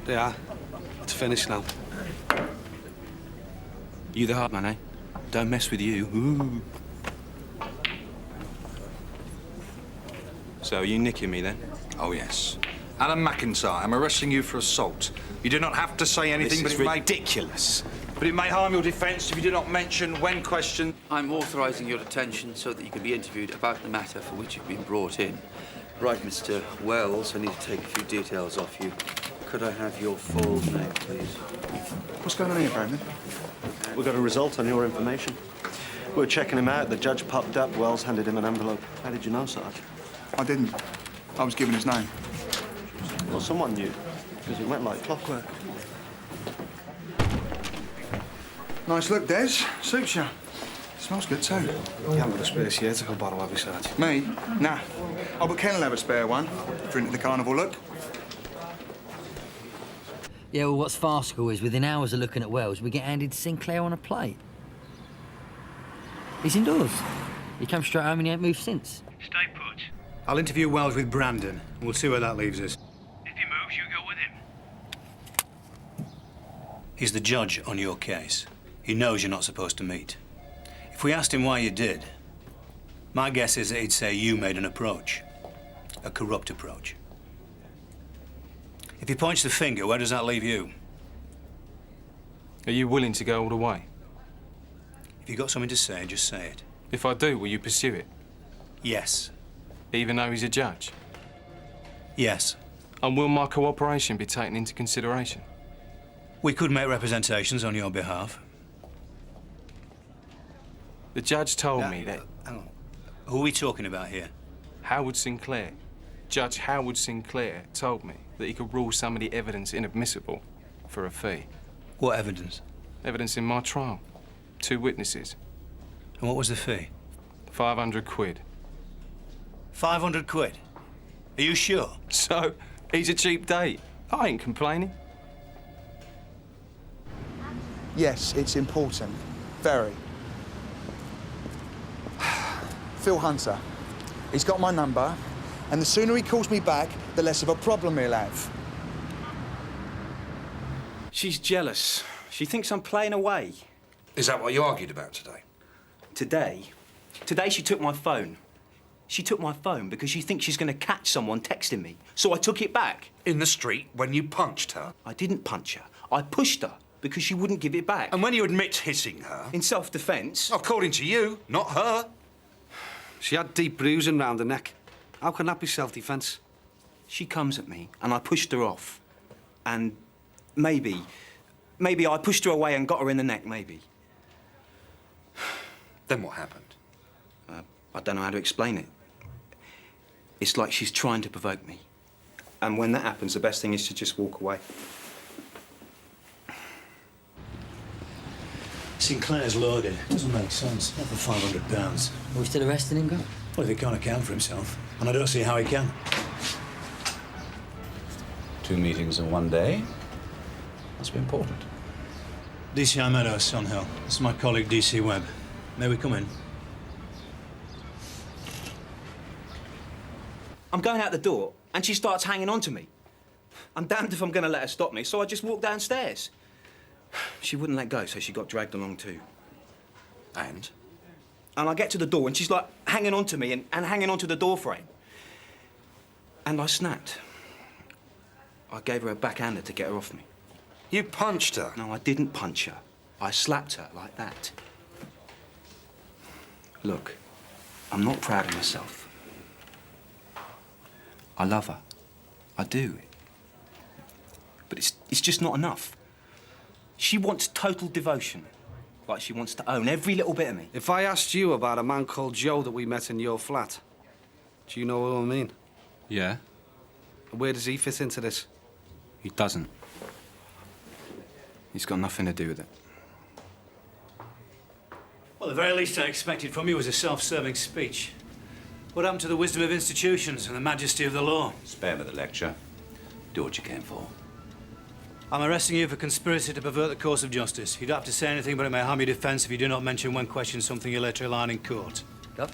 There are. It's finished now. You the hard man, eh? Don't mess with you. Ooh. So, are you nicking me then? Oh, yes. Alan McIntyre, I'm arresting you for assault. You do not have to say anything, This but is it may... ridiculous. But it may harm your defence if you do not mention when questioned. I'm authorising your detention so that you can be interviewed about the matter for which you've been brought in. Right, Mr. Wells, I need to take a few details off you. Could I have your full name, please? What's going on here, Brandon? We got a result on your information. We were checking him out. The judge popped up. Wells handed him an envelope. How did you know, Sarge? I didn't. I was given his name. Well, someone knew, because it went like clockwork. Nice look, Des. Suits you. Smells good, too. You haven't got a spare theatrical bottle, have you, Sarge? Me? Nah. Oh, but Ken will have a spare one. If you're into the carnival look. Yeah, well, what's farcical is within hours of looking at Wells, we get handed Sinclair on a plate. He's indoors. He came straight home and he ain't moved since. Stay put. I'll interview Wells with Brandon. We'll see where that leaves us. If he moves, you go with him. He's the judge on your case. He knows you're not supposed to meet. If we asked him why you did, my guess is that he'd say you made an approach. A corrupt approach. If he points the finger, where does that leave you? Are you willing to go all the way? If you've got something to say, just say it. If I do, will you pursue it? Yes. Even though he's a judge? Yes. And will my cooperation be taken into consideration? We could make representations on your behalf. The judge told me that... Hang on. Who are we talking about here? Howard Sinclair. Judge Howard Sinclair told me that he could rule some of the evidence inadmissible for a fee. What evidence? Evidence in my trial. 2 witnesses. And what was the fee? 500 quid. 500 quid? Are you sure? So, he's a cheap date. I ain't complaining. Yes, it's important. Very. Phil Hunter. He's got my number, and the sooner he calls me back, the less of a problem he'll have. She's jealous. She thinks I'm playing away. Is that what you argued about today? Today she took my phone. She took my phone because she thinks she's going to catch someone texting me. So I took it back. In the street when you punched her? I didn't punch her. I pushed her because she wouldn't give it back. And when you admit hitting her? In self-defence. According to you, not her. She had deep bruising round her neck. How can that be self-defence? She comes at me and I pushed her off. And maybe I pushed her away and got her in the neck, maybe. Then what happened? I don't know how to explain it. It's like she's trying to provoke me. And when that happens, the best thing is to just walk away. Sinclair's loaded. Doesn't make sense. Not for £500. Are we still arresting him, Gov? Well, if he can't account for himself. And I don't see how he can. 2 meetings in one day. Must be important. DCI Meadows, Sunhill. This is my colleague, DC Webb. May we come in? I'm going out the door, and she starts hanging on to me. I'm damned if I'm going to let her stop me, so I just walked downstairs. She wouldn't let go, so she got dragged along too. And I get to the door, and she's like hanging on to me and hanging onto the door frame. And I snapped. I gave her a backhander to get her off me. You punched her? No, I didn't punch her. I slapped her like that. Look, I'm not proud of myself. I love her. I do. But it's just not enough. She wants total devotion. Like she wants to own every little bit of me. If I asked you about a man called Joe that we met in your flat, do you know what I mean? Yeah. And where does he fit into this? He doesn't. He's got nothing to do with it. Well, the very least I expected from you was a self-serving speech. What happened to the wisdom of institutions and the majesty of the law? Spare me the lecture. Do what you came for. I'm arresting you for conspiracy to pervert the course of justice. You don't have to say anything, but it may harm your defence if you do not mention when questioned something you later rely on in court. Yep.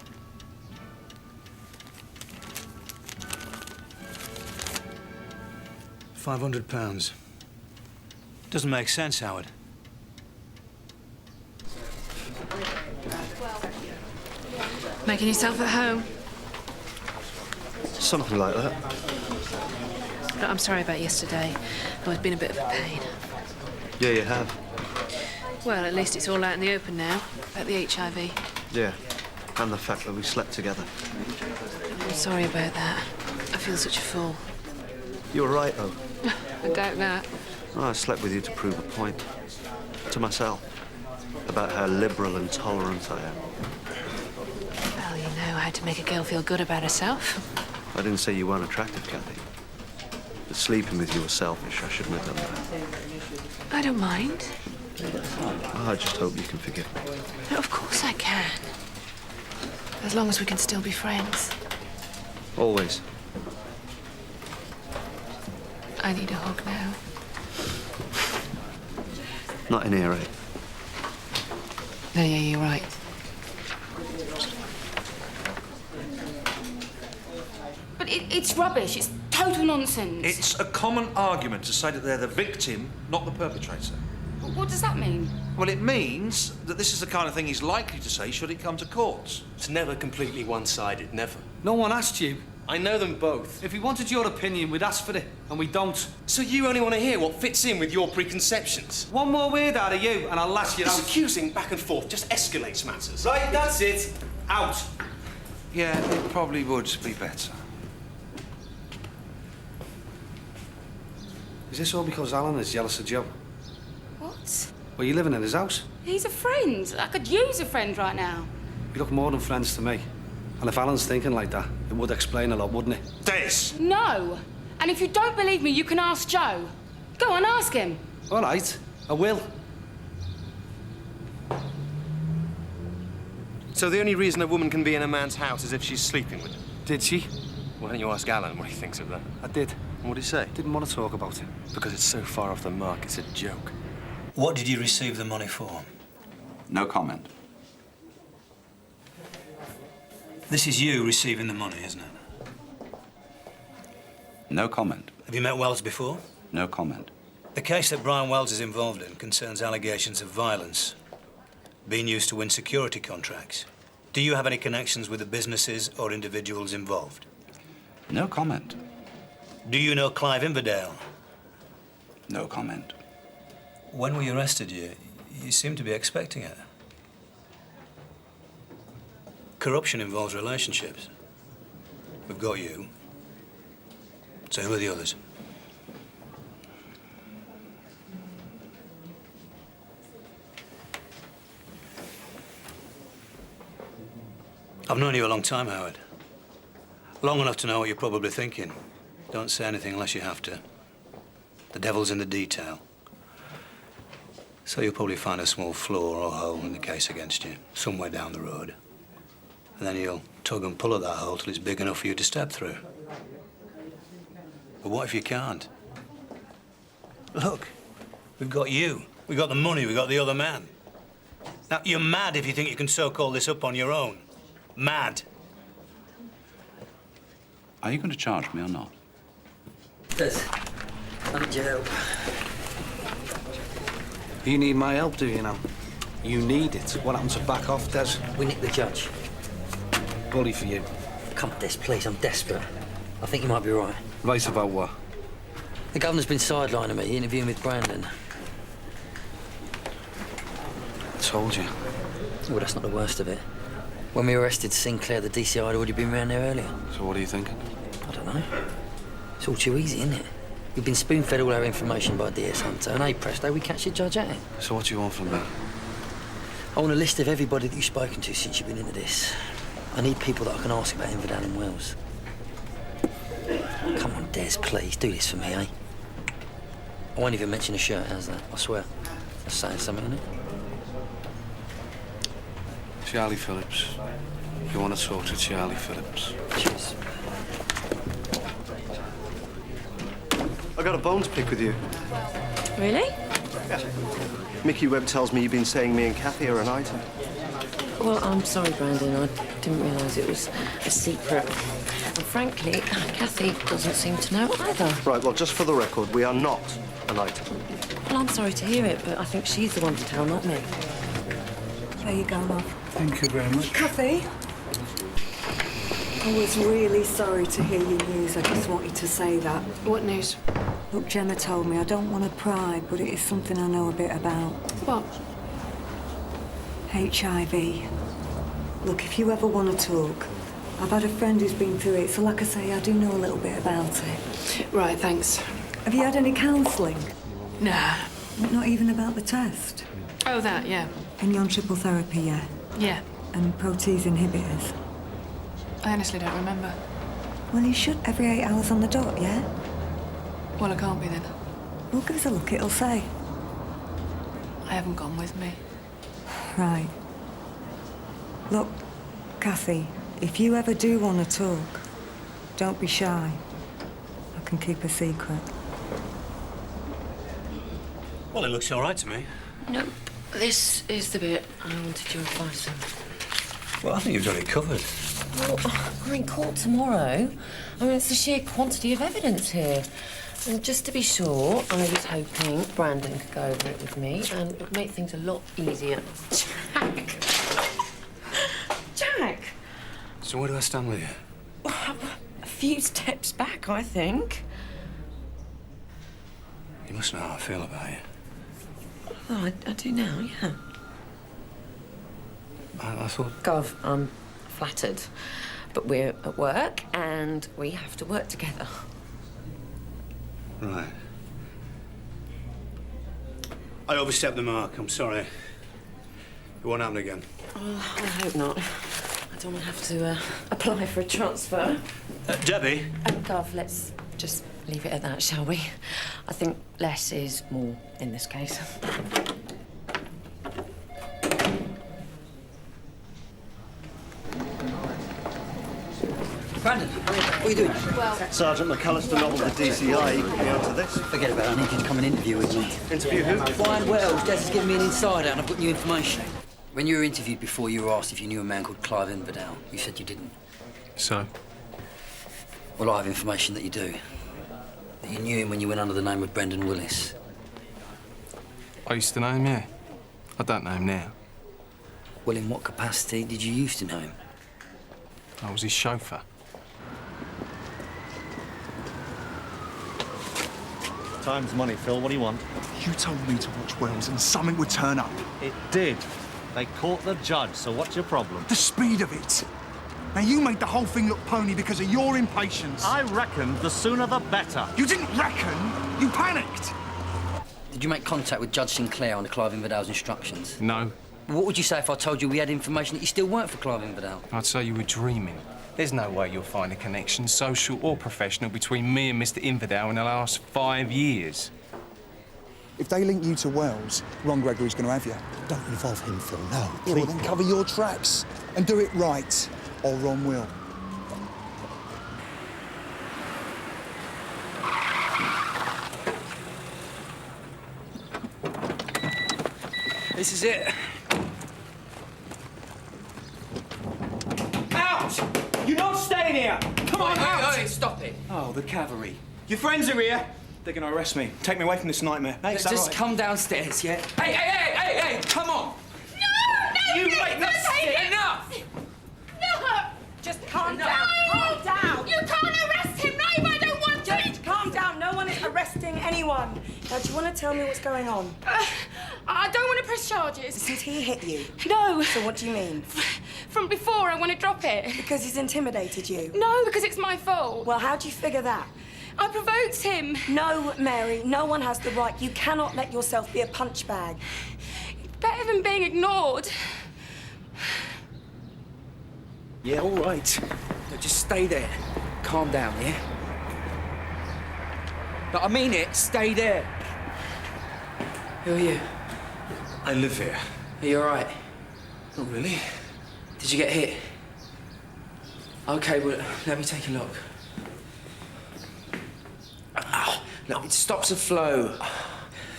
£500. Doesn't make sense, Howard. Making yourself at home? Something like that. Look, I'm sorry about yesterday. Oh, it's been a bit of a pain. Yeah, you have. Well, at least it's all out in the open now, about the HIV. Yeah, and the fact that we slept together. I'm sorry about that. I feel such a fool. You were right, though. I doubt that. Oh, I slept with you to prove a point. To myself. About how liberal and tolerant I am. Well, you know how to make a girl feel good about herself. I didn't say you weren't attractive, Kathy. But sleeping with you was selfish. I shouldn't have done that. I don't mind. Oh, I just hope you can forgive me. No, of course I can. As long as we can still be friends. Always. I need a hug now. Not in here, eh? No, yeah, you're right. But it's rubbish. It's total nonsense. It's a common argument to say that they're the victim, not the perpetrator. What does that mean? Well, it means that this is the kind of thing he's likely to say should it come to court. It's never completely one-sided, never. No one asked you. I know them both. If we wanted your opinion, we'd ask for it, and we don't. So you only want to hear what fits in with your preconceptions? One more word out of you, and I'll lash you out. This accusing back and forth just escalates matters. Right, that's it. Out. Yeah, it probably would be better. Is this all because Alan is jealous of Joe? What? Well, you living in his house? He's a friend. I could use a friend right now. You look more than friends to me. And if Alan's thinking like that, it would explain a lot, wouldn't it? Des! No. And if you don't believe me, you can ask Joe. Go on, ask him. All right, I will. So the only reason a woman can be in a man's house is if she's sleeping with him? Did she? Why don't you ask Alan what he thinks of that? I did. And what did he say? Didn't want to talk about it. Because it's so far off the mark, it's a joke. What did you receive the money for? No comment. This is you receiving the money, isn't it? No comment. Have you met Wells before? No comment. The case that Brian Wells is involved in concerns allegations of violence being used to win security contracts. Do you have any connections with the businesses or individuals involved? No comment. Do you know Clive Inverdale? No comment. When we arrested you, you seemed to be expecting it. Corruption involves relationships. We've got you. So who are the others? I've known you a long time, Howard. Long enough to know what you're probably thinking. Don't say anything unless you have to. The devil's in the detail. So you'll probably find a small flaw or hole in the case against you, somewhere down the road. And then you'll tug and pull at that hole till it's big enough for you to step through. But what if you can't? Look, we've got you. We've got the money. We've got the other man. Now, you're mad if you think you can soak all this up on your own. Mad. Are you going to charge me or not? Des, I need your help. You need my help, do you now? You need it. What happened to back off, Des? We nicked the judge. Bully for you. Come on, Des, please, I'm desperate. I think you might be right. Right about what? The governor's been sidelining me, interviewing with Brandon. I told you. Well, that's not the worst of it. When we arrested Sinclair, the DCI had already been round there earlier. So what are you thinking? I don't know. It's all too easy, isn't it? We've been spoon-fed all our information by DS Hunter, and hey, presto, we catch the judge at it. So what do you want from me? I want a list of everybody that you've spoken to since you've been into this. I need people that I can ask about Inverdale and Wells. Come on, Des, please, do this for me, eh? I won't even mention a shirt, how's that? I swear. That's saying something, isn't it? Charlie Phillips. You want to talk to Charlie Phillips? Cheers. I got a bone to pick with you. Really? Yeah. Mickey Webb tells me you've been saying me and Kathy are an item. Well, I'm sorry, Brandon. I didn't realise it was a secret. And frankly, Kathy doesn't seem to know either. Right, well, just for the record, we are not an item. Well, I'm sorry to hear it, but I think she's the one to tell, not me. There you go, love. Thank you very much. Kathy? I was really sorry to hear your news. I just wanted to say that. What news? Look, Gemma told me. I don't want to pry, but it is something I know a bit about. What? HIV. Look, if you ever want to talk, I've had a friend who's been through it, so like I say, I do know a little bit about it. Right, thanks. Have you had any counselling? Nah. Not even about the test? Oh, that, yeah. And you're on triple therapy, yeah? Yeah. And protease inhibitors? I honestly don't remember. Well, you should every 8 hours on the dot, yeah? Well, I can't be then. Well, give us a look, it'll say. I haven't gone with me. Right. Look, Kathy, if you ever do want to talk, don't be shy. I can keep a secret. Well, it looks all right to me. Nope. This is the bit I wanted your advice on. Well, I think you've got it covered. Well, we're in court tomorrow. I mean, it's the sheer quantity of evidence here. And just to be sure, I was hoping Brandon could go over it with me and it would make things a lot easier. Jack! Jack! So where do I stand with you? A few steps back, I think. You must know how I feel about you. Oh, I do now, yeah. I thought... Gov, I'm flattered. But we're at work and we have to work together. Right. I overstepped the mark. I'm sorry. It won't happen again. Oh, I hope not. I don't want to have to apply for a transfer. Debbie? Gov, let's just leave it at that, shall we? I think less is more in this case. Brandon, what are you doing? Well... Sergeant McAllister not with the DCI. You can be on to this. Forget about it. I need you to come and interview with me. Interview who? Find Wells. Des has given me an insider and I've got new information. When you were interviewed before, you were asked if you knew a man called Clive Inverdale. You said you didn't. So? Well, I have information that you do. That you knew him when you went under the name of Brendan Willis. I used to know him, yeah. I don't know him now. Well, in what capacity did you used to know him? I was his chauffeur. Time's money, Phil. What do you want? You told me to watch Wells and something would turn up. It did. They caught the judge, so what's your problem? The speed of it. Now, you made the whole thing look pony because of your impatience. I reckoned the sooner the better. You didn't reckon. You panicked. Did you make contact with Judge Sinclair under Clive Inverdale's instructions? No. What would you say if I told you we had information that you still work for Clive Inverdale? I'd say you were dreaming. There's no way you'll find a connection, social or professional, between me and Mr. Inverdale in the last 5 years. If they link you to Wells, Ron Gregory's going to have you. Don't involve him, Phil, no. Yeah, well, then cover your tracks and do it right, or Ron will. This is it. Out! You're not staying here! Come on, out! Wait, stop it. Oh, the cavalry. Your friends are here. They're going to arrest me. Take me away from this nightmare. Hey, is that Just right? come downstairs, yeah? Hey, come on! No! You wait, that's it, enough! No! Just calm down. Calm down. You can't arrest him, not if I don't want to! Just calm down. No one is arresting anyone. Now, do you want to tell me what's going on? I don't want to press charges. Since he hit you? No. So what do you mean? From before, I want to drop it. Because he's intimidated you? No, because it's my fault. Well, how do you figure that? I provoked him. No, Mary, no one has the right. You cannot let yourself be a punch bag. It's better than being ignored. Yeah, all right. No, just stay there. Calm down, yeah? But I mean it, stay there. Who are you? I live here. Are you all right? Not really. Did you get hit? Okay, well, let me take a look. Ow. Look, it stops the flow.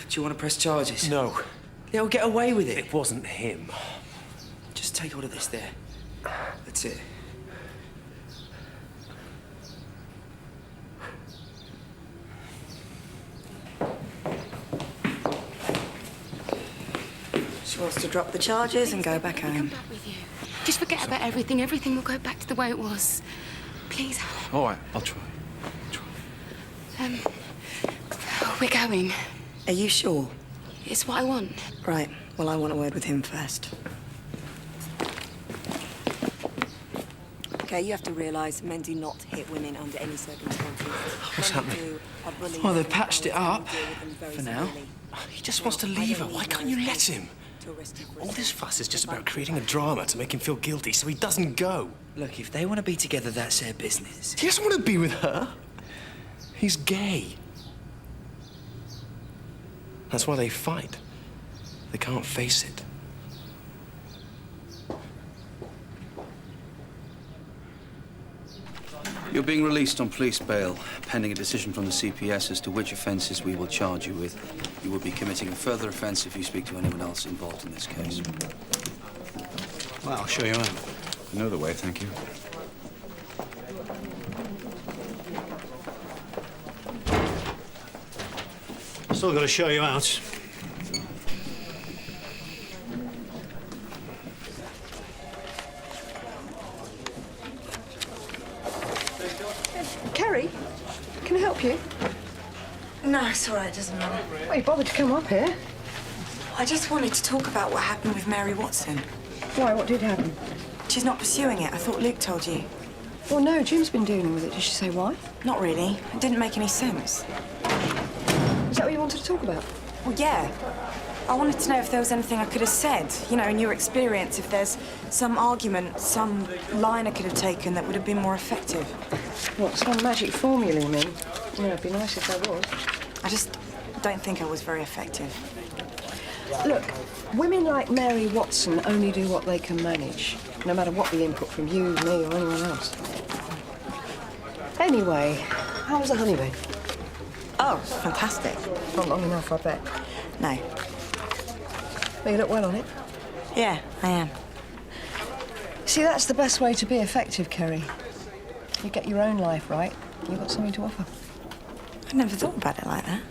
Do you want to press charges? No. They'll get away with it. It wasn't him. Just take all of this there. That's it. She wants to drop the charges and go back home. Come back with you. Just forget about everything. Everything will go back to the way it was. Please, Alan. All right, I'll try. We're going. Are you sure? It's what I want. Right. Well, I want a word with him first. Okay, you have to realise men do not hit women under any circumstances. What's happening? Well, they've patched it up for now. He just wants to leave her. Why can't you let him? All this fuss is just about creating a drama to make him feel guilty so he doesn't go. Look, if they want to be together, that's their business. He doesn't want to be with her. He's gay. That's why they fight. They can't face it. You're being released on police bail, pending a decision from the CPS as to which offences we will charge you with. You will be committing a further offence if you speak to anyone else involved in this case. Well, I'll show you out. I know the way, thank you. Still got to show you out. Kerry, can I help you? No, it's all right. It doesn't matter. Well, you bothered to come up here. I just wanted to talk about what happened with Mary Watson. Why, what did happen? She's not pursuing it. I thought Luke told you. Well, no, Jim's been dealing with it. Did she say why? Not really. It didn't make any sense. Is that what you wanted to talk about? Well, yeah. I wanted to know if there was anything I could have said, you know, in your experience, if there's some argument, some line I could have taken that would have been more effective. What, some magic formula, you mean? Yeah, it'd be nice if there was. I just don't think I was very effective. Look, women like Mary Watson only do what they can manage, no matter what the input from you, me, or anyone else. Anyway, how was the honeymoon? Oh, fantastic. Not long enough, I bet. No. Well, you look well on it. Yeah, I am. See, that's the best way to be effective, Kerry. You get your own life right, you've got something to offer. I never thought about it like that.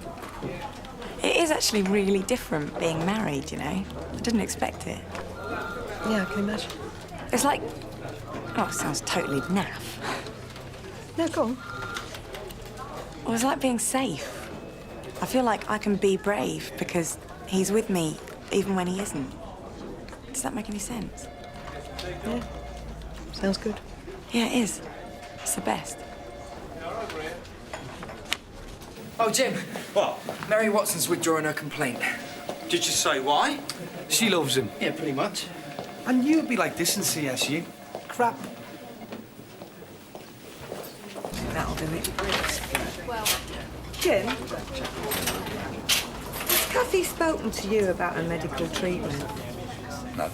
It is actually really different being married, you know. I didn't expect it. Yeah, I can imagine. It's like... Oh, it sounds totally naff. No, go on. Well, it's like being safe. I feel like I can be brave because he's with me even when he isn't. Does that make any sense? Yeah. Sounds good. Yeah, it is. It's the best. Oh, Jim. What? Mary Watson's withdrawing her complaint. Did you say why? She loves him. Yeah, pretty much. I knew it'd be like this in CSU. Crap. That'll do it. Well, Jim, has Kathy spoken to you about her medical treatment? No.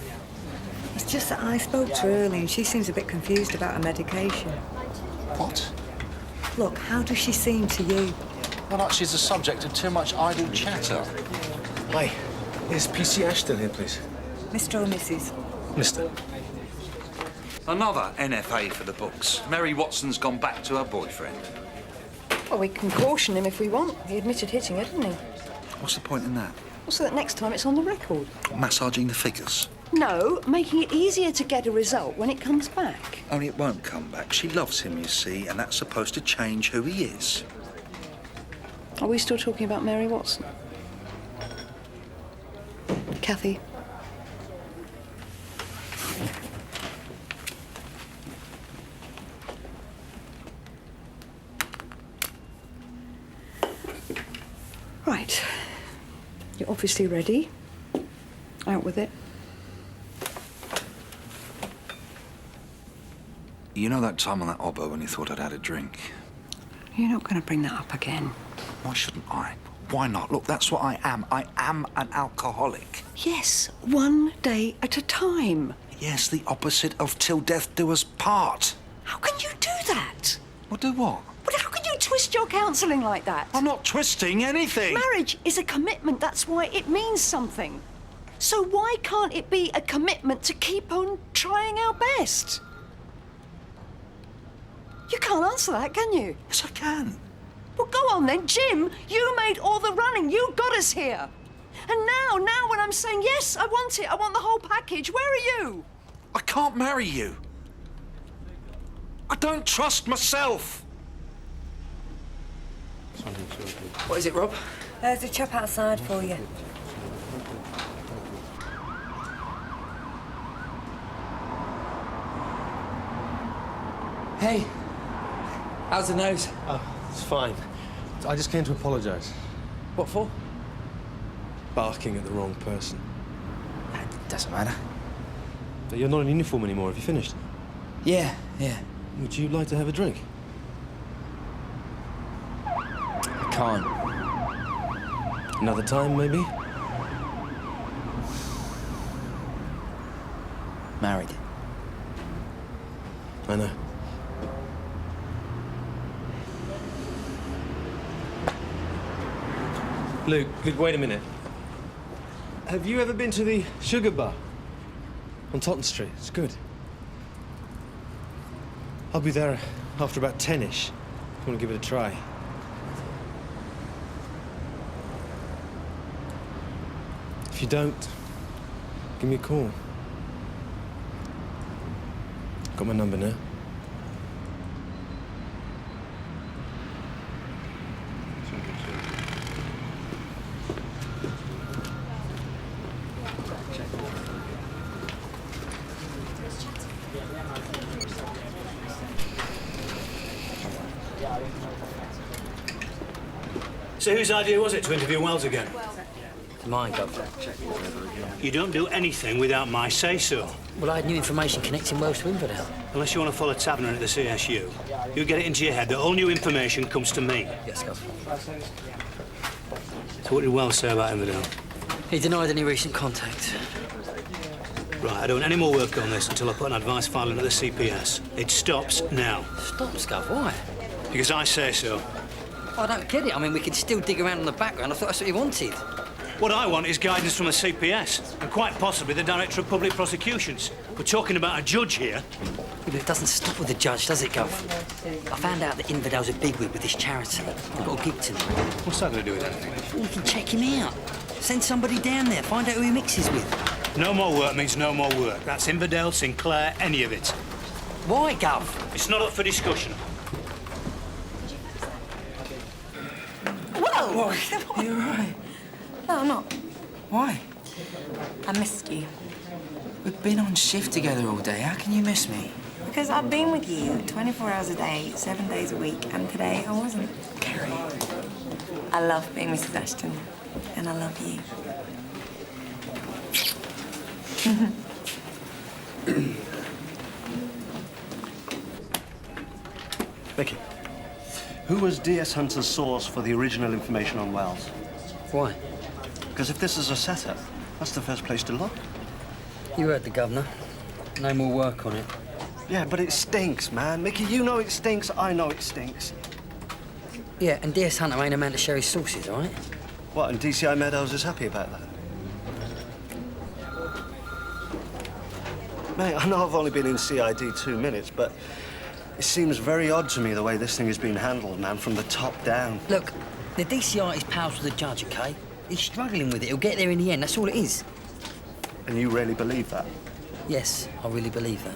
It's just that I spoke to her earlier and she seems a bit confused about her medication. What? Look, how does she seem to you? Well, like she's the subject of too much idle chatter. Hey, Is PCH still here, please? Mr. or Mrs.? Mr. Another NFA for the books. Mary Watson's gone back to her boyfriend. Well, we can caution him if we want. He admitted hitting her, didn't he? What's the point in that? Well, so that next time it's on the record. Massaging the figures. No, making it easier to get a result when it comes back. Only it won't come back. She loves him, you see, and that's supposed to change who he is. Are we still talking about Mary Watson? Kathy? Right. You're obviously ready. Out with it. You know that time on that obbo when you thought I'd had a drink? You're not going to bring that up again. Why shouldn't I? Why not? Look, that's what I am. I am an alcoholic. Yes, one day at a time. Yes, the opposite of till death do us part. How can you do that? Well, do what? But how can you twist your counselling like that? I'm not twisting anything. Marriage is a commitment. That's why it means something. So why can't it be a commitment to keep on trying our best? You can't answer that, can you? Yes, I can. Well, go on then, Jim. You made all the running. You got us here. And now when I'm saying, yes, I want it, I want the whole package, where are you? I can't marry you. I don't trust myself. What is it, Rob? There's a chap outside for you. Hey, how's the nose? Oh, it's fine. I just came to apologise. What for? Barking at the wrong person. Doesn't matter. But you're not in uniform anymore. Have you finished? Yeah. Would you like to have a drink? I can't. Another time, maybe? Married. I know. Luke, wait a minute. Have you ever been to the Sugar Bar on Totten Street? It's good. I'll be there after about 10-ish. If you want to give it a try. If you don't, give me a call. Got my number now. So whose idea was it to interview Wells again? Mine, Governor. You don't do anything without my say-so. Well, I had new information connecting Wells to Infidel. Unless you want to follow Taverner at the CSU, you get it into your head that all new information comes to me. Yes, Governor. So what did Wells say about Infidel? He denied any recent contact. Right, I don't want any more work on this until I put an advice file into the CPS. It stops now. Stops, Gov? Why? Because I say so. I don't get it. I mean, we could still dig around in the background. I thought that's what you wanted. What I want is guidance from the CPS, and quite possibly the Director of Public Prosecutions. We're talking about a judge here. Yeah, but it doesn't stop with the judge, does it, Gov? I found out that Infidel's a bigwig with this charity. I've got to give it to him. What's that going to do with anything? Well, we can check him out. Send somebody down there, find out who he mixes with. No more work means no more work. That's Infidel, Sinclair, any of it. Why, Gov? It's not up for discussion. Whoa! You're right. No, I'm not. Why? I missed you. We've been on shift together all day. How can you miss me? Because I've been with you 24 hours a day, 7 days a week, and today I wasn't. Carrie. I love being Mrs. Ashton, and I love you. Vicky, who was DS Hunter's source for the original information on Wells? Why? Because if this is a setup, that's the first place to look. You heard the Governor. No more work on it. Yeah, but it stinks, man. Mickey, you know it stinks, I know it stinks. Yeah, and DS Hunter ain't a man to share his sources, all right? What, and DCI Meadows is happy about that? Mate, I know I've only been in CID 2 minutes, but it seems very odd to me the way this thing has been handled, man, from the top down. Look, the DCI is pals with the judge, OK? He's struggling with it. He'll get there in the end. That's all it is. And you really believe that? Yes, I really believe that.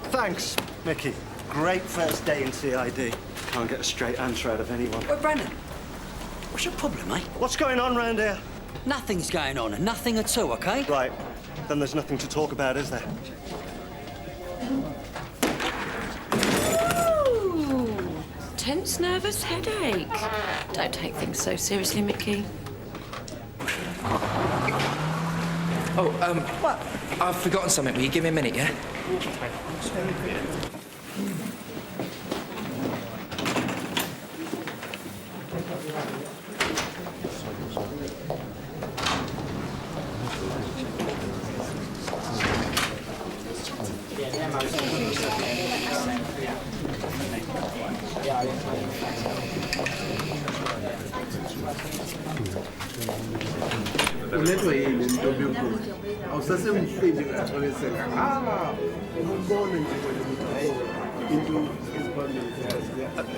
Thanks, Mickey. Great first day in CID. Can't get a straight answer out of anyone. Well, Brandon, what's your problem, mate? What's going on round here? Nothing's going on. Nothing at all, OK? Right. Then there's nothing to talk about, is there? Ooh, tense, nervous headache. Don't take things so seriously, Mickey. Oh, what? I've forgotten something. Will you give me a minute, yeah?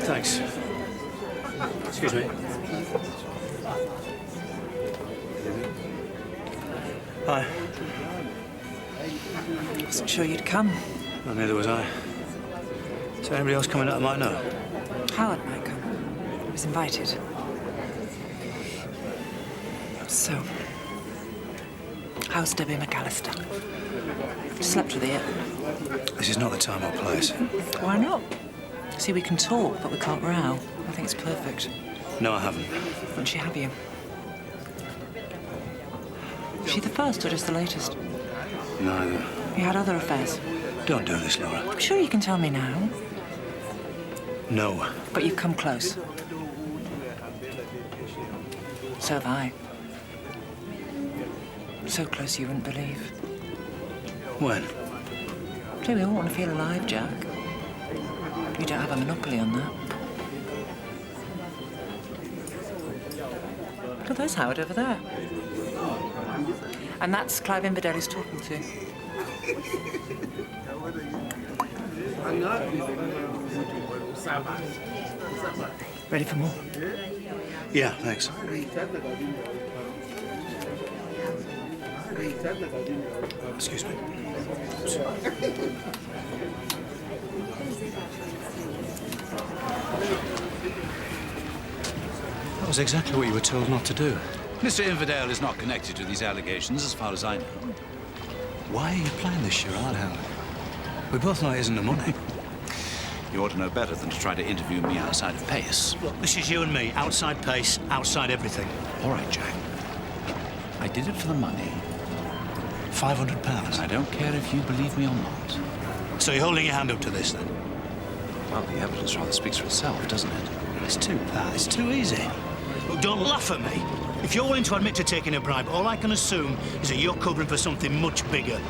Thanks. Excuse me. Hi. Wasn't sure you'd come. Well, neither was I. Is there anybody else coming that I might know? Howard might come. He was invited. So, how's Debbie McAllister? Slept with her yet? This is not the time or place. Why not? See, we can talk, but we can't row. I think it's perfect. No, I haven't. Wouldn't she have you? Is she the first or just the latest? Neither. You had other affairs? Don't do this, Laura. I'm sure you can tell me now. No. But you've come close. So have I. So close you wouldn't believe. When? Do we all want to feel alive, Jack? You don't have a monopoly on that. Look, there's Howard over there. And that's Clive Inverdale he's talking to. Ready for more? Yeah, thanks. Excuse me. That was exactly what you were told not to do. Mr. Inverdale is not connected to these allegations, as far as I know. Why are you playing this charade, Howard? We both know it isn't the money. You ought to know better than to try to interview me outside of pace. Look, this is you and me, outside pace, outside everything. All right, Jack. I did it for the money. £500. I don't care if you believe me or not. So you're holding your hand up to this, then? Well, the evidence rather speaks for itself, doesn't it? It's too bad. It's too easy. Look, don't laugh at me. If you're willing to admit to taking a bribe, all I can assume is that you're covering for something much bigger.